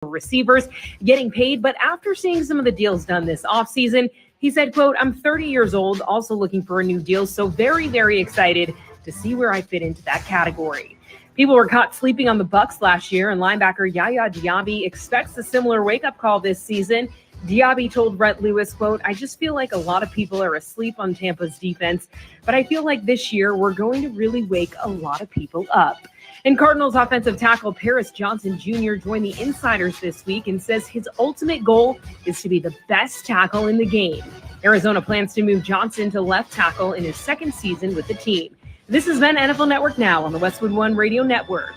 receivers getting paid. But after seeing some of the deals done this offseason, he said, quote, "I'm 30 years old, also looking for a new deal. So very, very excited to see where I fit into that category." People were caught sleeping on the Bucs last year, and linebacker Yaya Diaby expects a similar wake-up call this season. Diaby told Rhett Lewis, quote, "I just feel like a lot of people are asleep on Tampa's defense, but I feel like this year we're going to really wake a lot of people up." And Cardinals offensive tackle Paris Johnson Jr. joined the insiders this week and says his ultimate goal is to be the best tackle in the game. Arizona plans to move Johnson to left tackle in his second season with the team. This has been NFL Network Now on the Westwood One Radio Network.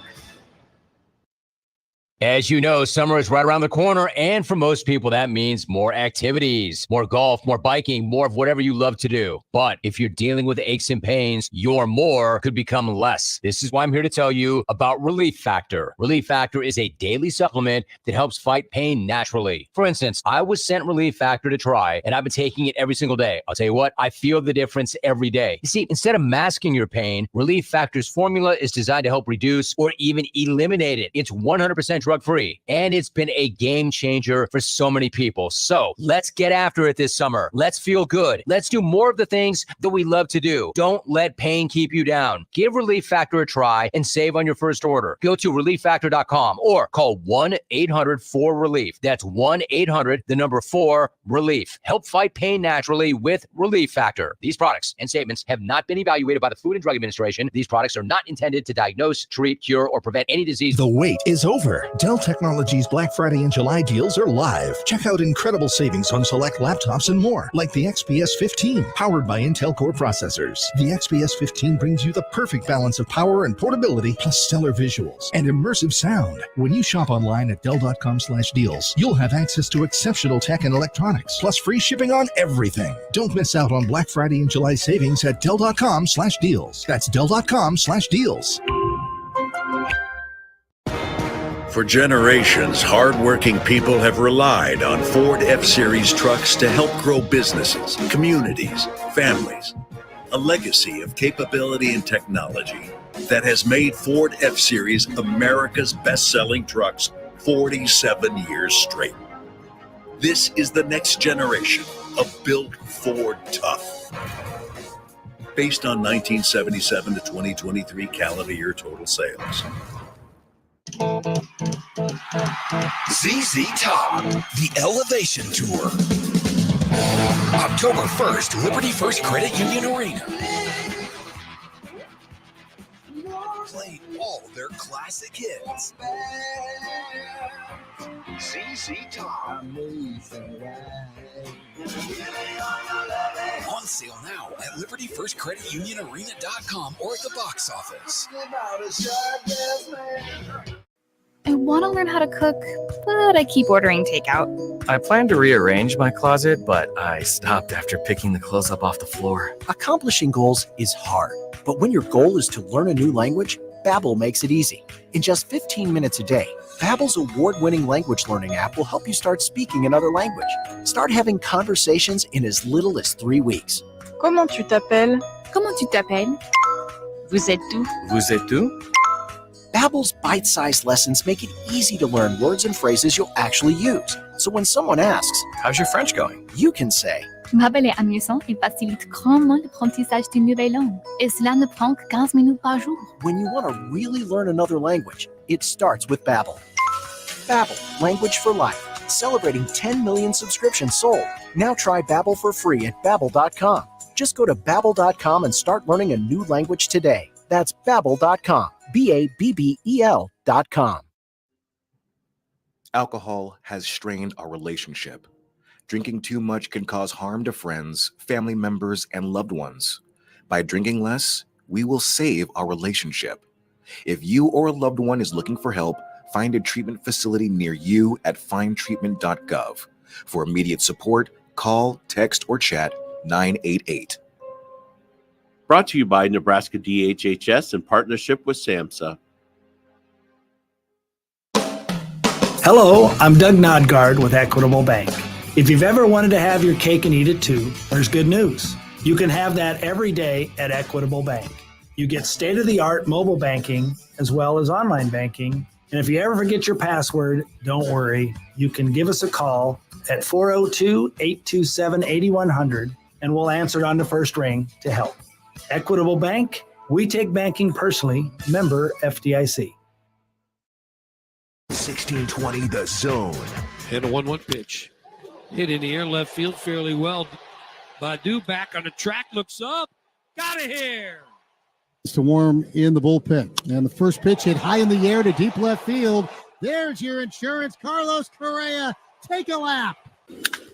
As you know, summer is right around the corner, and for most people, that means more activities, more golf, more biking, more of whatever you love to do. But if you're dealing with aches and pains, your more could become less. This is why I'm here to tell you about Relief Factor. Relief Factor is a daily supplement that helps fight pain naturally. For instance, I was sent Relief Factor to try, and I've been taking it every single day. I'll tell you what, I feel the difference every day. You see, instead of masking your pain, Relief Factor's formula is designed to help reduce or even eliminate it. It's 100% drug-free, and it's been a game changer for so many people. So let's get after it this summer. Let's feel good. Let's do more of the things that we love to do. Don't let pain keep you down. Give Relief Factor a try and save on your first order. Go to relieffactor.com or call 1-800-4RELIEF. That's 1-800-4RELIEF. Help fight pain naturally with Relief Factor. These products and statements have not been evaluated by the Food and Drug Administration. These products are not intended to diagnose, treat, cure, or prevent any disease. The wait is over. Dell Technologies Black Friday and July deals are live. Check out incredible savings on select laptops and more, like the XPS 15, powered by Intel Core processors. The XPS 15 brings you the perfect balance of power and portability, plus stellar visuals and immersive sound. When you shop online at Dell.com/deals, you'll have access to exceptional tech and electronics, plus free shipping on everything. Don't miss out on Black Friday and July savings at Dell.com/deals. That's Dell.com/deals. For generations, hardworking people have relied on Ford F-Series trucks to help grow businesses, communities, families. A legacy of capability and technology that has made Ford F-Series America's best-selling trucks 47 years straight. This is the next generation of Built Ford Tough. Based on 1977 to 2023 calendar year total sales. ZZ Top, the Elevation Tour. October 1st, Liberty First Credit Union Arena. Play all their classic hits. ZZ Top. On sale now at LibertyFirstCreditUnionArena.com or at the box office. I want to learn how to cook, but I keep ordering takeout. I plan to rearrange my closet, but I stopped after picking the clothes up off the floor. Accomplishing goals is hard, but when your goal is to learn a new language, Babbel makes it easy. In just 15 minutes a day, Babbel's award-winning language learning app will help you start speaking another language. Start having conversations in as little as 3 weeks. Comment tu t'appelles? Comment tu t'appelles? Vous êtes où? Vous êtes où? Babbel's bite-sized lessons make it easy to learn words and phrases you'll actually use. So when someone asks, "How's your French going?" you can say, Babbel est amusant et facilite grandement l'apprentissage d'une nouvelle langue. Et cela ne prend que 15 minutes par jour. When you want to really learn another language, it starts with Babbel. Babbel, language for life. Celebrating 10 million subscriptions sold. Now try Babbel for free at Babbel.com. Just go to Babbel.com and start learning a new language today. That's Babbel.com. Babbel.com. Alcohol has strained our relationship. Drinking too much can cause harm to friends, family members, and loved ones. By drinking less, we will save our relationship. If you or a loved one is looking for help, find a treatment facility near you at findtreatment.gov. For immediate support, call, text, or chat 988. Brought to you by Nebraska DHHS in partnership with SAMHSA. Hello, I'm Doug Nodgard with Equitable Bank. If you've ever wanted to have your cake and eat it too, there's good news. You can have that every day at Equitable Bank. You get state-of-the-art mobile banking as well as online banking And if you ever forget your password, don't worry. You can give us a call at 402-827-8100, and we'll answer it on the first ring to help. Equitable Bank, we take banking personally. Member FDIC. 1620 The Zone. And a 1-1 pitch. Hit in the air left field fairly well. Badu back on the track, looks up. Got it here. To warm in the bullpen. And the first pitch hit high in the air to deep left field. There's your insurance. Carlos Correa, take a lap.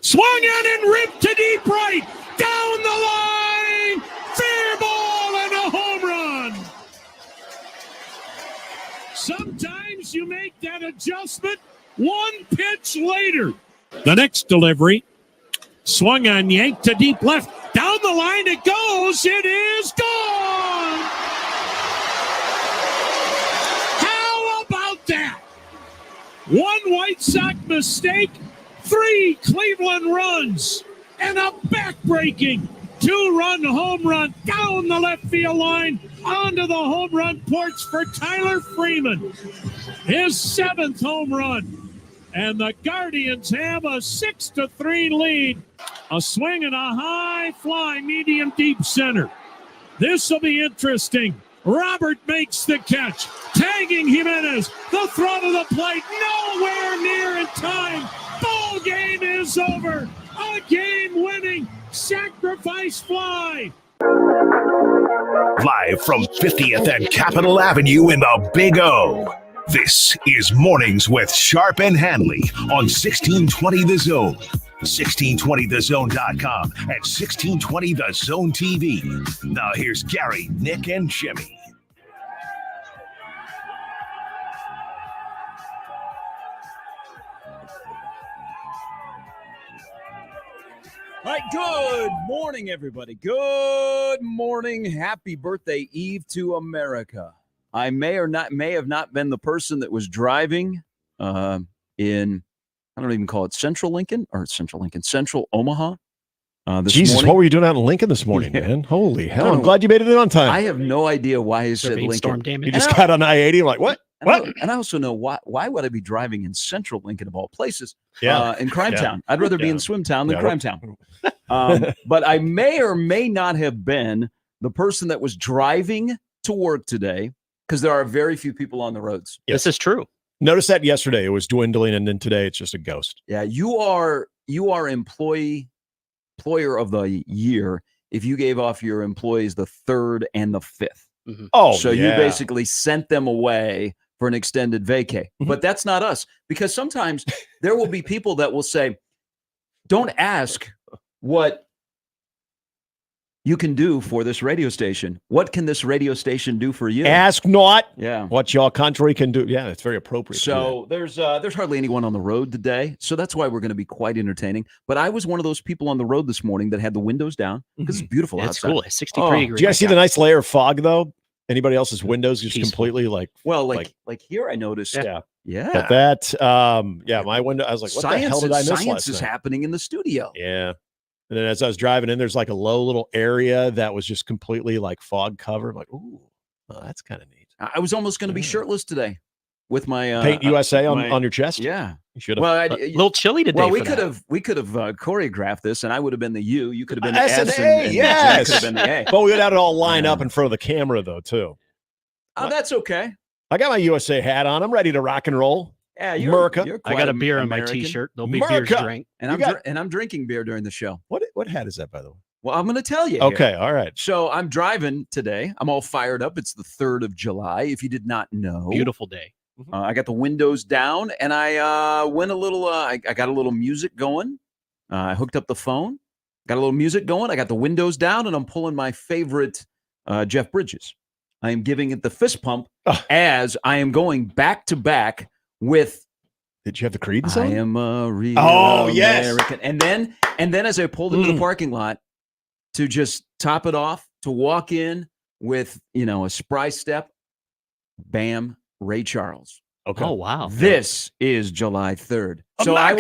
Swung in and ripped to deep right. Down the line. Fair ball and a home run. Sometimes you make that adjustment one pitch later. The next delivery. Swung on, yanked to deep left. Down the line it goes. It is gone. How about that? One White Sox mistake, 3 Cleveland runs, and a back-breaking 2-run home run down the left field line onto the home run porch for Tyler Freeman. His 7th home run. And the Guardians have a 6-3 lead. A swing and a high fly, medium deep center. This will be interesting. Robert makes the catch, tagging Jimenez. The throw to the plate, nowhere near in time. Ball game is over. A game-winning sacrifice fly. Live from 50th and Capitol Avenue in the Big O. This is Mornings with Sharp and Handley on 1620 The Zone, 1620thezone.com, and 1620 The Zone TV. Now here's Gary, Nick, and Jimmy. All right, good morning, everybody. Good morning. Happy birthday eve to America. I may have not been the person that was driving in, I don't even call it Central Omaha. Jesus, morning. what were you doing out in Lincoln this morning, man? Holy hell! I'm glad you made it in on time. I have no idea why he said Lincoln. Storm damage. You just got on I-80. I'm like, what? And I also know why would I be driving in Central Lincoln of all places? Yeah. In Crime Town. I'd rather be in Swim Town than Crime Town. But I may or may not have been the person that was driving to work today, because there are very few people on the roads. This is true. Notice that yesterday it was dwindling, and then today it's just a ghost. Yeah, you are employer of the year if you gave off your employees the 3rd and the 5th. Mm-hmm. Oh, so you basically sent them away for an extended vacay. Mm-hmm. But that's not us, because sometimes there will be people that will say, don't ask what you can do for this radio station. What can this radio station do for you? Ask not Yeah. what your country can do. Yeah, it's very appropriate. So there's hardly anyone on the road today. So that's why we're going to be quite entertaining. But I was one of those people on the road this morning that had the windows down because it's beautiful outside. It's cool. It's 63 degrees. Do you guys see the nice layer of fog, though? Anybody else's windows just completely like here I noticed. Yeah. But that, my window, I was like, what the hell did I miss last Science is night? happening in the studio. Yeah. And then as I was driving in, there's like a low little area that was just completely like fog covered. I'm like, ooh, that's kind of neat. I was almost going to be shirtless today with my Paint USA on your chest. Yeah, you should have. Well, a little chilly today. Well, we could have choreographed this, and I would have been the U. You could have been the S, and and yes, could have been the A. But we would have it all lined up in front of the camera, though, too. Oh, that's okay. I got my USA hat on. I'm ready to rock and roll. Yeah, America. I got a beer on my T-shirt. There'll be beers to drink. And I'm drinking beer during the show. What hat is that, by the way? Well, I'm going to tell you. Okay, here. all right. So I'm driving today. I'm all fired up. It's the 3rd of July. If you did not know, Beautiful day. I got the windows down, and I went a little. I got a little music going. I hooked up the phone. Got a little music going. I got the windows down, and I'm pulling my favorite Jeff Bridges. I am giving it the fist pump as I am going back to back with. Did you have the Creed song? I am a real American. Yes. And then as I pulled into the parking lot to just top it off, to walk in with, a spry step, bam, Ray Charles. Okay. Oh, wow. This is July 3rd. So I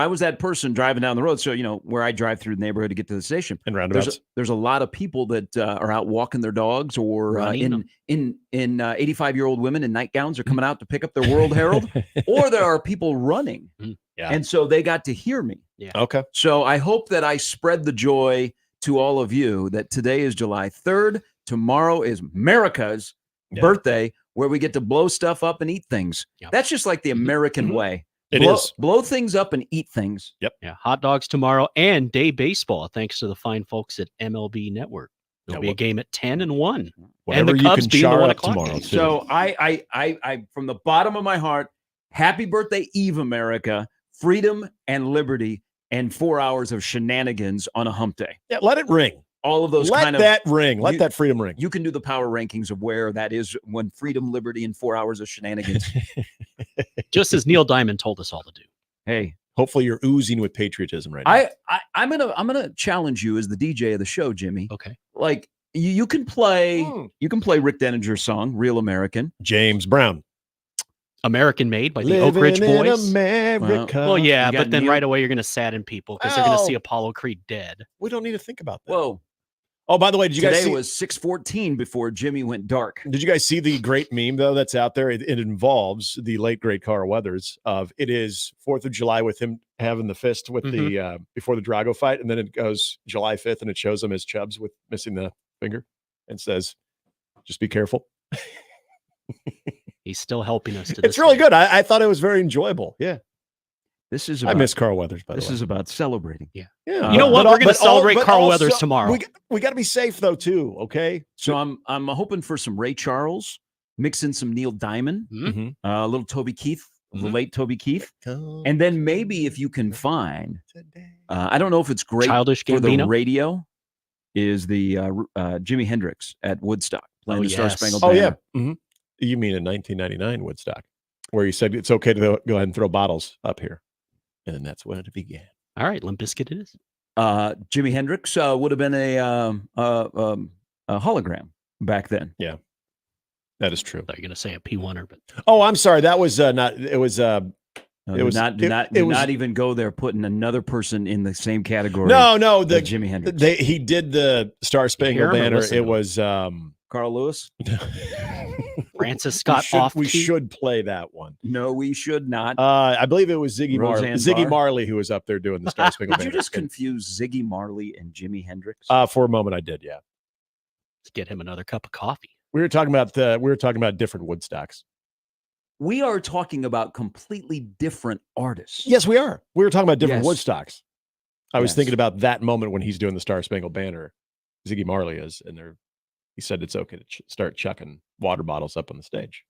was that person driving down the road. So, where I drive through the neighborhood to get to the station. And roundabouts. There's a lot of people that are out walking their dogs or in 85-year-old women in nightgowns are coming out to pick up their World Herald. Or there are people running. Yeah. And so they got to hear me. Yeah. Okay. So I hope that I spread the joy to all of you that today is July 3rd. Tomorrow is America's birthday, where we get to blow stuff up and eat things. Yep. That's just like the American way. It is. Blow things up and eat things. Yep. Yeah. Hot dogs tomorrow and day baseball, thanks to the fine folks at MLB Network. There'll be a game at 10 and 1. Whatever and the you Cubs can being the char 1 up o'clock tomorrow, game. too. So I from the bottom of my heart, happy birthday, Eve, America, freedom and liberty, and 4 hours of shenanigans on a hump day. Yeah, let it ring. All of those Let that ring. Let that freedom ring. You can do the power rankings of where that is when freedom, liberty, and 4 hours of shenanigans. Just as Neil Diamond told us all to do. Hey, hopefully you're oozing with patriotism right now. I'm gonna challenge you as the DJ of the show, Jimmy. Okay. Like you can play Rick Denninger's song, Real American. James Brown. American Made by the Living Oak Ridge in Boys. America. Well, yeah, You got but then Neil- right away you're going to sadden people because they're going to see Apollo Creed dead. We don't need to think about that. Whoa. Oh, by the way, did you Today guys see? was 6:14 before Jimmy went dark. Did you guys see the great meme though that's out there? It involves the late great Carl Weathers of it is 4th of July with him having the fist with the before the Drago fight, and then it goes July 5th and it shows him as Chubbs with missing the finger and says, "Just be careful." He's still helping us. It's really good. I thought it was very enjoyable. Yeah. This is I miss Carl Weathers, by the way. This is about celebrating. Yeah. Yeah. You know what? We're going to celebrate Carl also, Weathers tomorrow. We got to be safe though too. Okay. So I'm hoping for some Ray Charles, mix in some Neil Diamond, a little Toby Keith, the late Toby Keith, and then maybe if you can find, I don't know if it's great Childish for the Gambino? radio, is the Jimi Hendrix at Woodstock playing the Star Spangled Oh Banner. yeah. You mean in 1999 Woodstock, where you said it's okay to go ahead and throw bottles up here, and then that's when it began. All right, Limp Bizkit it is. Jimi Hendrix would have been a hologram back then. Yeah, that is true. I thought you were going to say a P1er, but Oh, I'm sorry. That was not. It was. No, it was not even go there putting another person in the same category. No, that Jimi Hendrix. He did the Star Spangled Banner. It was Carl Lewis. Francis Scott off. We should play that one. No, we should not. I believe it was Ziggy Roseanne Barr? Marley who was up there doing the Star Spangled Did Banner. you just confuse Ziggy Marley and Jimi Hendrix? For a moment, I did. Yeah, Let's get him another cup of coffee. we were talking about different Woodstocks. We are talking about completely different artists. Yes, we are. We were talking about different Yes. Woodstocks. I was Yes. thinking about that moment when he's doing the Star Spangled Banner. Ziggy Marley is, and he said it's okay to start chucking water bottles up on the stage.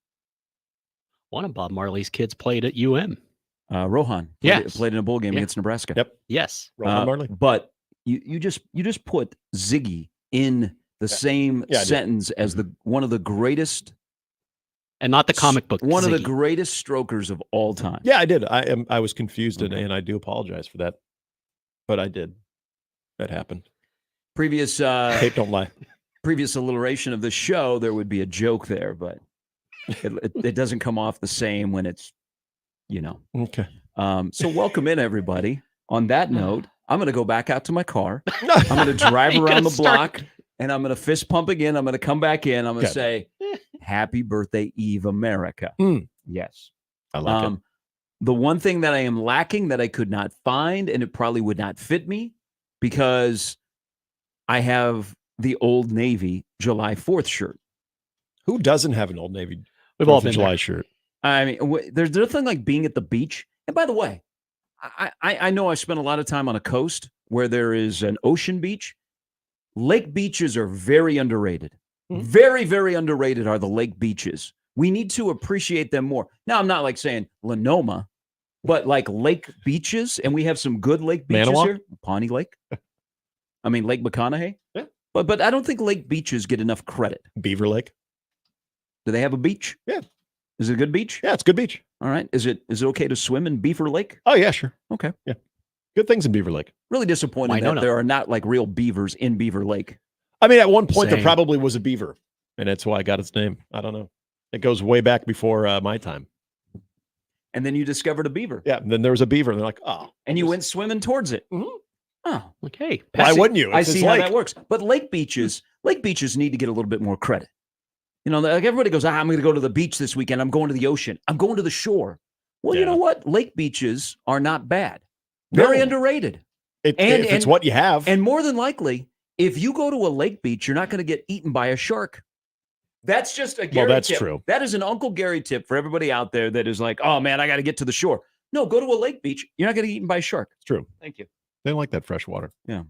One of Bob Marley's kids played at UM. Rohan. Yes. Played in a bowl game Yeah. against Nebraska. Yep. Yes. Rohan Marley. But you just put Ziggy in the same Yeah, I did. sentence as one of the greatest, And not the comic book. one of the Ziggy. greatest strokers of all time. Yeah, I did. I was confused and I do apologize for that. But I did. That happened. Previous Tape don't lie. previous alliteration of the show, there would be a joke there, but it doesn't come off the same when it's, Okay. So welcome in, everybody. On that note, I'm going to go back out to my car. I'm going to drive You're around gonna the block, and I'm going to fist pump again. I'm going to come back in. I'm going to Okay. say, "Happy birthday, Eve America." Yes. I like it. The one thing that I am lacking that I could not find, and it probably would not fit me, because I have the Old Navy July 4th shirt. Who doesn't have an Old Navy We've all 4th of been July there. shirt? I mean, there's nothing like being at the beach. And by the way, I know I spent a lot of time on a coast where there is an ocean beach. Lake beaches are very underrated. Very, very underrated are the lake beaches. We need to appreciate them more. Now, I'm not like saying Lenoma, but like lake beaches, and we have some good lake beaches Manawa? here. Pawnee Lake. I mean, Lake McConaughey. Yeah. But I don't think lake beaches get enough credit. Beaver Lake. Do they have a beach? Yeah. Is it a good beach? Yeah, it's a good beach. All right. Is it okay to swim in Beaver Lake? Oh, yeah, sure. Okay. Yeah. Good things in Beaver Lake. Really disappointed that Winona. there are not like real beavers in Beaver Lake. I mean, at one point, there Same. probably was a beaver, and that's why I got its name. I don't know. It goes way back before my time. and then you discovered a beaver. Yeah, and then there was a beaver, and they're like, oh. And you went swimming towards it. Oh, okay. Why wouldn't you? I It's see his how lake. that works. But lake beaches need to get a little bit more credit. You know, like everybody goes, I'm going to go to the beach this weekend. I'm going to the ocean. I'm going to the shore. Well, you know what? Lake beaches are not bad. Very underrated. If it's what you have. And more than likely, if you go to a lake beach, you're not going to get eaten by a shark. That's just a Gary that's tip. true. That is an Uncle Gary tip for everybody out there that is like, oh, man, I got to get to the shore. No, go to a lake beach. You're not going to get eaten by a shark. It's true. Thank you. They don't like that fresh water. Yeah.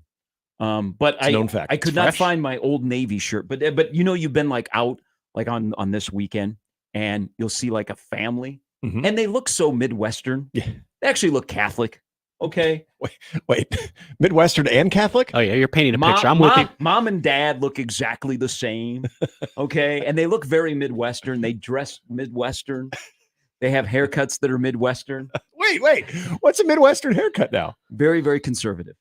But It's a known fact. I It's could not fresh. find my Old Navy shirt. But you know, you've been like out like on this weekend, and you'll see like a family, and they look so Midwestern. Yeah. They actually look Catholic. Okay. Wait, Midwestern and Catholic? Oh yeah, you're painting a picture. I'm with you. Mom and dad look exactly the same. Okay, and they look very Midwestern. They dress Midwestern. They have haircuts that are Midwestern. Wait, what's a Midwestern haircut now? Very, very conservative.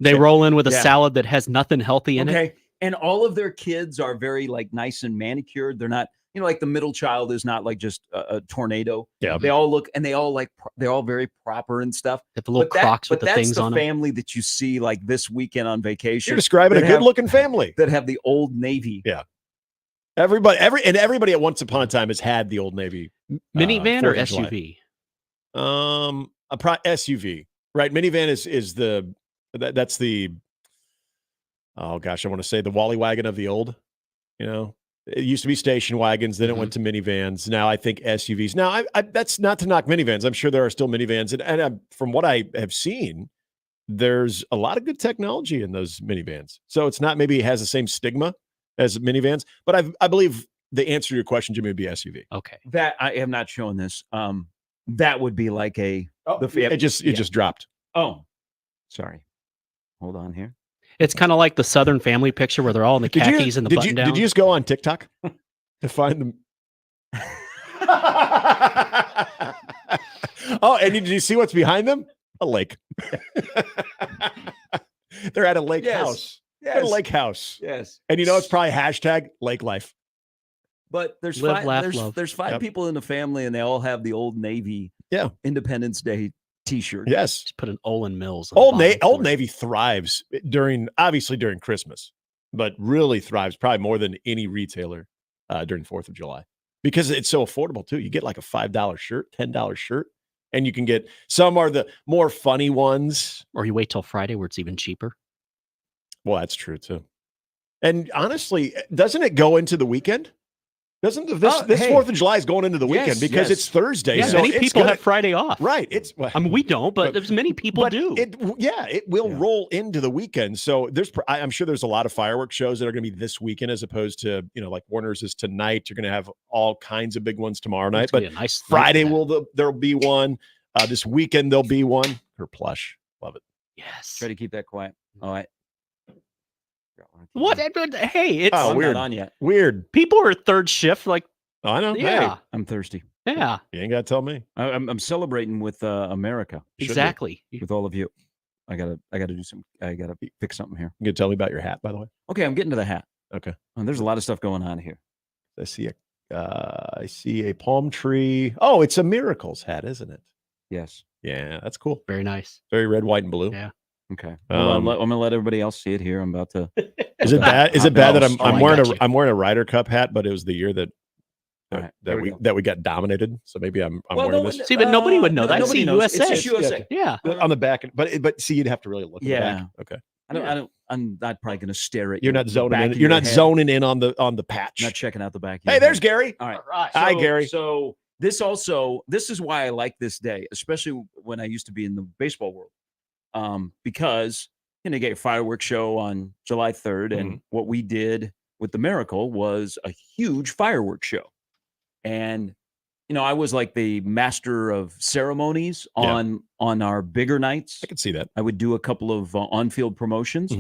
They roll in with a Yeah. salad that has nothing healthy in it. Okay. And all of their kids are very like nice and manicured. They're not, you know, like the middle child is not like just a tornado. Yeah. They all look, and they all like, they're all very proper and stuff. Have the little Crocs with the things on That's them. the family that you see like this weekend on vacation. You're describing a that have- good-looking family. that have the Old Navy. Yeah. Everybody at once upon a time has had the Old Navy Minivan or 4th of July. SUV? SUV, right? Minivan is that's the, oh gosh, I want to say the Wally wagon of the old, you know, it used to be station wagons. Then it went to minivans. Now I think SUVs. Now I that's not to knock minivans. I'm sure there are still minivans. And from what I have seen, there's a lot of good technology in those minivans. So it's not, maybe it has the same stigma as minivans, but I believe the answer to your question, Jimmy, would be SUV. Okay. That I have not shown this. That would be like It just dropped. Oh, sorry. Hold on here. It's kind of like the Southern family picture where they're all in the khakis and the button down. Did you just go on TikTok to find them? Oh, and did you see what's behind them? A lake. They're at a lake house. They're at a lake house. Yes. And you know, it's probably hashtag lake life. But there's Live, five, laugh, there's, love. there's five Yep. people in the family, and they all have the Old Navy Independence Day T-shirt. Yes. Just put an Olin Mills. On the bottom Old for it. Navy thrives during Christmas, but really thrives probably more than any retailer during 4th of July because it's so affordable too. You get like a $5 shirt, $10 shirt, and you can get, some are the more funny ones. Or you wait till Friday where it's even cheaper. Well, that's true too. And honestly, doesn't it go into the weekend? Doesn't this hey. 4th of July is going into the weekend Yes, because yes. it's Thursday. Yeah, so many it's people gonna- have Friday off. Right. It's I mean, we don't, but there's many people do. It will roll into the weekend. So I'm sure there's a lot of fireworks shows that are going to be this weekend as opposed to, you know, like Warner's is tonight. You're going to have all kinds of big ones tomorrow night. It's gonna But be a nice Friday night. there'll be one. This weekend there'll be one. Her plush. Love it. Yes. Try to keep that quiet. All right. What? Hey, it's Oh, I'm weird. not on yet. Weird. people are third shift. Like, Oh, I know. yeah, I'm thirsty. yeah, Hey, you ain't got to tell me. I'm celebrating with America. Should be. exactly. With all of you. I gotta do some. I gotta fix something here. You can tell me about your hat, by the way. Okay, I'm getting to the hat. Okay. There's a lot of stuff going on here. I see a palm tree. Oh, it's a Miracles hat, isn't it? Yes. Yeah, that's cool. Very nice. Very red, white, and blue. Yeah. Okay. Hold on, I'm going to let everybody else see it here. I'm about to. Is it bad? Is it bad that I'm I wearing got you. I'm wearing a Ryder Cup hat, but it was the year that All right, there we go. that we got dominated. So maybe I'm Well, wearing no, this See, but nobody would know that. Nobody See, knows. USA. It's just USA. Yeah. on the back, but see, you'd have to really look at the Yeah. back. Okay. I'm not probably going to stare at You're your- not the zoning back in. of You're your not head. zoning in on the patch. Not checking out the back. Of Hey, your there's head. Gary. All right. Hi, Gary. So this is why I like this day, especially when I used to be in the baseball world, because you get a fireworks show on July 3rd, and what we did with the Miracle was a huge fireworks show, and I was like the master of ceremonies on our bigger nights. I can see that. I would do a couple of on-field promotions,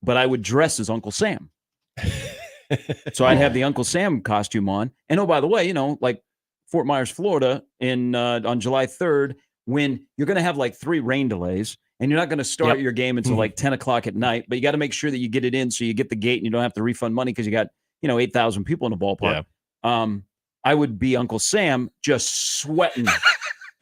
but I would dress as Uncle Sam. So I'd have the Uncle Sam costume on. And oh, by the way, like Fort Myers, Florida, on July 3rd, when you're going to have like 3 rain delays, and you're not going to start your game until like 10 o'clock at night, but you got to make sure that you get it in so you get the gate and you don't have to refund money because you got 8,000 people in the ballpark. I would be Uncle Sam just sweating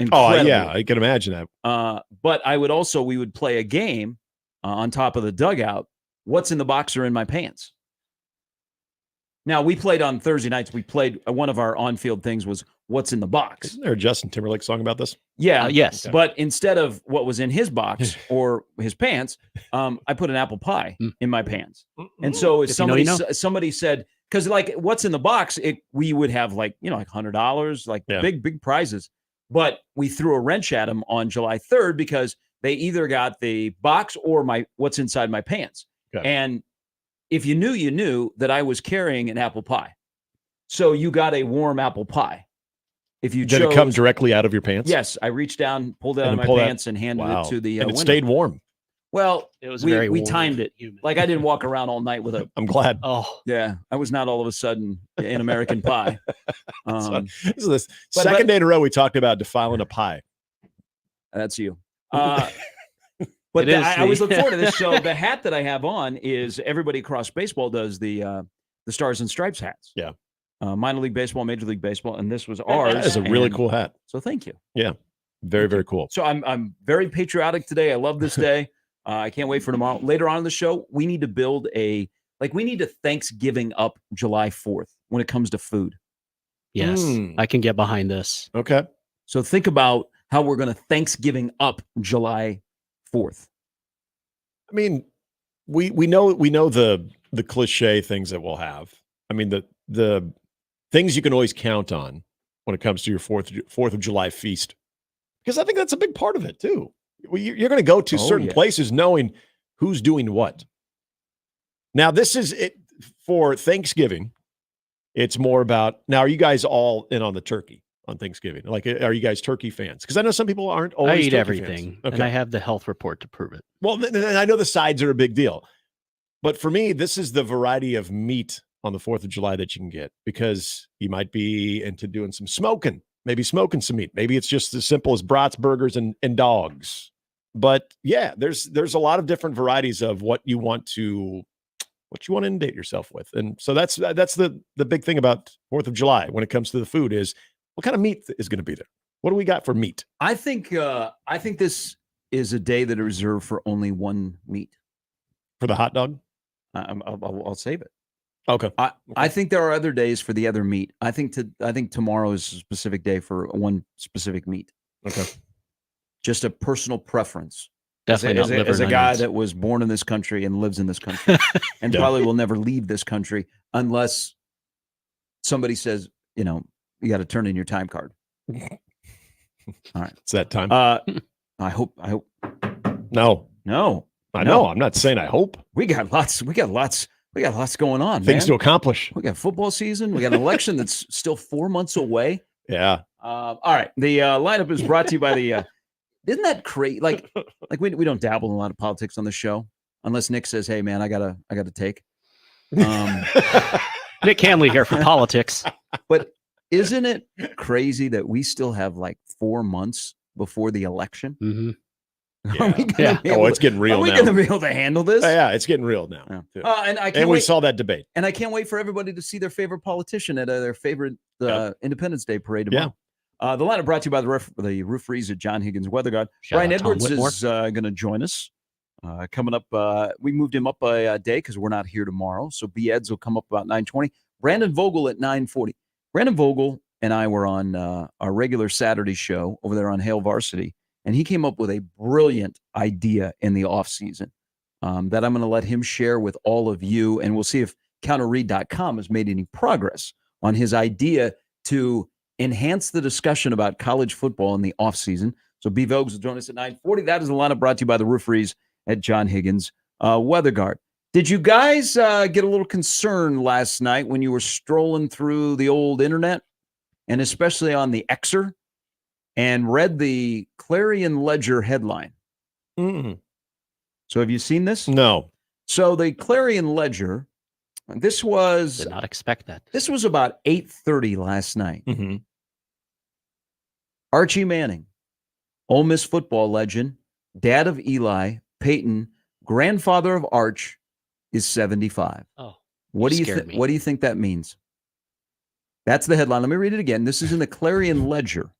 incredible. Oh, yeah, I can imagine that. But we would play a game on top of the dugout. What's in the box or in my pants? Now, we played on Thursday nights. We played one of our on-field things was what's in the box. Isn't there a Justin Timberlake song about this? Yeah. Yes. Okay. But instead of what was in his box or his pants, I put an apple pie in my pants. And so if somebody said, because like what's in the box, we would have like $100, like big prizes. But we threw a wrench at them on July 3rd because they either got the box or what's inside my pants. Okay. And if you knew that I was carrying an apple pie. So you got a warm apple pie. If you Did it come directly out of your pants? Yes, I reached down, pulled it out of my pants, and handed it to the and it window. stayed warm. Well, it was we timed it. Like I didn't walk around all night with a. I'm glad. Oh, yeah, I was not all of a sudden an American Pie. This is the second day in a row we talked about defiling a pie. That's you. But I was looking forward to this. So the hat that I have on is everybody across baseball does the Stars and Stripes hats. Yeah. Minor League Baseball, Major League Baseball, and this was ours. That is a really cool hat. So thank you. Yeah. Very, very cool. So I'm very patriotic today. I love this day. I can't wait for tomorrow. Later on in the show, we need to build we need to Thanksgiving up July 4th when it comes to food. Yes. I can get behind this. Okay. So think about how we're going to Thanksgiving up July 4th. I mean, we know the cliche things that we'll have. I mean, the things you can always count on when it comes to your 4th of July feast. Because I think that's a big part of it too. You're going to go to certain places knowing who's doing what. Now, this is it for Thanksgiving. It's more about, now, are you guys all in on the turkey on Thanksgiving? Like, are you guys turkey fans? Because I know some people aren't always I eat turkey everything, fans. and I have the health report to prove it. Well, I know the sides are a big deal. But for me, this is the variety of meat on the 4th of July that you can get, because you might be into doing some smoking, maybe smoking some meat. Maybe it's just as simple as brats, burgers, and dogs. But yeah, there's a lot of different varieties of what you want to inundate yourself with. And so that's the big thing about 4th of July when it comes to the food is what kind of meat is going to be there? What do we got for meat? I think this is a day that is reserved for only one meat. For the hot dog? I'll save it. Okay. I think there are other days for the other meat. I think tomorrow is a specific day for one specific meat. Okay. Just a personal preference. Definitely as a guy that was born in this country and lives in this country and probably will never leave this country unless somebody says, you got to turn in your time card. All right. It's that time. I hope. No. I know. I'm not saying I hope. We got lots going on. Things to accomplish. We got football season. We got an election that's still 4 months away. Yeah. All right. The lineup is brought to you by the. Isn't that crazy? Like we don't dabble in a lot of politics on the show unless Nick says, "Hey, man, I gotta take." Nick Handley here for politics. But isn't it crazy that we still have like 4 months before the election? Mm-hmm. It's getting real now. Are we going to be able to handle this? Yeah, it's getting real now. Yeah. And we saw that debate. And I can't wait for everybody to see their favorite politician at their favorite Independence Day parade tomorrow. The lineup brought to you by the Roof Freeze at John Higgins Weather Guard. Brian Edwards is going to join us. Coming up, we moved him up a day because we're not here tomorrow. So B-Eds will come up about 9:20. Brandon Vogel at 9:40. Brandon Vogel and I were on our regular Saturday show over there on Hail Varsity. And he came up with a brilliant idea in the offseason that I'm going to let him share with all of you. And we'll see if counterread.com has made any progress on his idea to enhance the discussion about college football in the offseason. So B. Vogues will join us at 9:40. That is the lineup brought to you by the Roof Freeze at John Higgins Weather Guard. Did you guys get a little concerned last night when you were strolling through the old internet, and especially on the Xer, and read the Clarion Ledger headline? Mm-mm. So have you seen this? No. So the Clarion Ledger, this was... Did not expect that. This was about 8:30 last night. Mm-hmm. Archie Manning, Ole Miss football legend, dad of Eli, Peyton, grandfather of Arch, is 75. Oh, what do you think that means? That's the headline. Let me read it again. This is in the Clarion Ledger.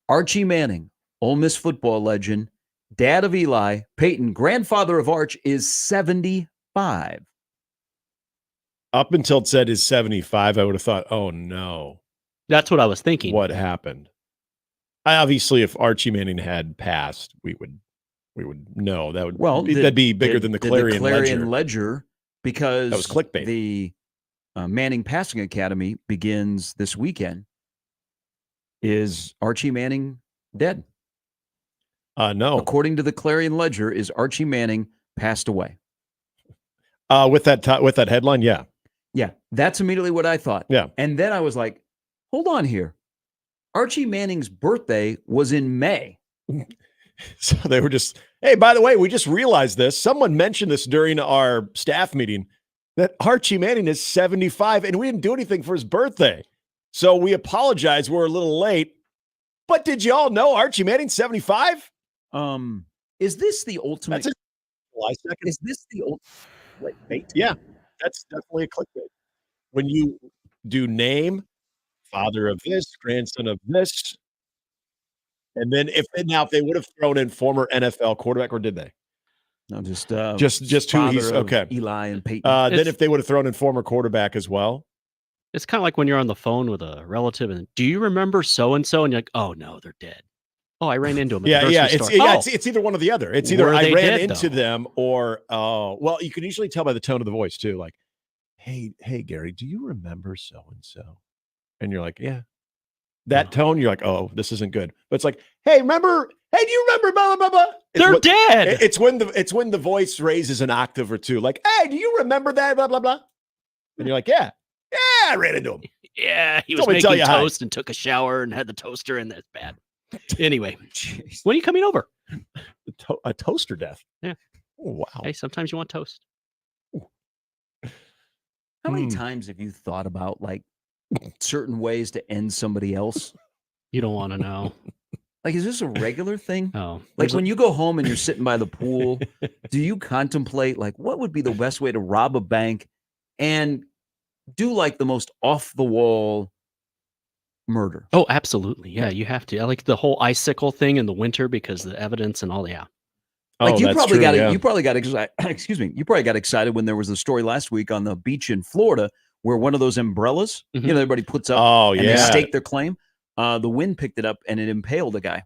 Archie Manning, Ole Miss football legend, dad of Eli, Peyton, grandfather of Arch, is 75. Up until it said is 75, I would have thought, oh no. That's what I was thinking. What happened? Obviously, if Archie Manning had passed, we would know. That'd be bigger than the Clarion Ledger, because that was clickbait. The Manning Passing Academy begins this weekend. Is Archie Manning dead? No. According to the Clarion Ledger, is Archie Manning passed away? With that headline, yeah. Yeah, that's immediately what I thought. Yeah. And then I was like, hold on here. Archie Manning's birthday was in May. So they were just, hey, by the way, we just realized this. Someone mentioned this during our staff meeting that Archie Manning is 75 and we didn't do anything for his birthday. So we apologize. We're a little late. But did you all know Archie Manning's 75? Is this the ultimate? That's July 2nd. Is this the ultimate clickbait? Yeah, that's definitely a clickbait. When you do name, father of this, grandson of this, and then if they would have thrown in former NFL quarterback, or did they? No, just who he's okay. Eli and Peyton. Then if they would have thrown in former quarterback as well. It's kind of like when you're on the phone with a relative and do you remember so-and-so? And you're like, oh no, they're dead. Oh, I ran into them. At the grocery store. It's either one or the other. It's either I ran into them or, well, you can usually tell by the tone of the voice too. Like, hey, Gary, do you remember so-and-so? And you're like, yeah. That tone, you're like, oh, this isn't good. But it's like, hey, do you remember blah, blah, blah? They're dead. It's when the voice raises an octave or two. Like, hey, do you remember that? Blah, blah, blah. And you're like, yeah, I ran into him. Yeah, he was making toast and took a shower and had the toaster, and that's bad. Anyway, when are you coming over? A toaster death. Yeah. Oh, wow. Hey, sometimes you want toast. How many times have you thought about like certain ways to end somebody else? You don't want to know. Like, is this a regular thing? Oh, like when you go home and you're sitting by the pool, do you contemplate like what would be the best way to rob a bank and do like the most off the wall murder? Oh, absolutely. Yeah, you have to. I like the whole icicle thing in the winter because the evidence and all. Yeah. Like you probably got excited. Excuse me. You probably got excited when there was a story last week on the beach in Florida where one of those umbrellas, everybody puts up. And they stake their claim. The wind picked it up and it impaled a guy.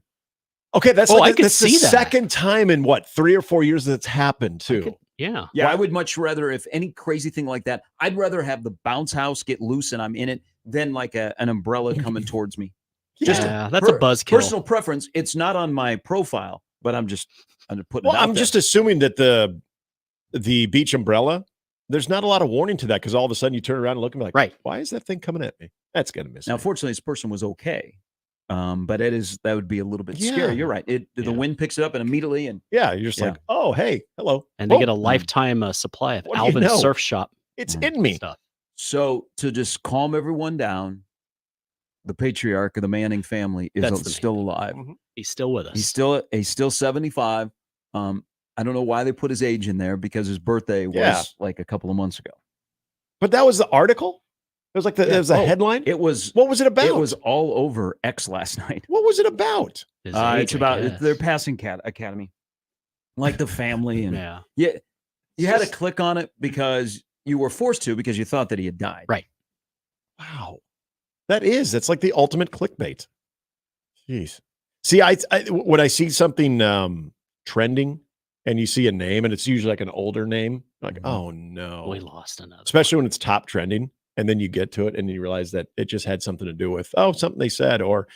Okay, that's the second time in 3 or 4 years that's happened too. Yeah. I would much rather, if any crazy thing like that, I'd rather have the bounce house get loose and I'm in it than like an umbrella coming towards me. That's a buzzkill. Personal preference. It's not on my profile, but I'm putting it out I'm there. just assuming that the beach umbrella, there's not a lot of warning to that because all of a sudden you turn around and look and be like, right, why is that thing coming at me? That's going to miss Now, me. fortunately, this person was okay. But that would be a little bit scary. You're right. The wind picks it up and immediately you're just like, oh, hey, hello. And they get a lifetime supply of Alvin Surf Shop. It's in me. Stuff. So to just calm everyone down, the patriarch of the Manning family is still alive. Mm-hmm. He's still with us. He's still 75. I don't know why they put his age in there because his birthday was like a couple of months ago. But that was the article? It was like it was a headline? It was. What was it about? It was all over X last night. What was it about? It's about their passing academy. Like the family. And you had to click on it because you were forced to because you thought that he had died. Right. Wow. That's like the ultimate clickbait. Jeez. See, I when I see something trending and you see a name and it's usually like an older name, like, oh no. We lost another. Especially when it's top trending. And then you get to it and you realize that it just had something to do with, something they said, or,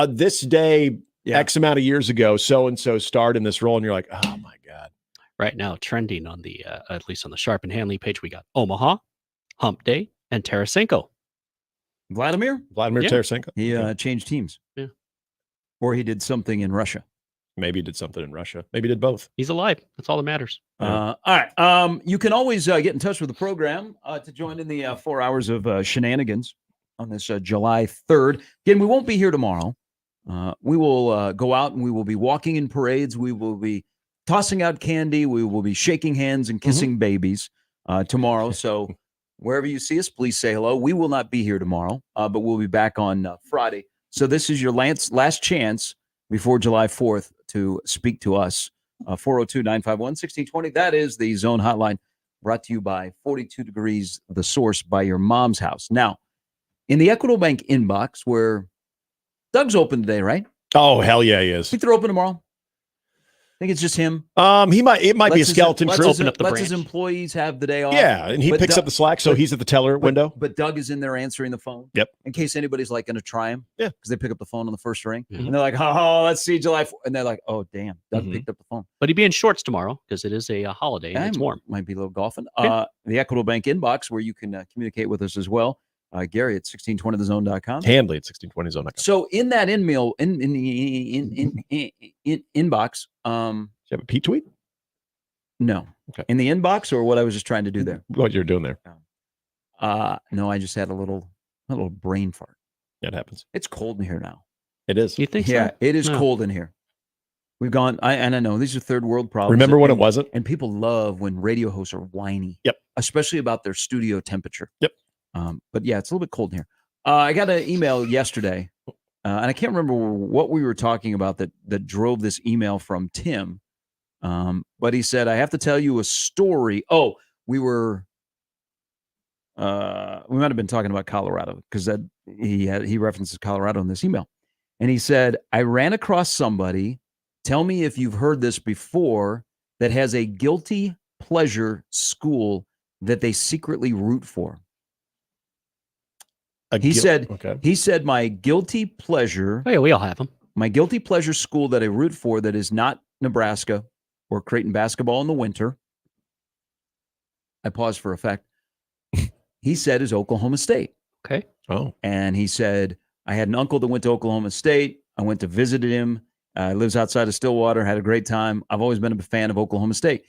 this day, X amount of years ago, so-and-so starred in this role. And you're like, oh my God. Right now, trending on the, at least on the Sharp and Handley page, we got Omaha, Hump Day, and Tarasenko. Vladimir Tarasenko. He changed teams. Yeah. Or he did something in Russia. Maybe he did something in Russia. Maybe he did both. He's alive. That's all that matters. All right. You can always get in touch with the program to join in the 4 hours of shenanigans on this July 3rd. Again, we won't be here tomorrow. We will go out and we will be walking in parades. We will be tossing out candy. We will be shaking hands and kissing babies tomorrow. So wherever you see us, please say hello. We will not be here tomorrow, but we'll be back on Friday So this is your last chance before July 4th to speak to us. 402-951-1620. That is the Zone Hotline, brought to you by 42 Degrees, the source, by your mom's house. Now, in the Equitable Bank inbox, where Doug's open today, right? Oh, hell yeah, he is. Think they're open tomorrow? Think it's just him? It might be a skeleton crew. Let's his employees have the day off. Yeah, and he picks up the slack, so he's at the teller window. But Doug is in there answering the phone. Yep. In case anybody's like going to try him. Yeah. Because they pick up the phone on the first ring. Mhm. And they're like, oh, let's see July 4th. And they're like, oh, damn, Doug picked up the phone. But he'd be in shorts tomorrow because it is a holiday and it's warm. Might be a little golfing. Yeah. The Equitable Bank inbox, where you can communicate with us as well. Gary at 1620thezone.com. Handley at 1620thezone.com. So in that inbox, you have a P tweet? No. Okay. In the inbox, or what I was just trying to do there? What you're doing there? No, I just had a little brain fart. That happens. It's cold in here now. It is. You think so? Yeah, it is No. cold in here. We've gone, and I know these are third world problems. Remember when and- it wasn't? And people love when radio hosts are whiny. Yep. Especially about their studio temperature. Yep. But yeah, it's a little bit cold in here. I got an email yesterday, and I can't remember what we were talking about that drove this email from Tim. But he said, I have to tell you a story. Oh, we might have been talking about Colorado, because he references Colorado in this email. And he said, I ran across somebody, tell me if you've heard this before, that has a guilty pleasure school that they secretly root for. He said, my guilty pleasure. Oh, yeah, we all have them. My guilty pleasure school that I root for that is not Nebraska or Creighton basketball in the winter. I paused for effect. He said is Oklahoma State. Okay. Oh. And he said, I had an uncle that went to Oklahoma State. I went to visit him. Lives outside of Stillwater. Had a great time. I've always been a fan of Oklahoma State.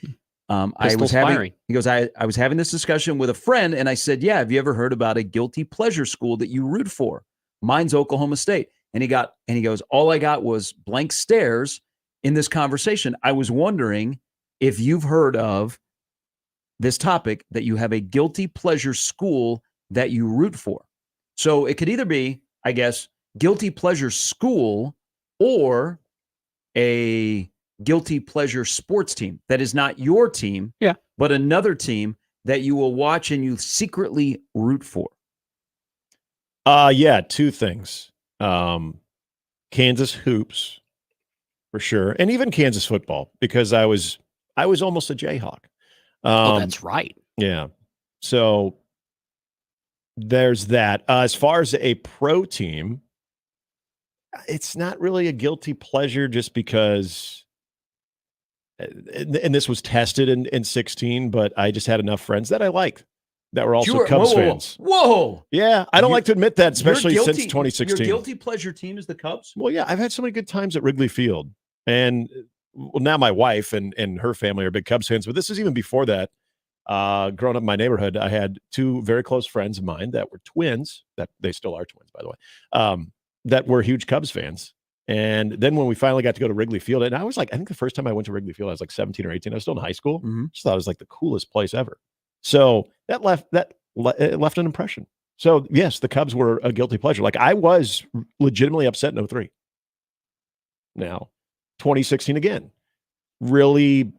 I was having this discussion with a friend, and I said, yeah, have you ever heard about a guilty pleasure school that you root for? Mine's Oklahoma State. And he goes, all I got was blank stares in this conversation. I was wondering if you've heard of this topic, that you have a guilty pleasure school that you root for. So it could either be, I guess, guilty pleasure school or a guilty pleasure sports team that is not your team, but another team that you will watch and you secretly root for. Yeah, two things. Kansas hoops, for sure, and even Kansas football, because I was almost a Jayhawk. That's right. Yeah. So there's that. As far as a pro team, it's not really a guilty pleasure, just because, and this was tested in 16, but I just had enough friends that I liked that were also Cubs fans. Whoa. Yeah. I don't like to admit that, especially since 2016. Your guilty pleasure team is the Cubs? Well, yeah, I've had so many good times at Wrigley Field. And now my wife and her family are big Cubs fans, but this is even before that. Growing up in my neighborhood, I had two very close friends of mine that were twins, that they still are twins, by the way, that were huge Cubs fans. And then when we finally got to go to Wrigley Field, and I was like, I think the first time I went to Wrigley Field, I was like 17 or 18. I was still in high school. Just thought it was like the coolest place ever. So that left an impression. So yes, the Cubs were a guilty pleasure. Like, I was legitimately upset in 03. Now, 2016 again, really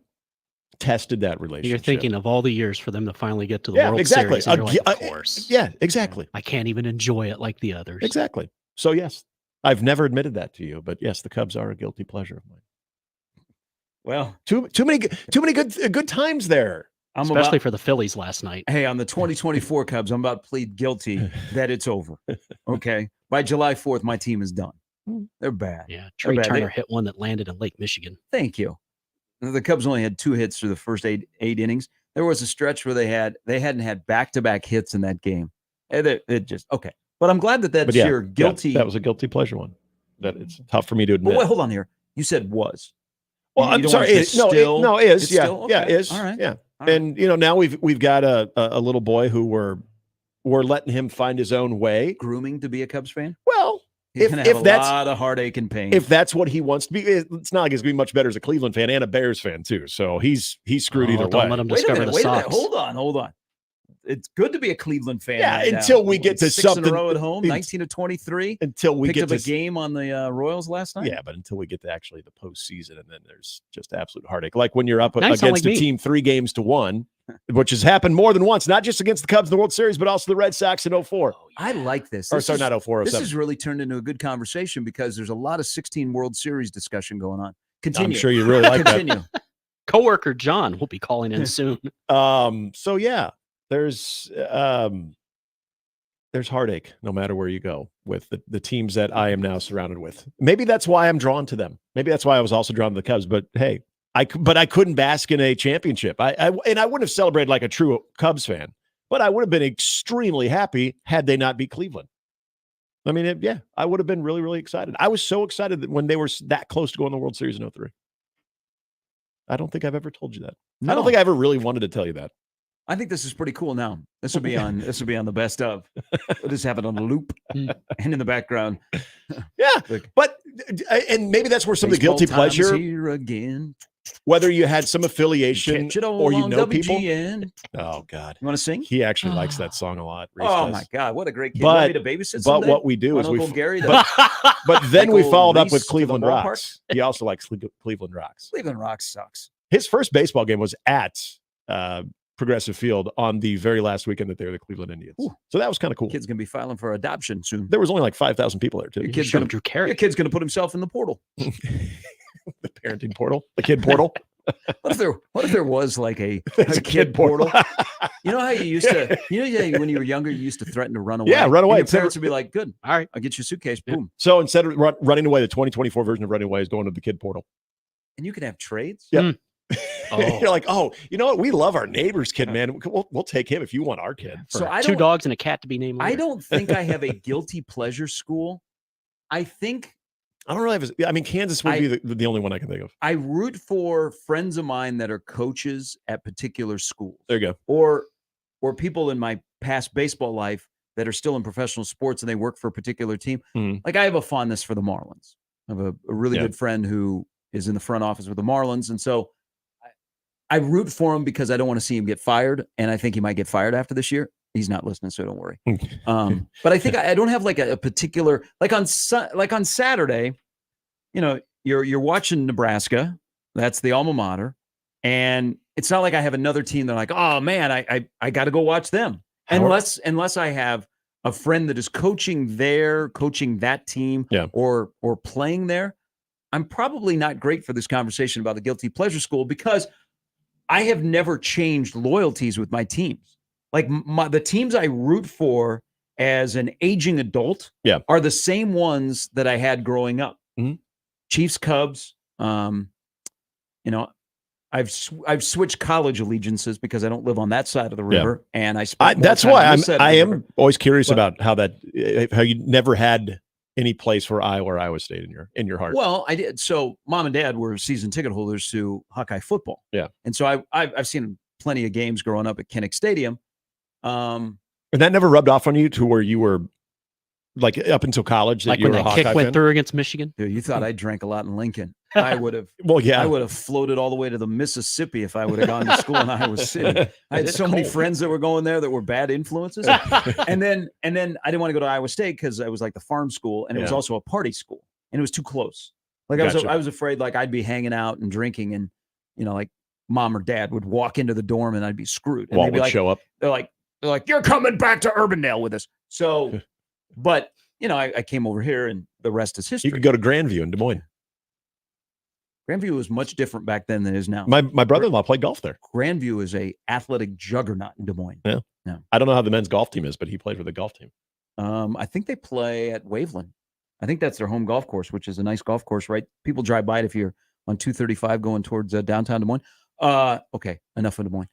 tested that relationship. You're thinking of all the years for them to finally get to the World exactly. Series. And you're like, of course. Yeah, exactly. I can't even enjoy it like the others. Exactly. So yes, I've never admitted that to you, but yes, the Cubs are a guilty pleasure of mine. Well, too many good times there. Especially for the Phillies last night. Hey, on the 2024 Cubs, I'm about to plead guilty that it's over. Okay. By July 4th, my team is done. They're bad. Yeah. Trey Turner hit one that landed in Lake Michigan. Thank you. The Cubs only had 2 hits through the first eight innings. There was a stretch where they hadn't had back-to-back hits in that game. It just okay. But I'm glad that's your guilty. Yeah, that was a guilty pleasure one. That it's tough for me to admit. But wait, hold on here. You said was. Well, I'm sorry. Is. Still, is. Yeah. Still, okay. Yeah. Is. All right. Yeah. All and right. Now we've got a little boy who we're letting him find his own way. Grooming to be a Cubs fan? Well, he's gonna have a lot of heartache and pain. If that's what he wants to be, it's not like he's going to be much better as a Cleveland fan and a Bears fan too. So he's screwed either way. Don't let him discover the socks. Hold on. it's good to be a Cleveland fan. Yeah, right until now. we get to 6 something in a row at home, 19 to 23. Until we Picked get up to a game on the Royals last night. Yeah, but until we get to actually the postseason, and then there's just absolute heartache. Like when you're up Now you sound against like a me. team 3-1, which has happened more than once, not just against the Cubs in the World Series, but also the Red Sox in 04. I like this. Or sorry, not 04, This 07. has really turned into a good conversation because there's a lot of 16 World Series discussion going on. Continue. I'm sure you really like Continue. that. Coworker John will be calling in soon. So yeah, there's heartache no matter where you go with the teams that I am now surrounded with. Maybe that's why I'm drawn to them. Maybe that's why I was also drawn to the Cubs. But hey, I couldn't bask in a championship. I wouldn't have celebrated like a true Cubs fan, but I would have been extremely happy had they not beat Cleveland. I mean, I would have been really, really excited. I was so excited that when they were that close to going to the World Series in 03. I don't think I've ever told you that. No. I don't think I ever really wanted to tell you that. I think this is pretty cool now. This will be on the best of. We'll just have it on a loop and in the background. Yeah. But and maybe that's where some of the guilty Baseball time is pleasure, here again. whether you had some affiliation Catch it all or you on know WGN. people. Oh God. You want to sing? He actually likes that song a lot. Reese Oh does. my God, what a great kid! But- Want me to babysit someday? what we do Want is we Uncle Gary. but then we Uncle followed up Reese with to the Cleveland ballpark? Rocks. He also likes Cleveland Rocks. Cleveland Rock sucks. His first baseball game was at Progressive Field on the very last weekend that they were the Cleveland Indians. Ooh. So that was kind of cool. Kid's gonna be filing for adoption soon. There was only like 5,000 people there too. Your kid's gonna put himself in the portal. The parenting portal, the kid portal. What if there was like a There's kid portal? You know how you used to, how when you were younger, you used to threaten to run away? Yeah, run away. And your parents would be like, good. All right. I'll get you a suitcase. Boom. So instead of running away, the 2024 version of running away is going to the kid portal. And you can have trades? Yeah. Mm. You're like, oh, you know what? We love our neighbor's kid, man. We'll take him if you want our kid. So I 2 don't, dogs and a cat to be named later. I don't think I have a guilty pleasure school. I think I don't really have. I mean, Kansas would be the only one I can think of. I root for friends of mine that are coaches at particular schools. There you go. Or people in my past baseball life that are still in professional sports and they work for a particular team. Like I have a fondness for the Marlins. I have a really good friend who is in the front office with the Marlins. And so I root for him because I don't want to see him get fired. And I think he might get fired after this year. He's not listening, so don't worry. But I think I don't have like a particular, like on Saturday, you're watching Nebraska. That's the alma mater. And it's not like I have another team that I'm like, oh man, I got to go watch them. Unless I have a friend that is coaching that team or playing there. I'm probably not great for this conversation about the guilty pleasure school because I have never changed loyalties with my teams. Like the teams I root for as an aging adult are the same ones that I had growing up. Mm-hmm. Chiefs, Cubs. I've switched college allegiances because I don't live on that side of the river, and I spent that's why I am always curious about how you never had any place for Iowa or Iowa State in your heart. Well, I did. So mom and dad were season ticket holders to Hawkeye football. Yeah, and so I've seen plenty of games growing up at Kinnick Stadium. And that never rubbed off on you to where you were like up until college, that like you when were a that Hawkeye kick went fan? through against Michigan. Dude, you thought I drank a lot in Lincoln. I would have. Well, yeah. I would have floated all the way to the Mississippi if I would have gone to school in Iowa City. I had so many friends that were going there that were bad influences. and then I didn't want to go to Iowa State because it was like the farm school, and it was also a party school, and it was too close. Like I was afraid like I'd be hanging out and drinking, and like mom or dad would walk into the dorm and I'd be screwed. And Walt they'd be would like, show up. They're like, you're coming back to Urbandale with us. So, but I came over here, and the rest is history. You could go to Grandview in Des Moines. Grandview was much different back then than it is now. My brother-in-law played golf there. Grandview is a athletic juggernaut in Des Moines. Yeah. Yeah. I don't know how the men's golf team is, but he played for the golf team. I think they play at Waveland. I think that's their home golf course, which is a nice golf course, right? People drive by it if you're on 235 going towards downtown Des Moines. Okay, enough of Des Moines.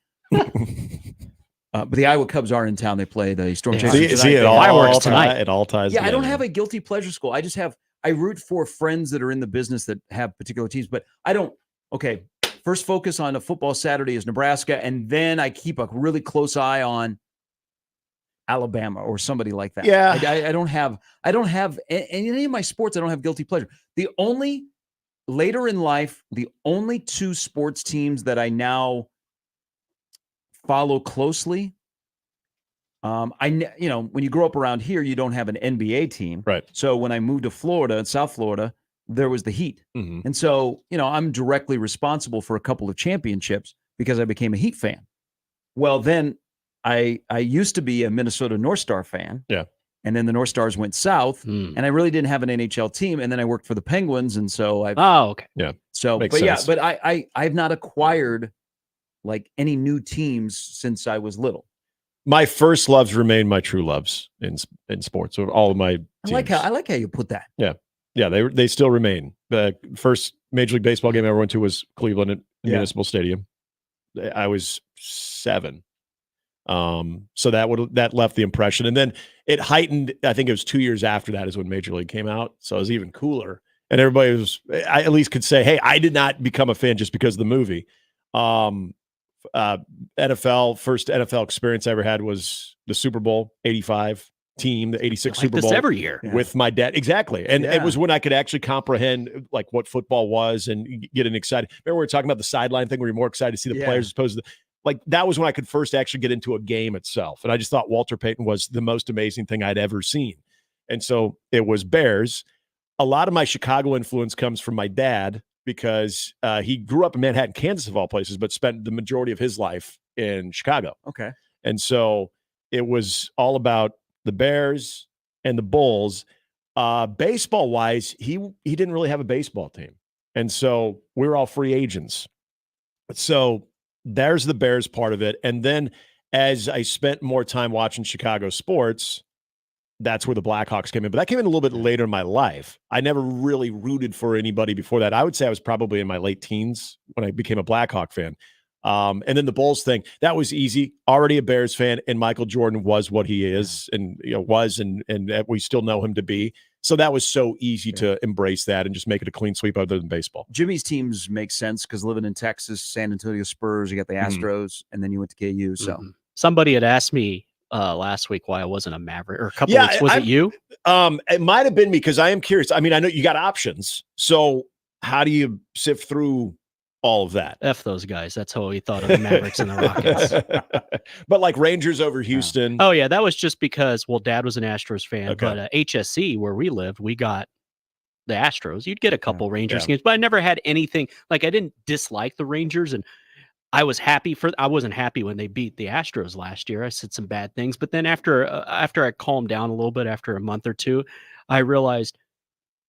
But the Iowa Cubs are in town. They play the Storm Chasers tonight. Fireworks tonight. It all ties Yeah, together. I don't have a guilty pleasure school. I root for friends that are in the business that have particular teams, but I don't. Okay, first focus on a football Saturday is Nebraska, and then I keep a really close eye on Alabama or somebody like that. Yeah. I don't have in any of my sports. I don't have guilty pleasure. Later in life, the only two sports teams that I now follow closely When you grow up around here, you don't have an NBA team. Right. So when I moved to Florida, South Florida, there was the Heat. Mhm. And so, I'm directly responsible for a couple of championships because I became a Heat fan. Well, then I used to be a Minnesota North Star fan. Yeah. And then the North Stars went south, and I really didn't have an NHL team. And then I worked for the Penguins, and so okay. Yeah. So, Makes but sense. I've not acquired like any new teams since I was little. My first loves remain my true loves in sports. So all of my teams. I like how you put that. Yeah. Yeah, they still remain. The first Major League Baseball game I ever went to was Cleveland at Municipal Stadium. I was 7. So that left the impression. And then it heightened, I think it was 2 years after that is when Major League came out. So it was even cooler. And everybody I at least could say, hey, I did not become a fan just because of the movie. NFL, first NFL experience I ever had was the Super Bowl 85 teing the 86 Like Super this Bowl every year. with my dad. Exactly. And it was when I could actually comprehend like what football was and get excited. Remember we were talking about the sideline thing where you're more excited to see the players as opposed to like that was when I could first actually get into a game itself. And I just thought Walter Payton was the most amazing thing I'd ever seen. And so it was Bears. A lot of my Chicago influence comes from my dad because he grew up in Manhattan, Kansas, of all places, but spent the majority of his life in Chicago. Okay. And so it was all about the Bears and the Bulls. Baseball-wise, he didn't really have a baseball team. And so we were all free agents. So there's the Bears part of it. And then as I spent more time watching Chicago sports, that's where the Blackhawks came in. But that came in a little bit later in my life. I never really rooted for anybody before that. I would say I was probably in my late teens when I became a Blackhawk fan. And then the Bulls thing, that was easy. Already a Bears fan, and Michael Jordan was what he is and and we still know him to be. So that was so easy to embrace that and just make it a clean sweep other than baseball. Jimmy's teams make sense because living in Texas, San Antonio Spurs, you got the Astros, and then you went to KU. So somebody had asked me last week why I wasn't a Maverick, or a couple weeks. Was it you? It might have been me because I am curious. I mean, I know you got options. So how do you sift through all of that? F those guys. That's how we thought of the Mavericks and the Rockets. But like Rangers over Houston. Oh, yeah. That was just because, Dad was an Astros fan. Okay. But HSC, where we lived, we got the Astros. You'd get a couple Rangers games, but I never had anything. Like, I didn't dislike the Rangers, and I wasn't happy when they beat the Astros last year. I said some bad things. But then after I calmed down a little bit, after a month or two, I realized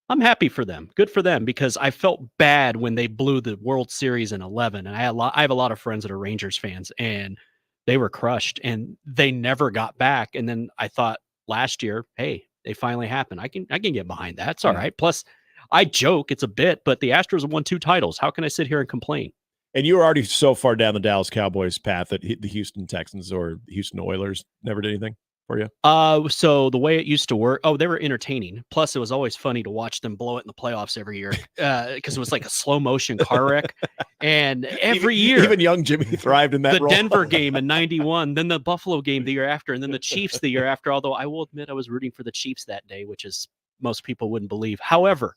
I'm happy for them. Good for them, because I felt bad when they blew the World Series in 11. And I have a lot of friends that are Rangers fans, and they were crushed and they never got back. And then I thought last year, hey, they finally happened. I can get behind that. It's all right. Plus, I joke, it's a bit, but the Astros have won 2 titles. How can I sit here and complain? And you were already so far down the Dallas Cowboys path that the Houston Texans or Houston Oilers never did anything for you? So the way it used to work, they were entertaining. Plus, it was always funny to watch them blow it in the playoffs every year because it was like a slow motion car wreck. And every year, even young Jimmy thrived in that the role. Denver game in '91, then the Buffalo game the year after, and then the Chiefs the year after. Although I will admit I was rooting for the Chiefs that day, which is most people wouldn't believe. However,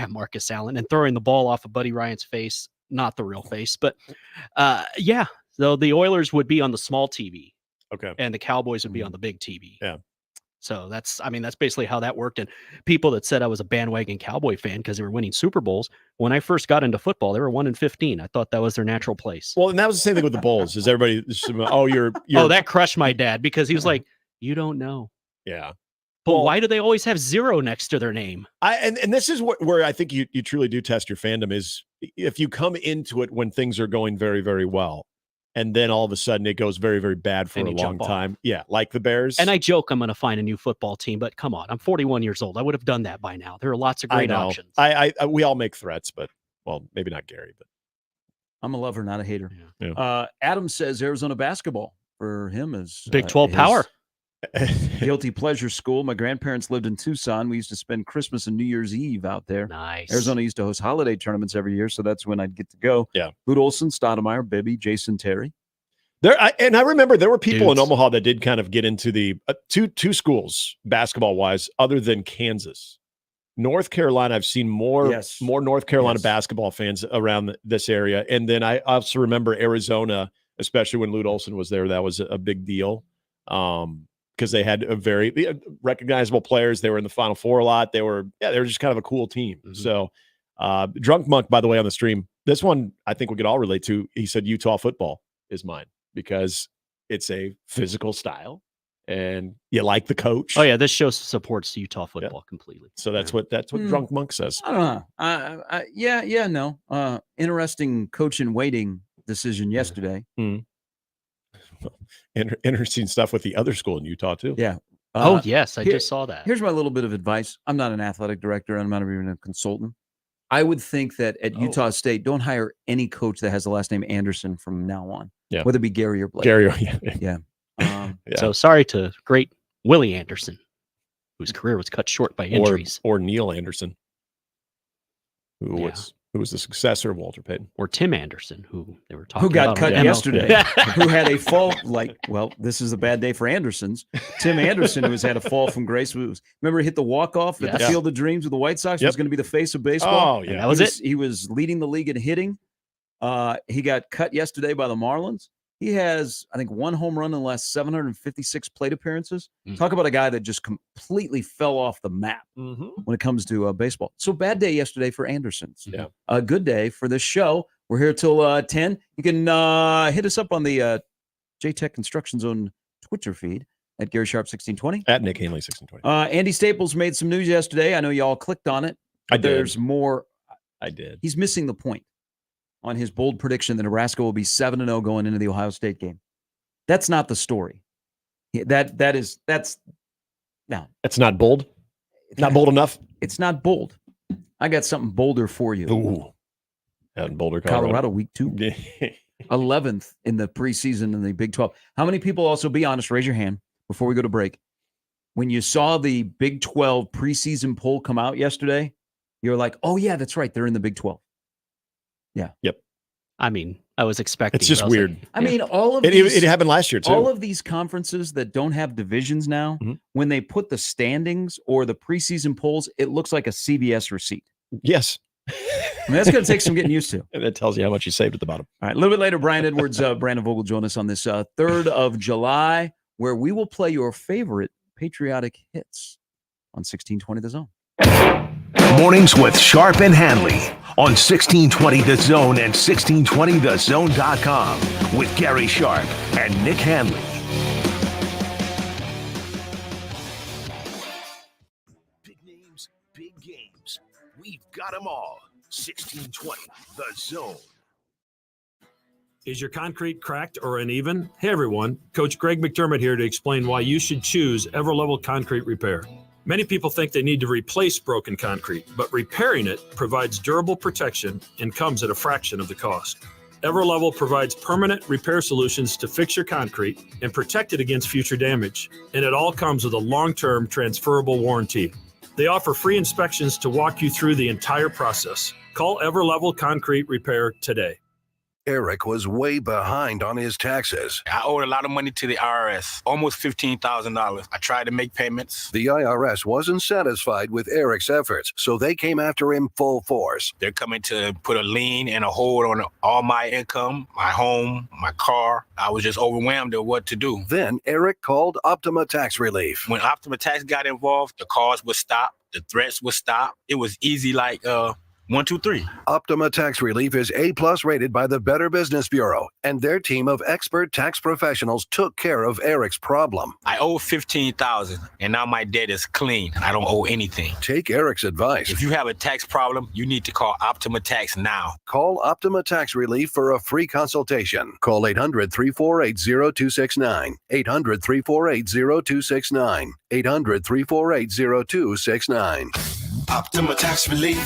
Marcus Allen and throwing the ball off of Buddy Ryan's face, not the real face, but so the Oilers would be on the small TV. Okay. And the Cowboys would be on the big TV. Yeah. So that's basically how that worked. And people that said I was a bandwagon Cowboy fan because they were winning Super Bowls, when I first got into football, they were 1-15. I thought that was their natural place. Well, and that was the same thing with the Bulls. Is everybody? You're that crushed my dad because he was like, you don't know. Yeah. But why do they always have 0 next to their name? And this is where I think you truly do test your fandom is if you come into it when things are going very, very well. And then all of a sudden it goes very, very bad for a long time. Yeah, like the Bears. And I joke I'm going to find a new football team, but come on, I'm 41 years old. I would have done that by now. There are lots of great options. We all make threats, but maybe not Gary. But I'm a lover, not a hater. Yeah. Adam says Arizona basketball for him is Big 12 power. Guilty pleasure school. My grandparents lived in Tucson. We used to spend Christmas and New Year's Eve out there. Nice. Arizona used to host holiday tournaments every year, so that's when I'd get to go. Yeah. Lute Olson, Stoudemire, Bibby, Jason Terry. And I remember there were people in Omaha that did kind of get into the two schools basketball wise, other than Kansas. North Carolina, I've seen more North Carolina basketball fans around this area. And then I also remember Arizona, especially when Lute Olson was there, that was a big deal. because they had a very recognizable players. They were in the Final Four a lot. They were just kind of a cool team. Mm-hmm. So Drunk Monk, by the way, on the stream, this one I think we could all relate to. He said Utah football is mine because it's a physical style and you like the coach. Oh yeah, this show supports Utah football completely. So that's what Drunk Monk says. I don't know. Interesting coach in waiting decision yesterday. Interesting stuff with the other school in Utah too. Yeah. Yes, I just saw that. Here's my little bit of advice. I'm not an athletic director. I'm not even a consultant. I would think that at Utah State, don't hire any coach that has the last name Anderson from now on. Yeah. Whether it be Gary or Blake. Yeah. So sorry to great Willie Anderson, whose career was cut short by injuries. Or Neil Anderson, who was the successor of Walter Payton. Or Tim Anderson, who they were talking who got about cut on demo. yesterday, who had a fall. This is a bad day for Andersons. Tim Anderson, who has had a fall from grace. Remember, he hit the walk-off at the Field of Dreams with the White Sox. Was going to be the face of baseball. Oh, yeah. And that was it. He was leading the league in hitting. He got cut yesterday by the Marlins. He has, I think, 1 home run in the last 756 plate appearances. Talk about a guy that just completely fell off the map when it comes to baseball. So bad day yesterday for Andersons. Yeah. A good day for this show. We're here till 10. You can hit us up on the J-Tech Construction Zone Twitter feed at Gary Sharp 1620. At Nick Handley 1620. Andy Staples made some news yesterday. I know y'all clicked on it. I did. There's more. I did. He's missing the point on his bold prediction that Nebraska will be 7-0 going into the Ohio State game. That's not the story. That's not bold. Not bold enough. It's not bold. I got something bolder for you. Ooh. Out in Boulder, Colorado week 2. 11th in the preseason in the Big 12. How many people, also be honest, raise your hand before we go to break. When you saw the Big 12 preseason poll come out yesterday, you're like, oh yeah, that's right. They're in the Big 12. Yeah. Yep. I mean, I was expecting. It's just weird. All of it happened last year too. All of these conferences that don't have divisions now, when they put the standings or the preseason polls, it looks like a CVS receipt. Yes. I mean, that's going to take some getting used to. And that tells you how much you saved at the bottom. All right. A little bit later, Brian Edwards, Brandon Vogel join us on this 3rd of July, where we will play your favorite patriotic hits on 1620 The Zone. Mornings with Sharp and Handley on 1620 The Zone and 1620thezone.com with Gary Sharp and Nick Handley. Big names, big games. We've got them all. 1620 The Zone. Is your concrete cracked or uneven? Hey everyone, Coach Greg McDermott here to explain why you should choose Everlevel Concrete Repair. Many people think they need to replace broken concrete, but repairing it provides durable protection and comes at a fraction of the cost. Everlevel provides permanent repair solutions to fix your concrete and protect it against future damage, and it all comes with a long-term transferable warranty. They offer free inspections to walk you through the entire process. Call Everlevel Concrete Repair today. Eric was way behind on his taxes. I owed a lot of money to the IRS, almost $15,000. I tried to make payments. The IRS wasn't satisfied with Eric's efforts, so they came after him full force. They're coming to put a lien and a hold on all my income, my home, my car. I was just overwhelmed at what to do. Then Eric called Optima Tax Relief. When Optima Tax got involved, the calls would stop, the threats would stop. It was easy like 1, 2, 3. Optima Tax Relief is A+ rated by the Better Business Bureau, and their team of expert tax professionals took care of Eric's problem. I owe $15,000, and now my debt is clean. I don't owe anything. Take Eric's advice. If you have a tax problem, you need to call Optima Tax now. Call Optima Tax Relief for a free consultation. Call 800-348-0269. 800-348-0269. 800-348-0269. Optima Tax Relief.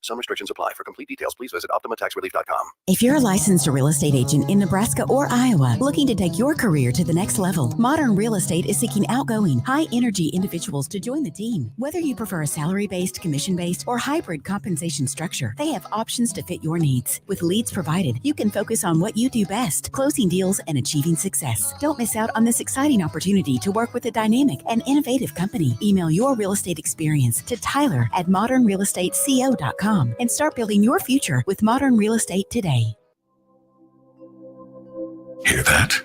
Some restrictions apply. For complete details, please visit OptimaTaxRelief.com. If you're a licensed real estate agent in Nebraska or Iowa looking to take your career to the next level, Modern Real Estate is seeking outgoing, high-energy individuals to join the team. Whether you prefer a salary-based, commission-based, or hybrid compensation structure, they have options to fit your needs. With leads provided, you can focus on what you do best, closing deals and achieving success. Don't miss out on this exciting opportunity to work with a dynamic and innovative company. Email your real estate experience to Tyler@modernrealestateco.com and start building your future with Modern Real Estate today. Hear that?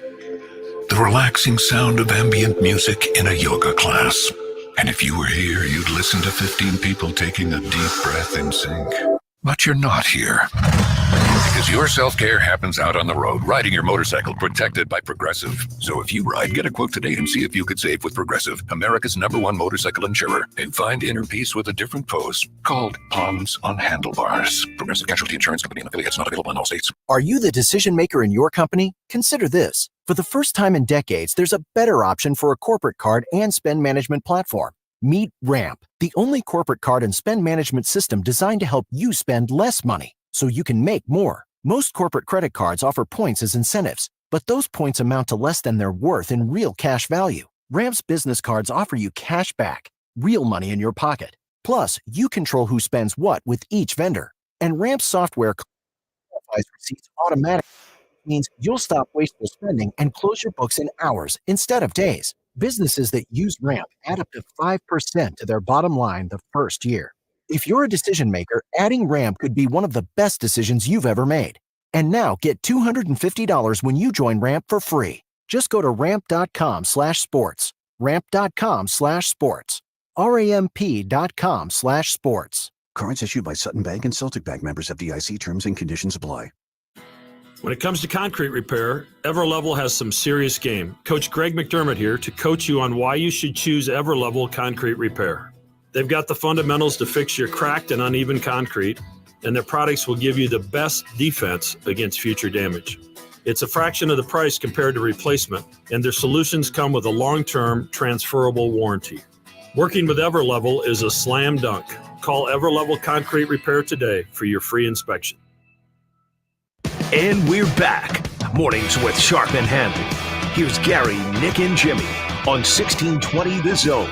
the relaxing sound of ambient music in a yoga class. And if you were here, you'd listen to 15 people taking a deep breath in sync. But you're not here. Because your self-care happens out on the road, riding your motorcycle protected by Progressive. So if you ride, get a quote today and see if you could save with Progressive, America's #1 motorcycle insurer. And find inner peace with a different pose called Palms on Handlebars. Progressive Casualty Insurance Company and affiliates, not available in all states. Are you the decision maker in your company? Consider this. For the first time in decades, there's a better option for a corporate card and spend management platform. Meet Ramp, the only corporate card and spend management system designed to help you spend less money so you can make more. Most corporate credit cards offer points as incentives, but those points amount to less than their worth in real cash value. Ramp's business cards offer you cash back, real money in your pocket. Plus, you control who spends what with each vendor. And Ramp's software qualifies receipts automatically. Means you'll stop wasteful spending and close your books in hours instead of days. Businesses that use Ramp add up to 5% to their bottom line the first year. If you're a decision maker, adding Ramp could be one of the best decisions you've ever made. And now get $250 when you join Ramp for free. Just go to ramp.com/sports. Ramp.com/sports. RAMP.com/sports. Cards issued by Sutton Bank and Celtic Bank, members of FDIC. Terms and conditions apply. When it comes to concrete repair, Everlevel has some serious game. Coach Greg McDermott here to coach you on why you should choose Everlevel Concrete Repair. They've got the fundamentals to fix your cracked and uneven concrete, and their products will give you the best defense against future damage. It's a fraction of the price compared to replacement, and their solutions come with a long-term transferable warranty. Working with Everlevel is a slam dunk. Call Everlevel Concrete Repair today for your free inspection. And we're back. Mornings with Sharp and Handley. Here's Gary, Nick, and Jimmy on 1620 The Zone.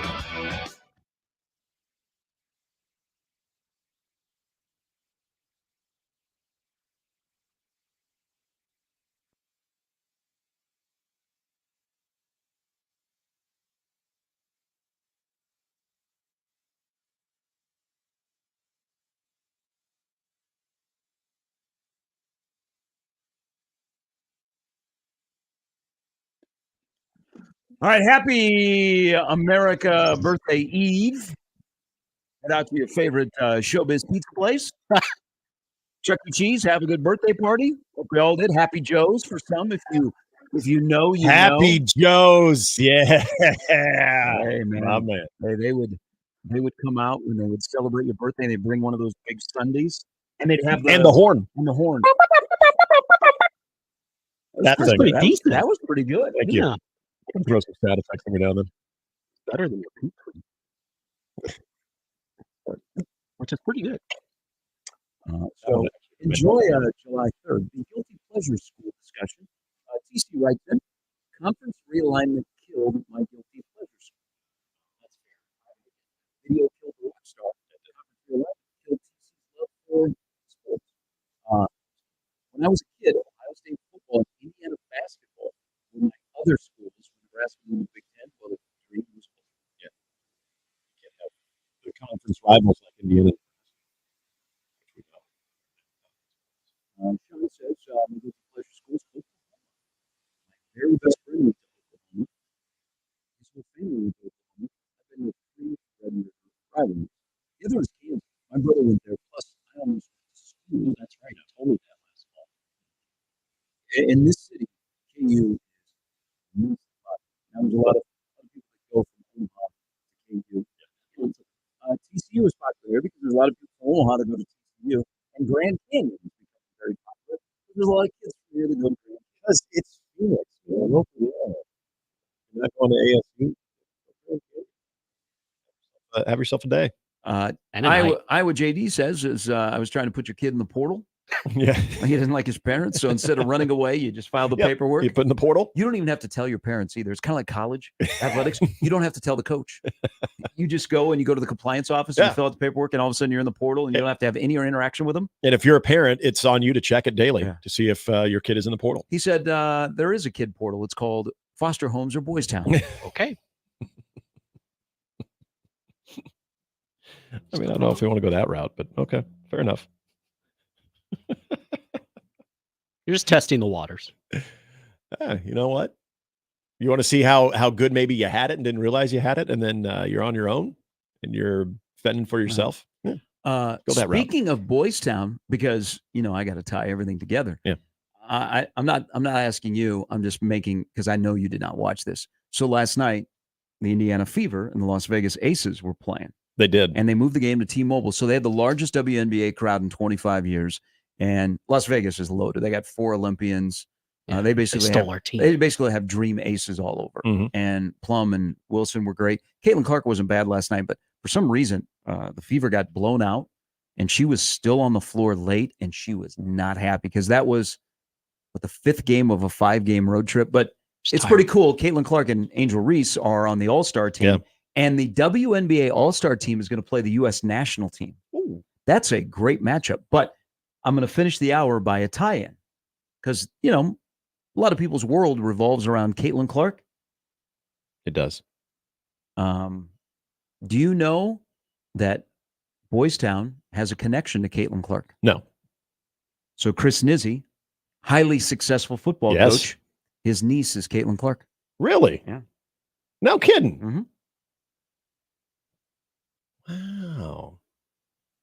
All right, happy America Birthday Eve. Head out to your favorite showbiz pizza place. Chuck E. Cheese, have a good birthday party. Hope we all did. Happy Joe's for some. If you know, you Happy know. Joe's, yeah. Hey man, My man. They would come out when they would celebrate your birthday. And they'd bring one of those big Sundays, and they'd have And the horn. And the horn. That was thing. pretty decent. That was pretty good. Thank you. I can throw some sound effects every now and then. Better than your pizza. Which is pretty good. So enjoy July 3rd. The Guilty Pleasure School discussion. TC writes in, conference realignment killed my Guilty Pleasure School. That's fair. Video killed the rock star. Conference realignment killed TC's love for sports. When I was a kid, Ohio State football and Indiana basketball were my other schools. When Nebraska won the Big Ten, well, the dream was you can't have the conference rivals like Indiana. Sean says, my Guilty Pleasure School is Oklahoma. My very best friend went to Oklahoma. His whole family went to Oklahoma. I've been with 3 Red River rivalries. The other is Kansas. My brother went there. Plus, I almost went to school. That's right. I told you that last fall. In this city, KU is immense. Now, there's a lot of people that go from Omaha to KU. TCU is popular because there's a lot of people from Omaha that go to TCU. And Grand Canyon is becoming very popular. There's a lot of kids from here that go to Grand Canyon. Because it's Phoenix. You're not going to ASU. Have yourself a day. Iowa JD says is I was trying to put your kid in the portal. Yeah. He didn't like his parents, so instead of running away, you just file the Yep. paperwork. You put in the portal. You don't even have to tell your parents either. It's kind of like college athletics. You don't have to tell the coach. You just go and you go to the compliance office and you fill out the paperwork, and all of a sudden you're in the portal, and you don't have to have any interaction with them. And if you're a parent, it's on you to check it daily to see if your kid is in the portal. He said there is a kid portal. It's called Foster Homes or Boys Town. Okay. I mean, I don't know if we want to go that route, but okay, fair enough. You're just testing the waters. You know what? You want to see how good maybe you had it and didn't realize you had it, and then you're on your own and you're fending for yourself? Yeah. Go that route. Speaking of Boys Town, because I got to tie everything together. Yeah. I'm not asking you. I'm just making, because I know you did not watch this. So last night, the Indiana Fever and the Las Vegas Aces were playing. They did. And they moved the game to T-Mobile. So they had the largest WNBA crowd in 25 years. And Las Vegas is loaded. They got 4 Olympians. They basically stole our team. They basically have dream aces all over. Mm-hmm. And Plum and Wilson were great. Caitlin Clark wasn't bad last night, but for some reason, the Fever got blown out, and she was still on the floor late, and she was not happy because that was the 5th game of a 5-game road trip. But it's pretty cool. Caitlin Clark and Angel Reese are on the All-Star team. Yeah. And the WNBA All-Star team is going to play the U.S. national team. Ooh, that's a great matchup. But I'm going to finish the hour by a tie-in because, a lot of people's world revolves around Caitlin Clark. It does. Do you know that Boys Town has a connection to Caitlin Clark? No. So Chris Nizzi, highly successful football coach, his niece is Caitlin Clark. Really? Yeah. No kidding. Mm-hmm. Wow.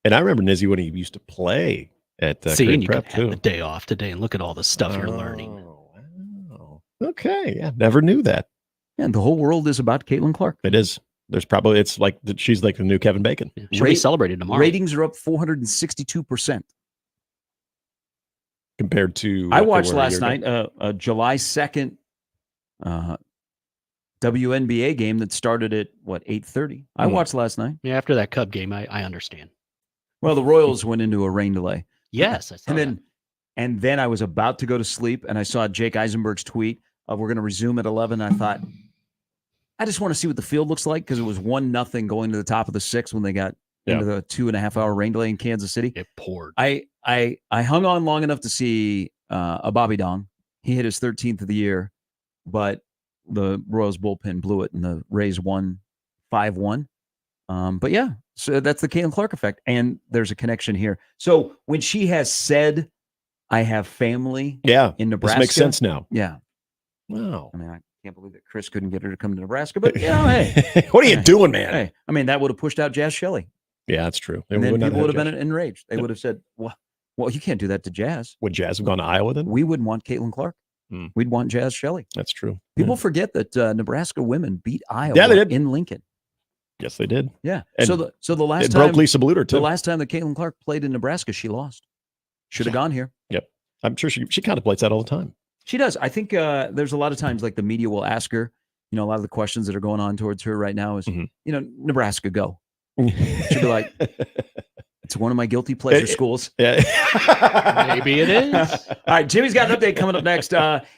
And I remember Nizzy when he used to play at See, Great and you Prep can have too. the day off today and look at all the stuff you're learning. Okay, yeah, never knew that. And the whole world is about Caitlin Clark. It is. It's like she's like the new Kevin Bacon. Yeah, she'll be celebrated tomorrow. Ratings are up 462%. Compared to I watched last night a July 2nd WNBA game that started at 8:30. I watched last night. Yeah, after that Cub game, I understand. Well, the Royals went into a rain delay. Yes, I saw and then I was about to go to sleep, and I saw Jake Eisenberg's tweet of we're going to resume at 11. I thought, I just want to see what the field looks like because it was 1-0 going to the top of the 6th when they got into the 2.5-hour rain delay in Kansas City. It poured. I hung on long enough to see a Bobby Dong. He hit his 13th of the year, but the Royals bullpen blew it, and the Rays won 5-1. But yeah, so that's the Caitlin Clark effect, and there's a connection here. So when she has said, "I have family," in Nebraska, this makes sense now. Yeah. Wow. I mean, I can't believe that Chris couldn't get her to come to Nebraska, but hey, what are you doing, man? Hey, I mean, that would have pushed out Jazz Shelley. Yeah, that's true. And then people would have been enraged. They would have said, "Well, you can't do that to Jazz." Would Jazz have gone to Iowa then? We wouldn't want Caitlin Clark. We'd want Jazz Shelley. That's true. People forget that Nebraska women beat Iowa they did. in Lincoln. Yes, they did. Yeah. And so the last it time broke Lisa Bluter too. The last time that Caitlin Clark played in Nebraska, she lost. Should have gone here. Yep. I'm sure she contemplates that all the time. She does. I think there's a lot of times like the media will ask her, a lot of the questions that are going on towards her right now is, Nebraska, go. She'll be like, it's one of my guilty pleasure schools. Yeah. Maybe it is. All right, Jimmy's got an update coming up next.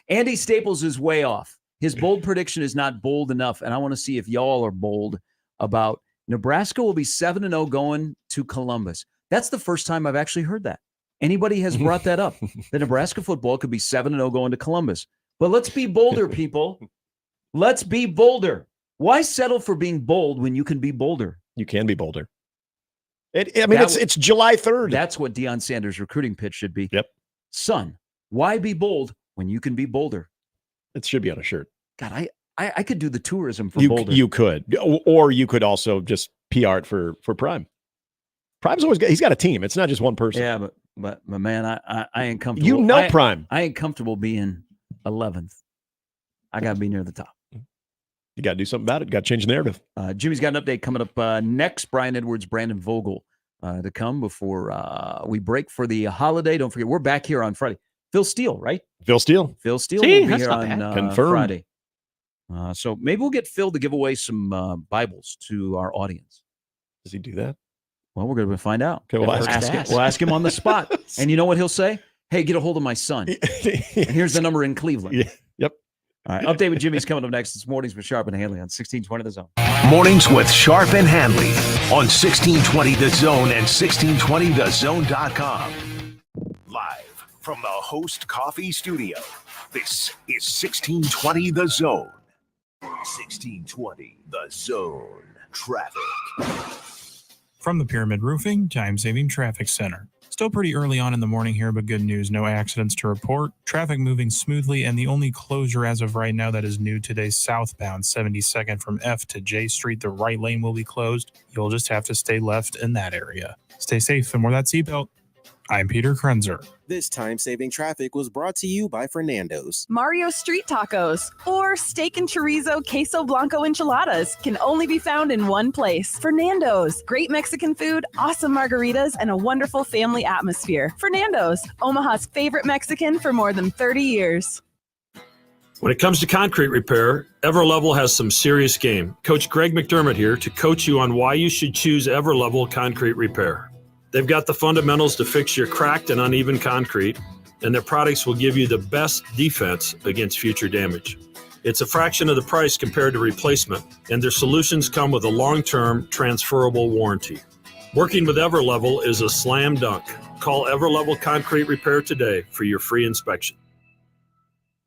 Andy Staples is way off. His bold prediction is not bold enough, and I want to see if y'all are bold about Nebraska will be 7-0 going to Columbus. That's the first time I've actually heard that. Anybody has brought that up. The Nebraska football could be 7-0 going to Columbus. But let's be bolder, people. Let's be bolder. Why settle for being bold when you can be bolder? You can be bolder. It's July 3rd. That's what Deion Sanders' recruiting pitch should be. Yep. Son, why be bold when you can be bolder? It should be on a shirt. God, I could do the tourism for Boulder. You could. Or you could also just PR it for Prime. Prime's always he's got a team. It's not just one person. Yeah, but man, I ain't comfortable. Prime. I ain't comfortable being 11th. I got to be near the top. You got to do something about it. Got to change the narrative. Jimmy's got an update coming up next. Brian Edwards, Brandon Vogel to come before we break for the holiday. Don't forget, we're back here on Friday. Phil Steele, right? Phil Steele. Phil Steele See, will be that's here not on bad. Confirmed. Friday. So maybe we'll get Phil to give away some Bibles to our audience. Does he do that? Well, we're going to find out. Okay, we'll ask him. We'll ask him on the spot. And you know what he'll say? Hey, get a hold of my son. And here's the number in Cleveland. Yeah. Yep. All right. Update with Jimmy's coming up next. It's Mornings with Sharp and Handley on 1620 The Zone. Mornings with Sharp and Handley on 1620 The Zone and 1620thezone.com. Live from the Host Coffee Studio, this is 1620 The Zone. 1620 The Zone. Traffic. From the Pyramid Roofing Time-Saving Traffic Center. Still pretty early on in the morning here, but good news. No accidents to report. Traffic moving smoothly, and the only closure as of right now that is new today, southbound 72nd from F to J Street. The right lane will be closed. You'll just have to stay left in that area. Stay safe and wear that seatbelt. I'm Peter Krenzer. This time-saving traffic was brought to you by Fernando's. Mario Street Tacos or steak and chorizo queso blanco enchiladas can only be found in one place. Fernando's. Great Mexican food, awesome margaritas, and a wonderful family atmosphere. Fernando's, Omaha's favorite Mexican for more than 30 years. When it comes to concrete repair, Everlevel has some serious game. Coach Greg McDermott here to coach you on why you should choose Everlevel Concrete Repair. They've got the fundamentals to fix your cracked and uneven concrete, and their products will give you the best defense against future damage. It's a fraction of the price compared to replacement, and their solutions come with a long-term transferable warranty. Working with Everlevel is a slam dunk. Call Everlevel Concrete Repair today for your free inspection.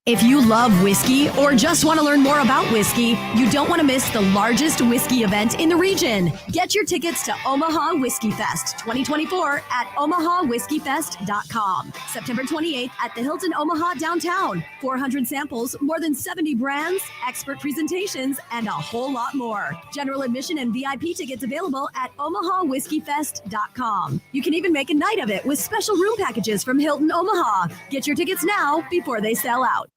If you love whiskey or just want to learn more about whiskey, you don't want to miss the largest whiskey event in the region. Get your tickets to Omaha Whiskey Fest 2024 at omahawhiskeyfest.com. September 28th at the Hilton Omaha downtown. 400 samples, more than 70 brands, expert presentations, and a whole lot more. General admission and VIP tickets available at omahawhiskeyfest.com. You can even make a night of it with special room packages from Hilton Omaha. Get your tickets now before they sell out.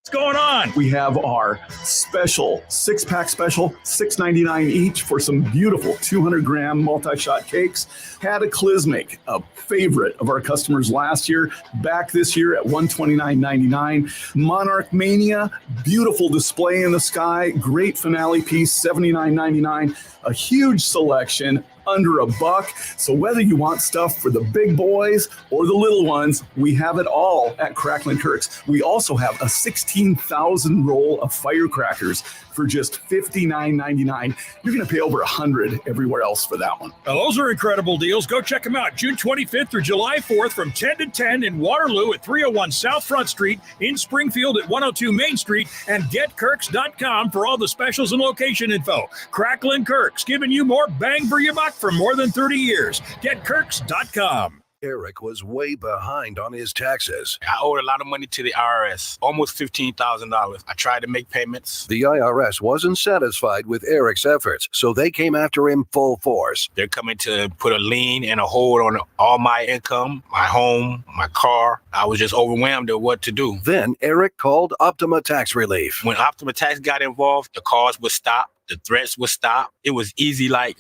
What's going on? We have our special 6-pack special, $6.99 each for some beautiful 200-gram multi-shot cakes. Cataclysmic, a favorite of our customers last year, back this year at $129.99. Monarch Mania, beautiful display in the sky, great finale piece, $79.99. A huge selection, under $1. So whether you want stuff for the big boys or the little ones, we have it all at Cracklin' Kirk's. We also have a 16,000 roll of firecrackers for just $59.99. You're going to pay over $100 everywhere else for that one. Now, those are incredible deals. Go check them out. June 25th through July 4th from 10 to 10 in Waterloo at 301 South Front Street, in Springfield at 102 Main Street, and getkirks.com for all the specials and location info. Cracklin' Kirk's, giving you more bang for your buck for more than 30 years. Getkirks.com. Eric was way behind on his taxes. I owed a lot of money to the IRS, almost $15,000. I tried to make payments. The IRS wasn't satisfied with Eric's efforts, so they came after him full force. They're coming to put a lien and a hold on all my income, my home, my car. I was just overwhelmed at what to do. Then Eric called Optima Tax Relief. When Optima Tax got involved, the calls would stop, the threats would stop. It was easy like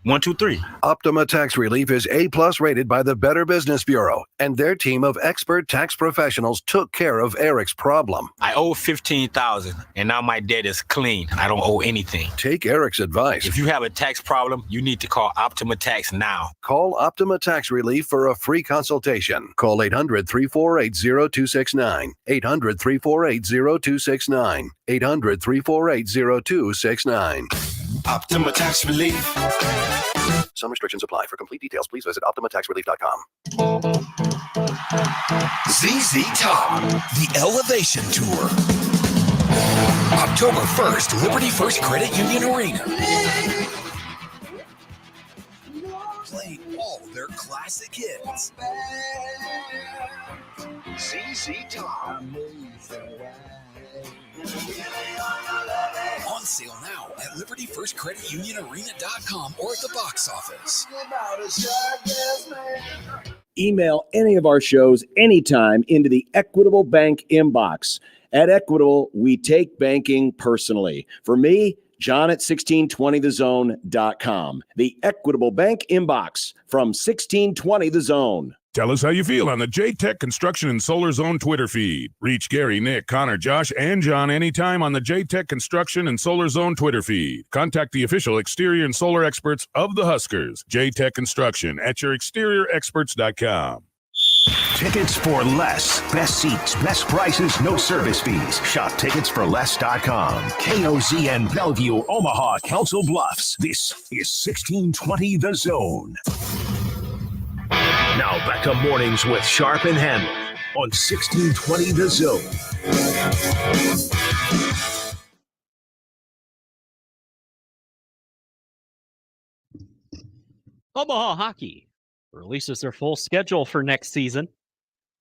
1, 2, 3. Optima Tax Relief is A+ rated by the Better Business Bureau, and their team of expert tax professionals took care of Eric's problem. I owe $15,000, and now my debt is clean. I don't owe anything. Take Eric's advice. If you have a tax problem, you need to call Optima Tax now. Call Optima Tax Relief for a free consultation. Call 800-348-0269. 800-348-0269. 800-348-0269. Optima Tax Relief. Some restrictions apply. For complete details, please visit OptimaTaxRelief.com. ZZ Top, the Elevation Tour. October 1st, Liberty First Credit Union Arena. Playing all their classic hits. ZZ Top. On sale now at LibertyFirstCreditUnionArena.com or at the box office. Email any of our shows anytime into the Equitable Bank inbox. At Equitable, we take banking personally. For me, John at 1620thezone.com. The Equitable Bank inbox from 1620 The Zone. Tell us how you feel on the J-Tech Construction and Solar Zone Twitter feed. Reach Gary, Nick, Connor, Josh, and John anytime on the J-Tech Construction and Solar Zone Twitter feed. Contact the official exterior and solar experts of the Huskers. J-Tech Construction at yourexteriorexperts.com. Tickets for less. Best seats, best prices, no service fees. Shop ticketsforless.com. KOZ and Bellevue, Omaha, Council Bluffs. This is 1620 The Zone. Now back to mornings with Sharp and Handley on 1620 The Zone. Omaha Hockey releases their full schedule for next season.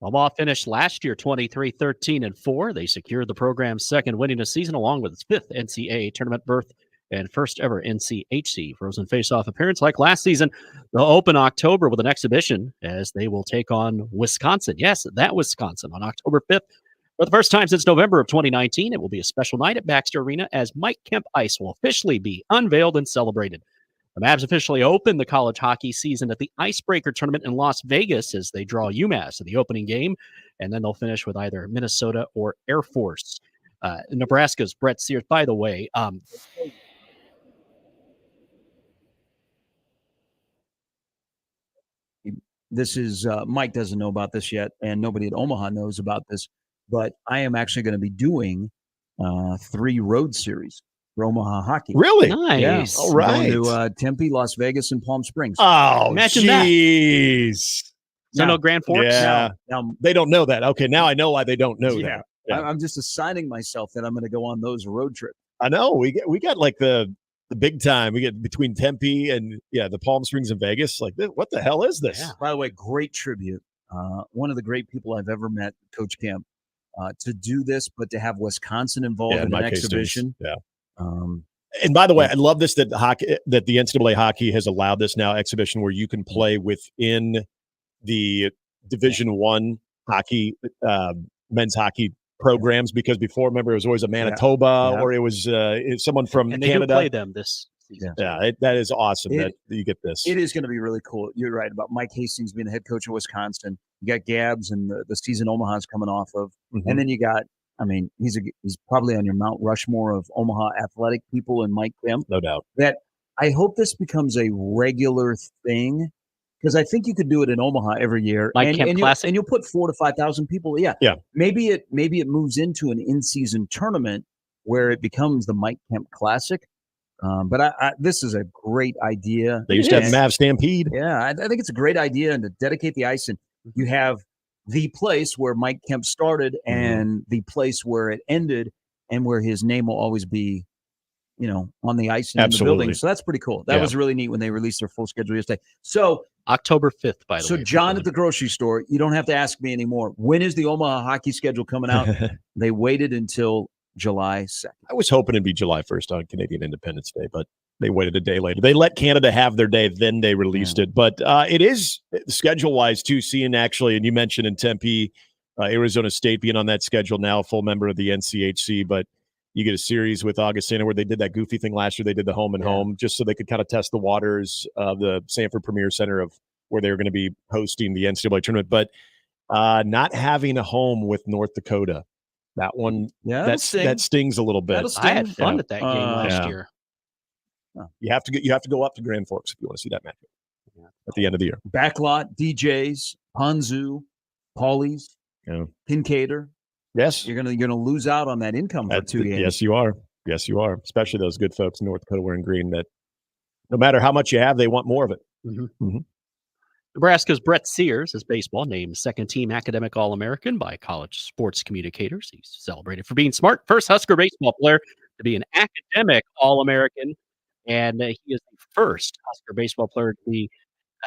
Omaha finished last year 23-13-4. They secured the program's second winningest season along with its fifth NCAA tournament berth and first ever NCHC Frozen Face-Off appearance. Like last season, they'll open October with an exhibition as they will take on Wisconsin. Yes, that Wisconsin on October 5th. For the first time since November of 2019, it will be a special night at Baxter Arena as Mike Kemp Ice will officially be unveiled and celebrated. The Mavs officially open the college hockey season at the Icebreaker Tournament in Las Vegas as they draw UMass in the opening game, and then they'll finish with either Minnesota or Air Force. Nebraska's Brett Sears, by the way, this is Mike doesn't know about this yet, and nobody at Omaha knows about this, but I am actually going to be doing 3 road series for Omaha Hockey. Really? Nice. Yeah. All right. Going to Tempe, Las Vegas, and Palm Springs. Oh, Imagine that. jeez. No Grand Forks? Yeah. Now, They don't know that. Okay, now I know why they don't know yeah, that. Yeah. I'm just assigning myself that I'm going to go on those road trips. I know. We got like the big time. We get between Tempe and the Palm Springs and Vegas. Like, what the hell is this? Yeah. By the way, great tribute. One of the great people I've ever met, Coach Kemp, to do this, but to have Wisconsin involved in an Mike Hastings. exhibition. Yeah. And by the way, I love this that the NCAA hockey has allowed this now exhibition where you can play within the Division I hockey, men's hockey programs, because before, remember, it was always a Manitoba or it was someone from and they Canada. do play them this season. Yeah, that is awesome that you get this. It is going to be really cool. You're right about Mike Hastings being the head coach of Wisconsin. You got Gabs and the season Omaha's coming off of. Mm-hmm. And then you got, he's probably on your Mount Rushmore of Omaha athletic people and Mike Kemp. No doubt. That I hope this becomes a regular thing, because I think you could do it in Omaha every year. Mike Kemp Classic. And you'll put 4,000 to 5,000 people. Yeah. Maybe it moves into an in-season tournament where it becomes the Mike Kemp Classic. But this is a great idea. They used to have Mav Stampede. Yeah, I think it's a great idea, and to dedicate the ice, and you have the place where Mike Kemp started and the place where it ended, and where his name will always be, on the ice and in the building. So that's pretty cool. That was really neat when they released their full schedule yesterday. So October 5th, by the way. So John at the grocery store, you don't have to ask me anymore. When is the Omaha hockey schedule coming out? They waited until July 2nd. I was hoping it'd be July 1st on Canadian Independence Day, but they waited a day later. They let Canada have their day, then they released it. But it is schedule-wise, too, seeing actually, and you mentioned in Tempe, Arizona State being on that schedule now, a full member of the NCHC, but you get a series with Augustana where they did that goofy thing last year. They did the home and home just so they could kind of test the waters of the Sanford Premier Center of where they were going to be hosting the NCAA tournament. But not having a home with North Dakota, that one, that stings a little bit. I had fun at that game last year. You have to go up to Grand Forks if you want to see that matchup at the end of the year. Backlot, DJs, Ponzu, Paulies, Kincaider. Yes, you're gonna lose out on that income for 2 games. Yes, you are. Yes, you are. Especially those good folks in North Dakota wearing green. That no matter how much you have, they want more of it. Nebraska's Brett Sears is baseball named second-team academic All-American by College Sports Communicators. He's celebrated for being smart. First Husker baseball player to be an academic All-American, and he is the first Husker baseball player to be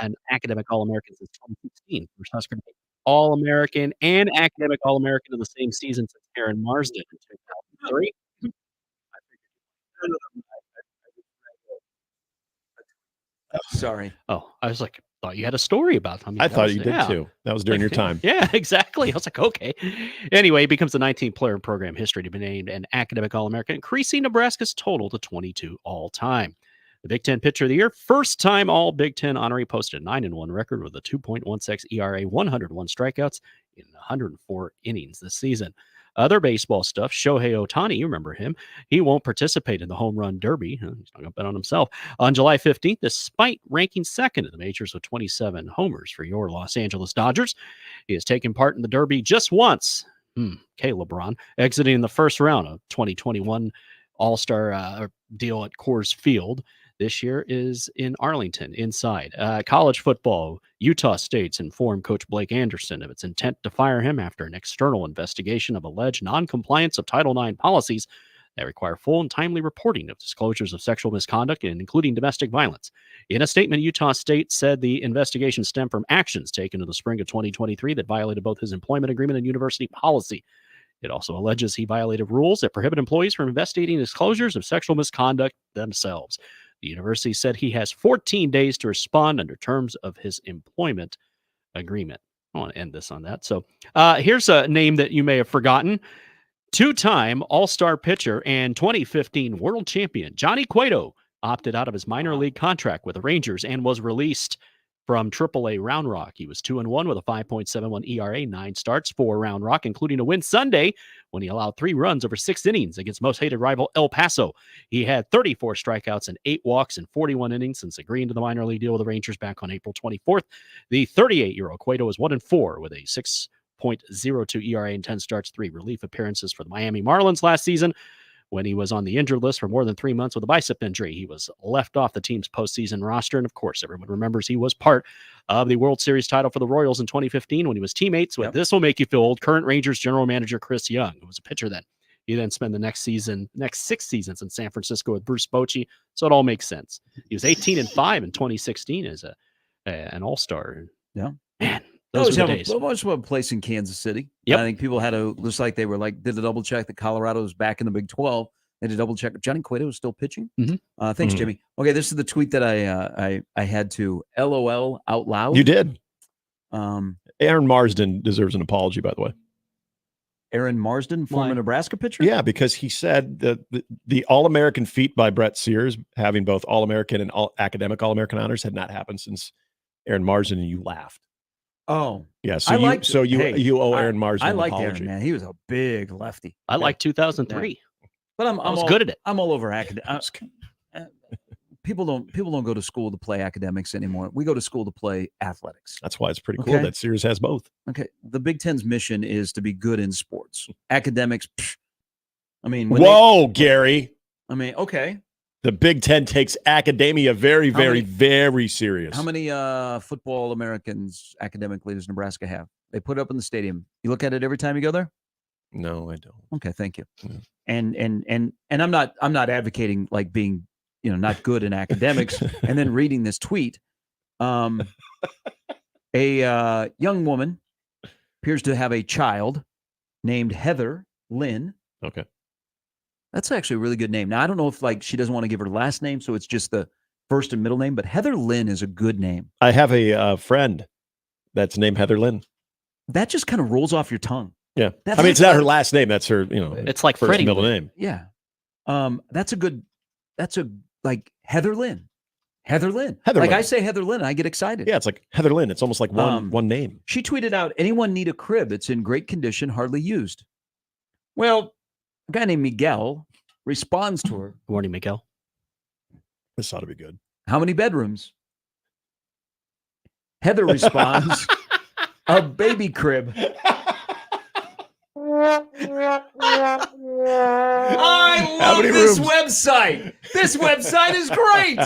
an academic All-American since 2016. First Husker All-American and academic All-American in the same season since Aaron Marsden in 2003. Sorry. Oh, I was like, thought you had a story about him. I thought you did too. That was during your time. Yeah, exactly. I was like, okay. Anyway, he becomes the 19th player in program history to be named an academic All-American, increasing Nebraska's total to 22 all-time. The Big Ten Pitcher of the Year, first-time All-Big Ten honoree, posted a 9-1 record with a 2.16 ERA, 101 strikeouts in 104 innings this season. Other baseball stuff, Shohei Ohtani, you remember him. He won't participate in the home run derby. He's not going to bet on himself. On July 15th, despite ranking second in the majors with 27 homers for your Los Angeles Dodgers, he has taken part in the derby just once. LeBron, exiting in the first round of 2021 All-Star deal at Coors Field. This year is in Arlington, inside. College football, Utah State's informed Coach Blake Anderson of its intent to fire him after an external investigation of alleged noncompliance of Title IX policies. that require full and timely reporting of disclosures of sexual misconduct and including domestic violence. In a statement, Utah State said the investigation stemmed from actions taken in the spring of 2023 that violated both his employment agreement and university policy. It also alleges he violated rules that prohibit employees from investigating disclosures of sexual misconduct themselves. The university said he has 14 days to respond under terms of his employment agreement. I want to end this on that. So here's a name that you may have forgotten. Two-time All-Star pitcher and 2015 world champion Johnny Cueto opted out of his minor league contract with the Rangers and was released from AAA Round Rock. He was 2-1 with a 5.71 ERA, 9 starts for Round Rock, including a win Sunday when he allowed 3 runs over 6 innings against most hated rival El Paso. He had 34 strikeouts and 8 walks in 41 innings since agreeing to the minor league deal with the Rangers back on April 24th. The 38-year-old Cueto was 1-4 with a 6.02 ERA and 10 starts, 3 relief appearances for the Miami Marlins last season. When he was on the injured list for more than 3 months with a bicep injury, he was left off the team's postseason roster. And of course, everyone remembers he was part of the World Series title for the Royals in 2015 when he was teammates with, this will make you feel old, current Rangers general manager Chris Young, who was a pitcher then. He then spent the next 6 seasons in San Francisco with Bruce Bochy. So it all makes sense. He was 18-5 in 2016 as an all-star. Yeah. Man. Those were the days. Much of a place in Kansas City. Yep. I think people had to, just like they were like, did a double check that Colorado was back in the Big 12. They did a double check. Johnny Cueto was still pitching. Thanks, Jimmy. Okay, this is the tweet that I had to LOL out loud. You did. Aaron Marsden deserves an apology, by the way. Aaron Marsden, former Nebraska pitcher? Yeah, because he said that the All-American feat by Brett Sears, having both All-American and academic All-American honors, had not happened since Aaron Marsden, and you laughed. Oh, yeah. So you owe Aaron Marsden an apology. Aaron, man. He was a big lefty. I like 2003, yeah. But I was good at it. I'm all over academics. People don't go to school to play academics anymore. We go to school to play athletics. That's why it's pretty cool that Sears has both. Okay, the Big Ten's mission is to be good in sports. Academics. I mean, Gary. I mean, okay. The Big Ten takes academia very, very serious. How many football Americans, academic leaders, Nebraska have? They put it up in the stadium. You look at it every time you go there? No, I don't. Okay, thank you. Yeah. And I'm not advocating like being not good in academics. And then reading this tweet, a young woman appears to have a child named Heather Lynn. Okay. That's actually a really good name. Now, I don't know if she doesn't want to give her last name, so it's just the first and middle name, but Heather Lynn is a good name. I have a friend that's named Heather Lynn. That just kind of rolls off your tongue. Yeah. It's not her last name. That's her, it's like first Freddie and middle name. Yeah. That's Heather Lynn. Heather Lynn. Lynn. I say Heather Lynn, I get excited. Yeah, it's like Heather Lynn. It's almost like one name. She tweeted out, anyone need a crib? It's in great condition, hardly used. Well, a guy named Miguel responds to her. Good morning, Miguel. This ought to be good. How many bedrooms? Heather responds, a baby crib. I love this website. This website is great.